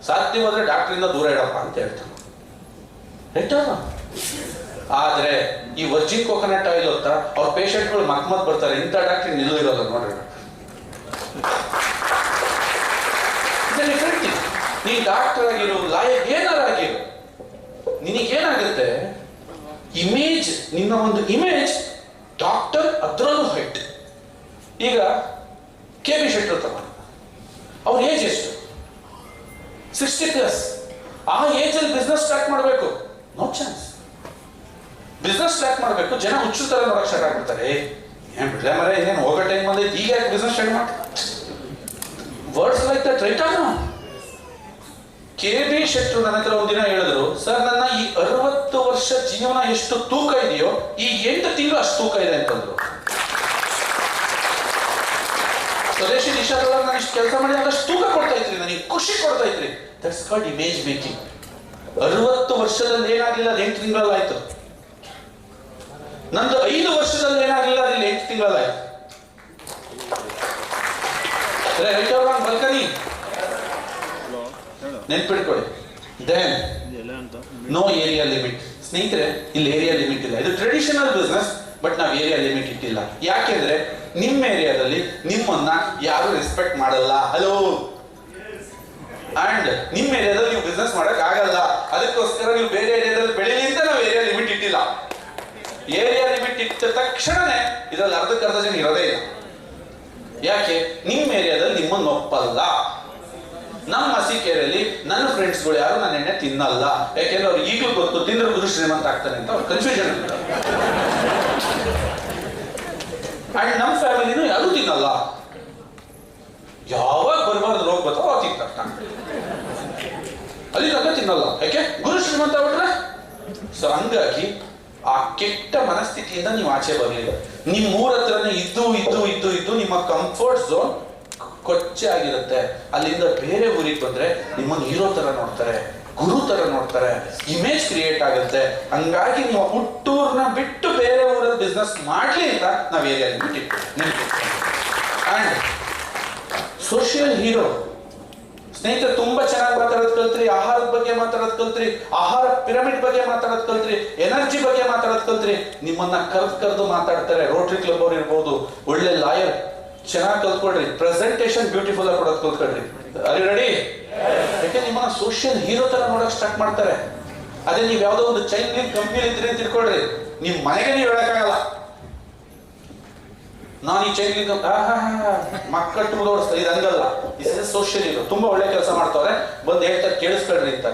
ಸಾಧ್ಯವಾದ್ರೆ ಡಾಕ್ಟ್ರಿಂದ ದೂರ ಇಡಪ್ಪ ಅಂತ ಹೇಳ್ತಾನ. ಆದ್ರೆ ಈ ವರ್ಜಿನ್ ಕೋಕೋನಟ್ ಆಯಿಲ್ ಹೊತ್ತ ಅವ್ರ ಪೇಷಂಟ್ಗಳು ಮತ್ ಬರ್ತಾರೆ. ಇಂಥ ಡಾಕ್ಟ್ರಿ ನಿಲ್ಲುವಿರೋದು ನೋಡ್ರಿ. ನೀ ಡಾಕ್ಟರ್ ಆಗಿರೋ, ಲಾಯರ್ ಏನಾರ ಆಗಿರೋ, ನಿನಗೇನಾಗುತ್ತೆ, ಇಮೇಜ್, ನಿನ್ನ ಒಂದು ಇಮೇಜ್ ಡಾಕ್ಟರ್ ಅದರಲ್ಲೂ ಹೈಟ್. ಈಗ KB ಶೆಟ್ಟರ್ ತಗೊಂಡ, ಅವ್ರ ಏಜ್ ಎಷ್ಟು? 60+. ಆ ಏಜ್ ಅಲ್ಲಿ ಬಿಸ್ನೆಸ್ ಸ್ಟಾರ್ಟ್ ಮಾಡಬೇಕು, ನೋ ಚಾನ್ಸ್. ಬಿಸ್ನೆಸ್ ಸ್ಟಾರ್ಟ್ ಮಾಡಬೇಕು, ಜನ ಹುಚ್ಚು ತರ ನೋಡಕ್ ಸ್ಟಾರ್ಟ್ ಆಗ್ಬಿಡ್ತಾರೆ. ಏನ್ ಬಿಡ್ಲೆ ಮರ, ಏನೇನು ಹೋಗೋ ಟೈಮ್ ಬಂದೈತಿ, ಈಗ ಯಾಕೆ ಬಿಸ್ನೆಸ್ ಸ್ಟಾರ್ಟ್ ಮಾಡಿ? ವರ್ಡ್ಸ್ ಲೈಕ್ ದಟ್, ರೈಟ್ ಆಗ. KB ಶೆಟ್ಟರು ನನ್ನ ಹತ್ರ ಒಂದಿನ ಹೇಳಿದ್ರು, ಸರ್ ನನ್ನ ಈ 60 ವರ್ಷ ಜೀವನ ಎಷ್ಟು ತೂಕ ಇದೆಯೋ ಈ 8 ತಿಂಗಳು ಅಷ್ಟು ತೂಕ ಇದೆ ಅಂತಂದ್ರು. ಸ್ವದೇಶಿ ದಿಶಾದೊಳಗೆ ನಾನು ಇಷ್ಟು ಕೆಲಸ ಮಾಡಿ ಅದಷ್ಟು ತೂಕ ಕೊಡ್ತಾ ಇದ್ರಿ, ನನಗೆ ಖುಷಿ ಕೊಡ್ತಾ ಇದ್ರಿ. That's called image making. 60 ವರ್ಷದಲ್ಲಿ ಏನಾಗಲಿಲ್ಲ, ಅದು 8 ತಿಂಗಳಲ್ಲಿ ಆಯ್ತು. ನಂದು 5 ವರ್ಷದಲ್ಲಿ ಏನಾಗಲಿಲ್ಲ, ಅದ್ರಲ್ಲಿ 8 ತಿಂಗಳಲ್ಲಿ ಆಯ್ತು. ಬಲ್ಕನಿ ನೆನ್ಪಿಡ್ಕೊಳ್ಳಿ. Then no area limit. ಸ್ನೇಹಿತರೆ, ಇಲ್ಲಿ ಏರಿಯಾ ಲಿಮಿಟ್ ಇಲ್ಲ. ಇದು ಟ್ರೆಡಿಷನಲ್ ಬಿಸ್ನೆಸ್, ಬಟ್ ನಾವು ಏರಿಯಾ ಲಿಮಿಟ್ ಇಟ್ಟಿಲ್ಲ. ಯಾಕೆಂದ್ರೆ ನಿಮ್ಮ ಏರಿಯಾದಲ್ಲಿ ನಿಮ್ಮನ್ನ ಯಾರು ರೆಸ್ಪೆಕ್ಟ್ ಮಾಡಲ್ಲ. ಹಲೋ. ಅಂಡ್ ನಿಮ್ಮ ಏರಿಯಾದಲ್ಲಿ ನೀವು ಬಿಸ್ನೆಸ್ ಮಾಡಕ್ ಆಗಲ್ಲ. ಅದಕ್ಕೋಸ್ಕರ ನೀವು ಬೇರೆ ಏರಿಯಾದಲ್ಲಿ ಬೆಳೀಲಿ ಅಂತ ನಾವು ಏರಿಯಾ ಲಿಮಿಟ್ ಇಟ್ಟಿಲ್ಲ. ಏರಿಯಾ ಲಿಮಿಟ್ ಇಟ್ಟ ತಕ್ಷಣನೇ ಇದರಲ್ಲಿ ಅರ್ಧಕ್ಕರ್ಧ ಜನ ಇರೋದೇ ಇಲ್ಲ. ಯಾಕೆ? ನಿಮ್ಮ ಏರಿಯಾದಲ್ಲಿ ನಿಮ್ಮನ್ನು ಒಪ್ಪಲ್ಲ. ನಮ್ಮ ಮಸೀಕೆರೆಯಲ್ಲಿ ನನ್ನ ಫ್ರೆಂಡ್ಸ್ಗಳು ಯಾರು ನನ್ನ ಎಣ್ಣೆ ತಿನ್ನಲ್ಲ. ಯಾಕೆಂದ್ರೆ ಅವ್ರು ಈಗಲೂ ಗೊತ್ತು, ತಿಂದ್ರೆ ಗುರು ಶ್ರೀಮಂತ ಆಗ್ತಾನೆ ಅಂತ ಅವ್ರು ಕನ್ಫ್ಯೂಷನ್ ಇರ್ತಾರೆ. ಅಂಡ್ ನಮ್ಮ ಫ್ಯಾಮಿಲಿನೂ ಯಾರು ತಿನ್ನಲ್ಲ. ಯಾವಾಗ ಬರಬಾರ್ದು ರೋಗ ಬರ್ತಾವ ಅವಾಗ ತಿಂತಾರೆ. ಅಲ್ಲಿ ತನಕ ತಿನ್ನಲ್ಲ. ಯಾಕೆ? ಗುರು ಶ್ರೀಮಂತ ಆಗ್ಬಿಟ್ರೆ. ಸೊ ಹಂಗಾಗಿ ಆ ಕೆಟ್ಟ ಮನಸ್ಥಿತಿಯಿಂದ ನೀವು ಆಚೆ ಬರಲಿಲ್ಲ. ನಿಮ್ಮ ಊರ ಹತ್ರನೇ ಇದ್ದು ಇದ್ದು ಇದ್ದು ಇದ್ದು ನಿಮ್ಮ ಕಂಫರ್ಟ್ ಝೋನ್ ಕೊಚ್ಚೆ ಆಗಿರುತ್ತೆ. ಅಲ್ಲಿಂದ ಬೇರೆ ಊರಿಗೆ ಬಂದ್ರೆ ನಿಮ್ಮನ್ನು ಹೀರೋ ತರ ನೋಡ್ತಾರೆ, ಗುರು ತರ ನೋಡ್ತಾರೆ, ಇಮೇಜ್ ಕ್ರಿಯೇಟ್ ಆಗುತ್ತೆ. ಹಂಗಾಗಿ ನೀವು ಹುಟ್ಟೂರ್ನ ಬಿಟ್ಟು ಬೇರೆ ಊರಲ್ಲಿ ಬಿಸ್ನೆಸ್ ಮಾಡ್ಲಿ ಅಂತ ನಾವು ಏರಿಯಾದಲ್ಲಿ ಬಿಟ್ಟಿರ್ತೀವಿ. ಅಂಡ್ ಸೋಷಿಯಲ್ ಹೀರೋ ಸ್ನೇಹಿತರೆ, ತುಂಬಾ ಚೆನ್ನಾಗಿ ಮಾತಾಡೋದು ಕಲ್ತ್ರಿ, ಆಹಾರದ ಬಗ್ಗೆ ಮಾತಾಡೋದು ಕಲ್ತ್ರಿ, ಆಹಾರ ಪಿರಮಿಡ್ ಬಗ್ಗೆ ಮಾತಾಡೋದು ಕಲ್ತ್ರಿ, ಎನರ್ಜಿ ಬಗ್ಗೆ ಮಾತಾಡೋದು ಕಲ್ತ್ರಿ. ನಿಮ್ಮನ್ನ ಕರೆದು ಮಾತಾಡ್ತಾರೆ. ರೋಟರಿ ಕ್ಲಬ್ ಅವ್ರು ಇರ್ಬೋದು, ಒಳ್ಳೆ ಲಾಯರ್, ಚೆನ್ನಾಗಿ ಕಲ್ತ್ಕೊಳ್ರಿ. ಪ್ರೆಸೆಂಟೇಶನ್ ಬ್ಯೂಟಿಫುಲ್ ಆಗಿ ಕೊಡೋದು ಕಲ್ತ್ಕೊಳ್ರಿ. ಅಲ್ಲಿ ರೆಡಿ? ಯಾಕೆ ನಿಮ್ಮನ್ನ ಸೋಷಿಯಲ್ ಹೀರೋ ತರ ನೋಡಕ್ ಸ್ಟಾರ್ಟ್ ಮಾಡ್ತಾರೆ. ಅದೇ ನೀವು ಯಾವ್ದೋ ಒಂದು ಚೈನ್ ಲಿಂಕ್ ಕಂಪ್ನಿ ಇದ್ರಿ ಅಂತ ತಿಳ್ಕೊಳ್ರಿ, ನಿಮ್ ಮನೆಗೆ ನೀವು ಹೇಳಕ್ಕಾಗಲ್ಲ, ನಾನು ಈ ಚೈನ್ ಲಿಂಕ್ ಮಕ್ಕಳು ಓಡಿಸ್ತಾರೆ. ಇದು ಹಂಗಲ್ಲ. Is social hero. ತುಂಬಾ ಒಳ್ಳೆ ಕೆಲಸ ಮಾಡ್ತಾರೆ, ಬಂದು ಹೇಳ್ತಾರೆ ಕೇಳಿಸ್ಕೊಳ್ರಿ ಅಂತ.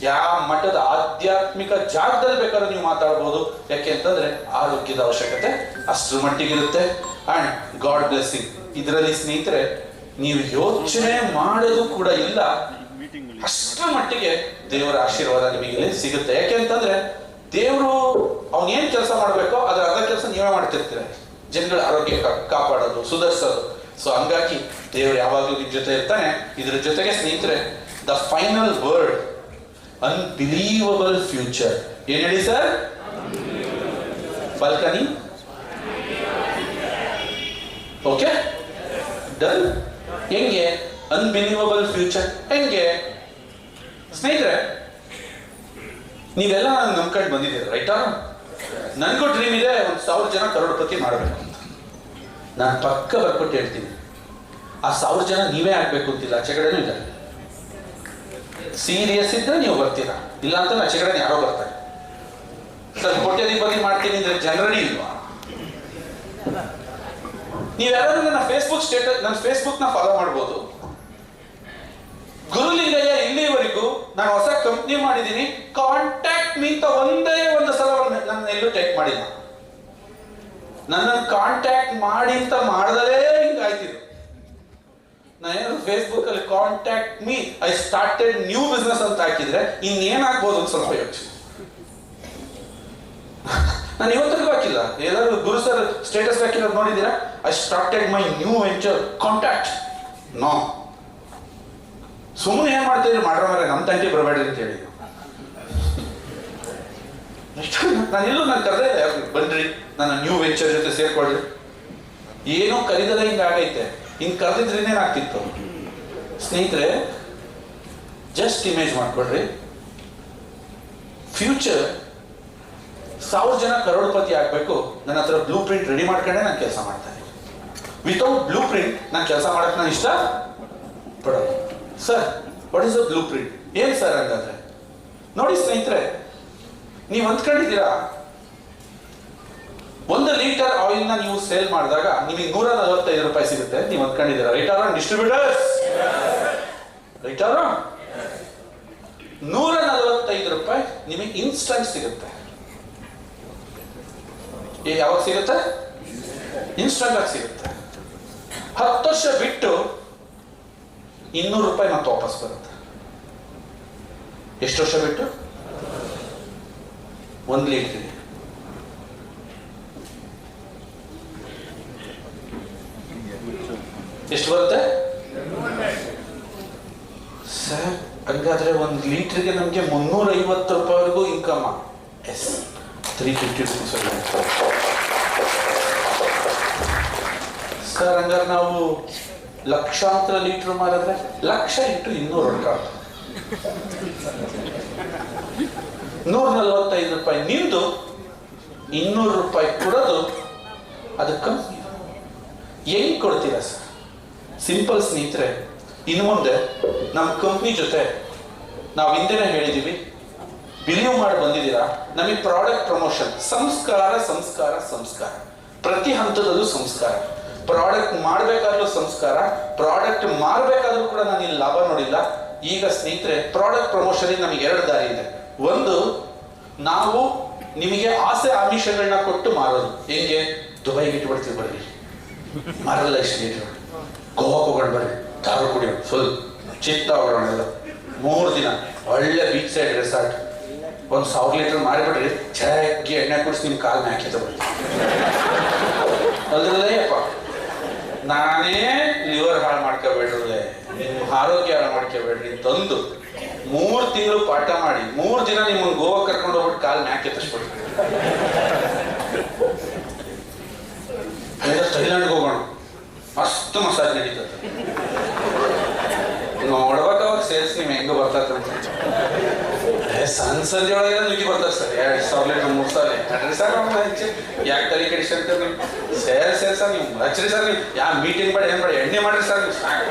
ಯಾವ ಮಟ್ಟದ ಆಧ್ಯಾತ್ಮಿಕ ಜಾಗದಲ್ಲಿ ಬೇಕಾದ್ರೂ ನೀವು ಮಾತಾಡ್ಬೋದು. ಯಾಕೆ ಅಂತಂದ್ರೆ ಆರೋಗ್ಯದ ಅವಶ್ಯಕತೆ ಅಷ್ಟರ ಮಟ್ಟಿಗಿರುತ್ತೆ. ಅಂಡ್ ಗಾಡ್ ಬ್ಲೆಸ್ಸಿಂಗ್ ಇದರಲ್ಲಿ ಸ್ನೇಹಿತರೆ ನೀವು ಯೋಚನೆ ಮಾಡೋದು ಕೂಡ ಇಲ್ಲ, ಅಷ್ಟರ ಮಟ್ಟಿಗೆ ದೇವರ ಆಶೀರ್ವಾದ ನಿಮಗೆ ಸಿಗುತ್ತೆ. ಯಾಕೆ ಅಂತಂದ್ರೆ ದೇವರು ಅವನ್ ಏನ್ ಕೆಲಸ ಮಾಡ್ಬೇಕೋ ಅದ್ರ ಅರ್ಧ ಕೆಲಸ ನೀವೇ ಮಾಡ್ತಿರ್ತೀರ. ಜನಗಳ ಆರೋಗ್ಯ ಕಾಪಾಡೋದು, ಸುಧಾರಿಸೋದು. ಸೊ ಹಂಗಾಗಿ ದೇವರು ಯಾವಾಗಲೂ ನಿಮ್ ಜೊತೆ ಇರ್ತಾನೆ. ಇದ್ರ ಜೊತೆಗೆ ಸ್ನೇಹಿತರೆ, the final word unbelievable future. ಏನ್ ಹೇಳಿ ಸರ್? ಬಾಲ್ಕನಿ. Okay, done. ಹೆಂಗೆ ಅನ್ಬಿಲೀವಬಲ್ ಫ್ಯೂಚರ್? ಹೆಂಗೆ ಸ್ನೇಹಿತರೆ, ನೀವೆಲ್ಲ ನಾನು ನಂಬ್ಕೊಂಡು ಬಂದಿದ್ದೀರ, ರೈಟಾ? ನನಗೂ ಡ್ರೀಮ್ ಇದೆ, 1000 ಜನ ಕರೋಡ್ಪತಿ ಮಾಡಬೇಕು ಅಂತ. ನಾನು ಪಕ್ಕ ಬರ್ಕೊಟ್ಟು ಹೇಳ್ತೀನಿ, ಆ 1000 ಜನ ನೀವೇ ಆಗ್ಬೇಕು ಅಂತಿಲ್ಲ, ಆಚೆ ಕಡೆನೂ ಇಲ್ಲ. ಸೀರಿಯಸ್ ಇದ್ರೆ ನೀವು ಬರ್ತೀರಾ, ಇಲ್ಲ ಅಂತ ಆಚೆ ಕಡೆ ಯಾರೋ ಬರ್ತಾರೆ. ಸರ್ ಕೋಟ್ಯಾಧಿಪತಿ ಮಾಡ್ತೀನಿ ಅಂದ್ರೆ ಜನರೇ ಇಲ್ವಾ? ನೀವು ಯಾರಾದ್ರೂ ನನ್ನ ಫೇಸ್ಬುಕ್ ಸ್ಟೇಟಸ್, ನನ್ನ ಫೇಸ್ಬುಕ್ ನ ಫಾಲೋ ಮಾಡ್ಬೋದು. ಗುರುಲಿಂಗಯ್ಯ ಇಲ್ಲಿವರೆಗೂ ನಾನು ಹೊಸ ಕಂಪ್ನಿ ಮಾಡಿದ್ದೀನಿ, ಕಾಂಟ್ಯಾಕ್ಟ್ ಮೀ ಅಂತ ಒಂದೇ ಒಂದು ಸಲ ನನ್ನ ಎಲ್ಲೂ ಟೈಪ್ ಮಾಡಿಲ್ಲ. ನನ್ನನ್ನು ಕಾಂಟ್ಯಾಕ್ಟ್ ಮಾಡಿ ಅಂತ ಮಾಡದಲೇ ಹಿಂಗಾಯ್ತಿದ್ರು. ನಾನು ಫೇಸ್ಬುಕ್ ಅಲ್ಲಿ contact me, I started new business ಅಂತ ಹಾಕಿದ್ರೆ ಇನ್ನೇನಾಗ್ಬೋದು ಅಂತ ಸ್ವಲ್ಪ ಯೋಚನೆ. ನಾನು ಇವತ್ತಿಗೂ ಹಾಕಿಲ್ಲ. ಎಲ್ಲರೂ ಗುರು ಸರ್ ಸ್ಟೇಟಸ್ ಹಾಕಿರೋದು ನೋಡಿದ್ದೀರಾ? I started my new venture contact. No, ಸುಮ್ಮನೆ ಏನ್ ಮಾಡ್ತಿದ್ರು ಮಾಡ್ರ ಮಾರೆ, ನಮ್ಮ ತಂಟಿ ಬರಬೇಡ್ರಿ ಅಂತ ಹೇಳಿ ನಾನೆಲ್ಲೂ ನಾನು ಕರೆದೇ ಇಲ್ಲ. ಬನ್ರಿ ನನ್ನ ನ್ಯೂ ವೆಂಚರ್ ಜೊತೆ ಸೇರ್ಕೊಳ್ರಿ. ಏನೋ ಕರೀದಲ್ಲ, ಹಿಂಗ ಆಗೈತೆ. ಹಿಂಗ್ ಕರೆದಿದ್ರೆ ಏನಾಗ್ತಿತ್ತು ಸ್ನೇಹಿತರೆ? ಜಸ್ಟ್ ಇಮೇಜ್ ಮಾಡ್ಕೊಡ್ರಿ, ಫ್ಯೂಚರ್ 1000 ಜನ ಕರೋಡ್ಪತಿ ಆಗ್ಬೇಕು, ನನ್ನ ಹತ್ರ ಬ್ಲೂ ಪ್ರಿಂಟ್ ರೆಡಿ ಮಾಡ್ಕೊಂಡೆ ನಾನು ಕೆಲಸ ಮಾಡ್ತೇನೆ. ವಿತೌಟ್ ಬ್ಲೂ ಪ್ರಿಂಟ್ ನಾನು ಕೆಲಸ ಮಾಡಕ್ ನಾನು ಇಷ್ಟ ಪಡೋದು. Sir, what is the blue print? ಏನ್ ಸರ್ ಹಂಗಾದ್ರೆ? ನೋಡಿ ಸ್ನೇಹಿತರೆ, ನೀವು ಅಂದ್ಕೊಂಡಿದ್ದೀರಾ 1 ಲೀಟರ್ ಆಯಿಲ್ ನ ನೀವು ಸೇಲ್ ಮಾಡಿದಾಗ ನಿಮಗೆ 145 ರೂಪಾಯಿ ಸಿಗುತ್ತೆ ನೀವು ಅಂದ್ಕೊಂಡಿದ್ದೀರಾ? Right are distributors? Right are? 145 ರೂಪಾಯಿ ನಿಮಗೆ ಇನ್ಸ್ಟಂಟ್ ಸಿಗುತ್ತೆ. ಯಾವಾಗ ಸಿಗುತ್ತೆ? ಇನ್ಸ್ಟಂಟ್ ಆಗಿ ಸಿಗುತ್ತೆ. 10 ವರ್ಷ ಬಿಟ್ಟು 200 ರೂಪಾಯಿ ಮತ್ತೆ ವಾಪಸ್ ಬರುತ್ತೆ. ಎಷ್ಟು ವರ್ಷ ಬಿಟ್ಟು? 1 ಲೀಟರ್ ಎಷ್ಟು ಬರುತ್ತೆ ಸರ್? ಹಂಗಾದ್ರೆ 1 ಲೀಟರ್ಗೆ ನಮಗೆ 350 ರೂಪಾಯಿವರೆಗೂ ಇನ್ಕಮ್. S, 350 rupees. ಸರ್, ಹಂಗಾರೆ ನಾವು ಲಕ್ಷಾಂತರ ಲೀಟರ್ ಮಾರಿದ್ರೆ 1,00,000 × 200 ರೂಪಾಯಿ, 145 ರೂಪಾಯಿ ನಿಂದು 200 ರೂಪಾಯಿ ಕೊಡೋದು ಅದು ಕಮ್ಮಿ. ಹೆಂಗ್ ಕೊಡ್ತೀರಾ ಸರ್? ಸಿಂಪಲ್ ಸ್ನೇಹಿತರೆ, ಇನ್ನು ಮುಂದೆ ನಮ್ಮ ಕಂಪ್ನಿ ಜೊತೆ ನಾವು ಹಿಂದೆನೇ ಹೇಳಿದೀವಿ, ಬಿಲೀವ್ ಮಾಡಿ ಬಂದಿದ್ದೀರಾ. ನಮಗೆ ಪ್ರಾಡಕ್ಟ್ ಪ್ರಮೋಷನ್, ಸಂಸ್ಕಾರ ಸಂಸ್ಕಾರ ಸಂಸ್ಕಾರ, ಪ್ರತಿ ಹಂತದಲ್ಲೂ ಸಂಸ್ಕಾರ. ಪ್ರಾಡಕ್ಟ್ ಮಾಡಬೇಕಾದ್ರೂ ಸಂಸ್ಕಾರ, ಪ್ರಾಡಕ್ಟ್ ಮಾರಬೇಕಾದ್ರೂ ಕೂಡ ನಾನು ಇಲ್ಲಿ ಲಾಭ ನೋಡಿಲ್ಲ. ಈಗ ಸ್ನೇಹಿತರೆ, ಪ್ರಾಡಕ್ಟ್ ಪ್ರಮೋಷನ್ ನಮಗೆ 2 ದಾರಿ ಇದೆ. ಒಂದು, ನಾವು ನಿಮಗೆ ಆಸೆ ಆಮಿಷಗಳನ್ನ ಕೊಟ್ಟು ಮಾರೋದು. ಹೆಂಗೆ? ದುಬೈಗೆ ಇಟ್ಬಿಡ್ತೀವಿ, ಬರ್ರಿ ಮಾರಲ್ಲ, ಇಷ್ಟು ಲೀಟರ್ ಗೋವಾಕ್ ಹೋಗೋಣ, ಬರ್ರಿ ಕಾರು ಕುಡಿಯೋಣ, ಫುಲ್ ಚಿತ್ತ ಹೋಗೋಣ, ಎಲ್ಲ 3 ದಿನ ಒಳ್ಳೆ ಬೀಚ್ ಸೈಡ್ ರೆಸಾರ್ಟ್, 1,000 ಲೀಟರ್ ಮಾರಿಬಿಡ್ರಿ, ಚೆನ್ನಾಗಿ ಎಣ್ಣೆ ಕುಡಿಸಿ ನಿಮ್ ಕಾಲ್ ಮ್ಯಾಕೆ ತಗೊಳ್ಳಿ. ಅದ್ರಲ್ಲೇ ಅಪ್ಪ, ನಾನೇ ಲಿವರ್ ಹಾಳು ಮಾಡ್ಕೋಬೇಡ್ರಲ್ಲೇ, ನಿಮ್ಮ ಆರೋಗ್ಯ ಹಾಳು ಮಾಡ್ಕೋಬೇಡ್ರಿ ತಂದು 3 ತಿಂಗಳು ಪಾಠ ಮಾಡಿ 3 ದಿನ ನಿಮ್ಮನ್ನು ಗೋವಾ ಕರ್ಕೊಂಡು ಹೋಗ್ಬಿಟ್ಟು ಕಾಲ್ ಮ್ಯಾಕೆ ಎತ್ತಿಸ್ಬಿಡ್ರಿ. ಥೈಲ್ಯಾಂಡ್ಗೆ ಹೋಗೋಣ, ಅಷ್ಟು ಮಸಾಜ್ ನಡೀತದೆ. ನೋಡ್ಬೇಕಾವಾಗ ಸೇಲ್ಸ್ ನೀವು ಹೆಂಗ ಬರ್ತದೆ ಸಂಸದೆ ಒಳಗೆ ನುಗ್ಗಿ ಬರ್ತಾರೆ ಸರ್. 2,000 ಲೀಟರ್ 3,000 ಅಡ್ರಿ ಸರ್, ಯಾಕೆ ತಲೆ ಕೆಡಿಸ್ಕೊಂತ ನೀವು? ಸೇಲ್ಸ್ ಸರ್, ನೀವು ಹಚ್ಚ್ರಿ ಸರ್, ನೀವು ಯಾವ ಮೀಟಿಂಗ್ ಮಾಡಿ ಏನ್ ಮಾಡಿ ಎಣ್ಣೆ ಮಾಡ್ರಿ ಸರ್, ನೀವು ಸಾಕು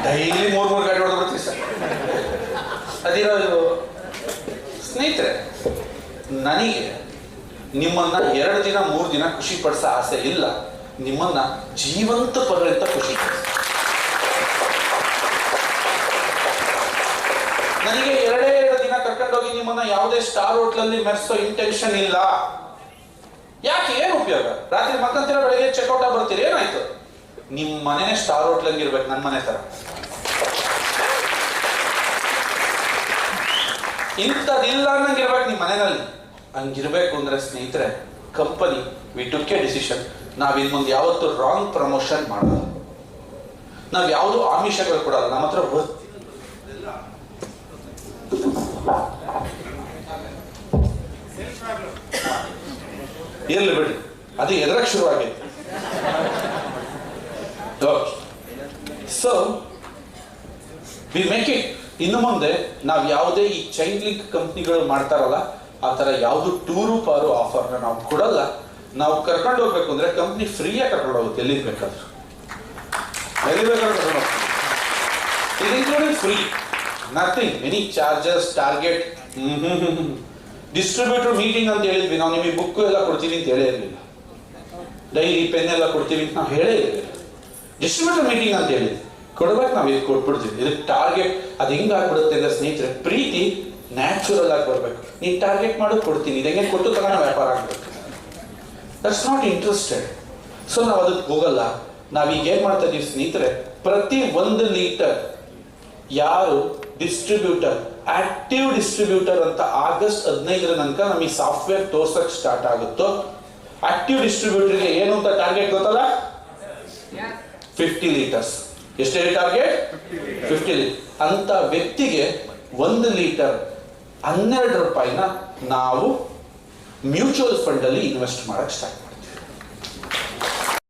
ಡೈಲಿ 3 ಗಾಡಿ ಹೊಡೆದು ಬರ್ತೀವಿ ಸರ್. ಅದಿರೋದು ಸ್ನೇಹಿತರೆ, ನನಗೆ ನಿಮ್ಮನ್ನ 2 ದಿನ 3 ದಿನ ಖುಷಿ ಪಡಿಸೋ ಆಸೆ ಇಲ್ಲ, ನಿಮ್ಮನ್ನ ಜೀವಂತ ಪರ್ಯಂತ ಖುಷಿ ಪಡಿಸ. ನನಗೆ 2 ದಿನ ಕರ್ಕೊಂಡೋಗಿ ನಿಮ್ಮನ್ನ ಯಾವುದೇ ಸ್ಟಾರ್ ಹೋಟ್ಲಲ್ಲಿ ಮೆರೆಸೋ ಇಂಟೆನ್ಷನ್ ಇಲ್ಲ. ಯಾಕೆ? ಏನು ಉಪಯೋಗ? ರಾತ್ರಿ ಮಕ್ಕಂತೀರ, ಬೆಳಗ್ಗೆ ಚೆಕ್ಔಟ್ ಆಗಿ ಬರ್ತೀರಿ, ಏನಾಯ್ತು? ನಿಮ್ಮ ಮನೆನೇ ಸ್ಟಾರ್ ಹೋಟ್ಲಂಗೆ ಇರ್ಬೇಕು, ನನ್ನ ಮನೆ ತರ. ಇಂಥದ್ದಿಲ್ಲ ಅನ್ನಂಗಿರ್ಬೇಕು ನಿಮ್ಮ ಮನೆಯಲ್ಲಿ. ಹಂಗಿರ್ಬೇಕು ಅಂದ್ರೆ ಸ್ನೇಹಿತರೆ, company we took A decision, ನಾವ್ ಇನ್ ಮುಂದೆ ಯಾವತ್ತು ರಾಂಗ್ ಪ್ರಮೋಷನ್ ಮಾಡಲ್ಲ, ನಾವ್ ಯಾವುದು ಆಮಿಷಗಳು ಕೊಡಲ್ಲ. ನಮ್ಮ ಹತ್ರ ಇರ್ಲಿ ಬಿಡಿ, ಅದು ಎದ್ರಕ್ ಶುರು ಆಗೈತೆ. So we make it. ಇನ್ನು ಮುಂದೆ ನಾವು ಯಾವುದೇ ಈ ಚೈನ್ ಲಿಂಕ್ ಕಂಪ್ನಿಗಳು ಮಾಡ್ತಾರಲ್ಲ, ಆ ತರ ಯಾವುದು ಟೂರು ಪಾರು ಆಫರ್ನ ನಾವು ಕೊಡಲ್ಲ. ನಾವು ಕರ್ಕೊಂಡು ಹೋಗ್ಬೇಕು ಅಂದ್ರೆ ಕಂಪ್ನಿ ಫ್ರೀಯಾಗಿ ಕರ್ಕೊಂಡು ಹೋಗುತ್ತೆ, ಎಲ್ಲಿಗೆ ಬೇಕಾದ್ರೂ, ಎಲ್ಲಿ ಬೇಕಾದ್ರೂ ಕರ್ಕೊಂಡು ಹೋಗ್ತೀವಿ. ಇದು including free, nothing, any charges, target. Distributor meeting ಅಂತ ಹೇಳಿದ್ವಿ ನಾವು, ನಿಮಗೆ ಬುಕ್ ಎಲ್ಲ ಕೊಡ್ತೀವಿ ಅಂತ ಹೇಳೇ ಇರಲಿಲ್ಲ, ಡೈರಿ ಪೆನ್ ಎಲ್ಲ ಕೊಡ್ತೀವಿ ಅಂತ ನಾವು ಹೇಳೇ ಇರಲಿಲ್ಲ. ಡಿಸ್ಟ್ರಿಬ್ಯೂಟರ್ ಮೀಟಿಂಗ್ ಅಂತ ಹೇಳಿದ್ವಿ, ಕೊಡ್ಬೇಕು, ನಾವು ಇದು ಕೊಟ್ಬಿಡ್ತೀವಿ. ಇದಕ್ಕೆ ಟಾರ್ಗೆಟ್ ಅದು ಹಿಂಗೆ ಆಗ್ಬಿಡುತ್ತೆ ಅಂದ್ರೆ ಸ್ನೇಹಿತರೆ, ಪ್ರೀತಿ ನ್ಯಾಚುರಲ್ ಆಗಿ ಬರ್ಬೇಕು. ನೀನು ಟಾರ್ಗೆಟ್ ಮಾಡೋದು ಕೊಡ್ತೀನಿ, ಇದೆಂಗೆ ಕೊಟ್ಟು ತಗೊಂಡು ವ್ಯಾಪಾರ ಆಗ್ಬೇಕು, ದಟ್ಸ್ ನಾಟ್ ಇಂಟ್ರೆಸ್ಟೆಡ್. ಸೊ ನಾವು ಅದಕ್ಕೆ ಹೋಗಲ್ಲ. ನಾವೀಗ ಏನ್ ಮಾಡ್ತಾ ಇದೀವಿ ಸ್ನೇಹಿತರೆ, ಪ್ರತಿ 1 ಲೀಟರ್ ಯಾರು ಡಿಸ್ಟ್ರಿಬ್ಯೂಟರ್ ಆಕ್ಟಿವ್ ಡಿಸ್ಟ್ರಿಬ್ಯೂಟರ್ ಅಂತ ಆಗಸ್ಟ್ 15 ತನಕ ನಮಗೆ ಸಾಫ್ಟ್ವೇರ್ ತೋರ್ಸಕ್ ಸ್ಟಾರ್ಟ್ ಆಗುತ್ತೋ, ಆಕ್ಟಿವ್ ಡಿಸ್ಟ್ರಿಬ್ಯೂಟರ್ಗೆ ಏನು ಅಂತ ಟಾರ್ಗೆಟ್ ಗೊತ್ತಲ್ಲ, 50 ಲೀಟರ್ಸ್. ಎಷ್ಟೇ ಟಾರ್ಗೆಟ್? 50 ಲೀಟರ್. ಅಂತ ವ್ಯಕ್ತಿಗೆ 1 ಲೀಟರ್ 12 ರೂಪಾಯಿನ ನಾವು ಮ್ಯೂಚುವಲ್ ಫಂಡ್ ಅಲ್ಲಿ ಇನ್ವೆಸ್ಟ್ ಮಾಡಕ್ ಸ್ಟಾರ್ಟ್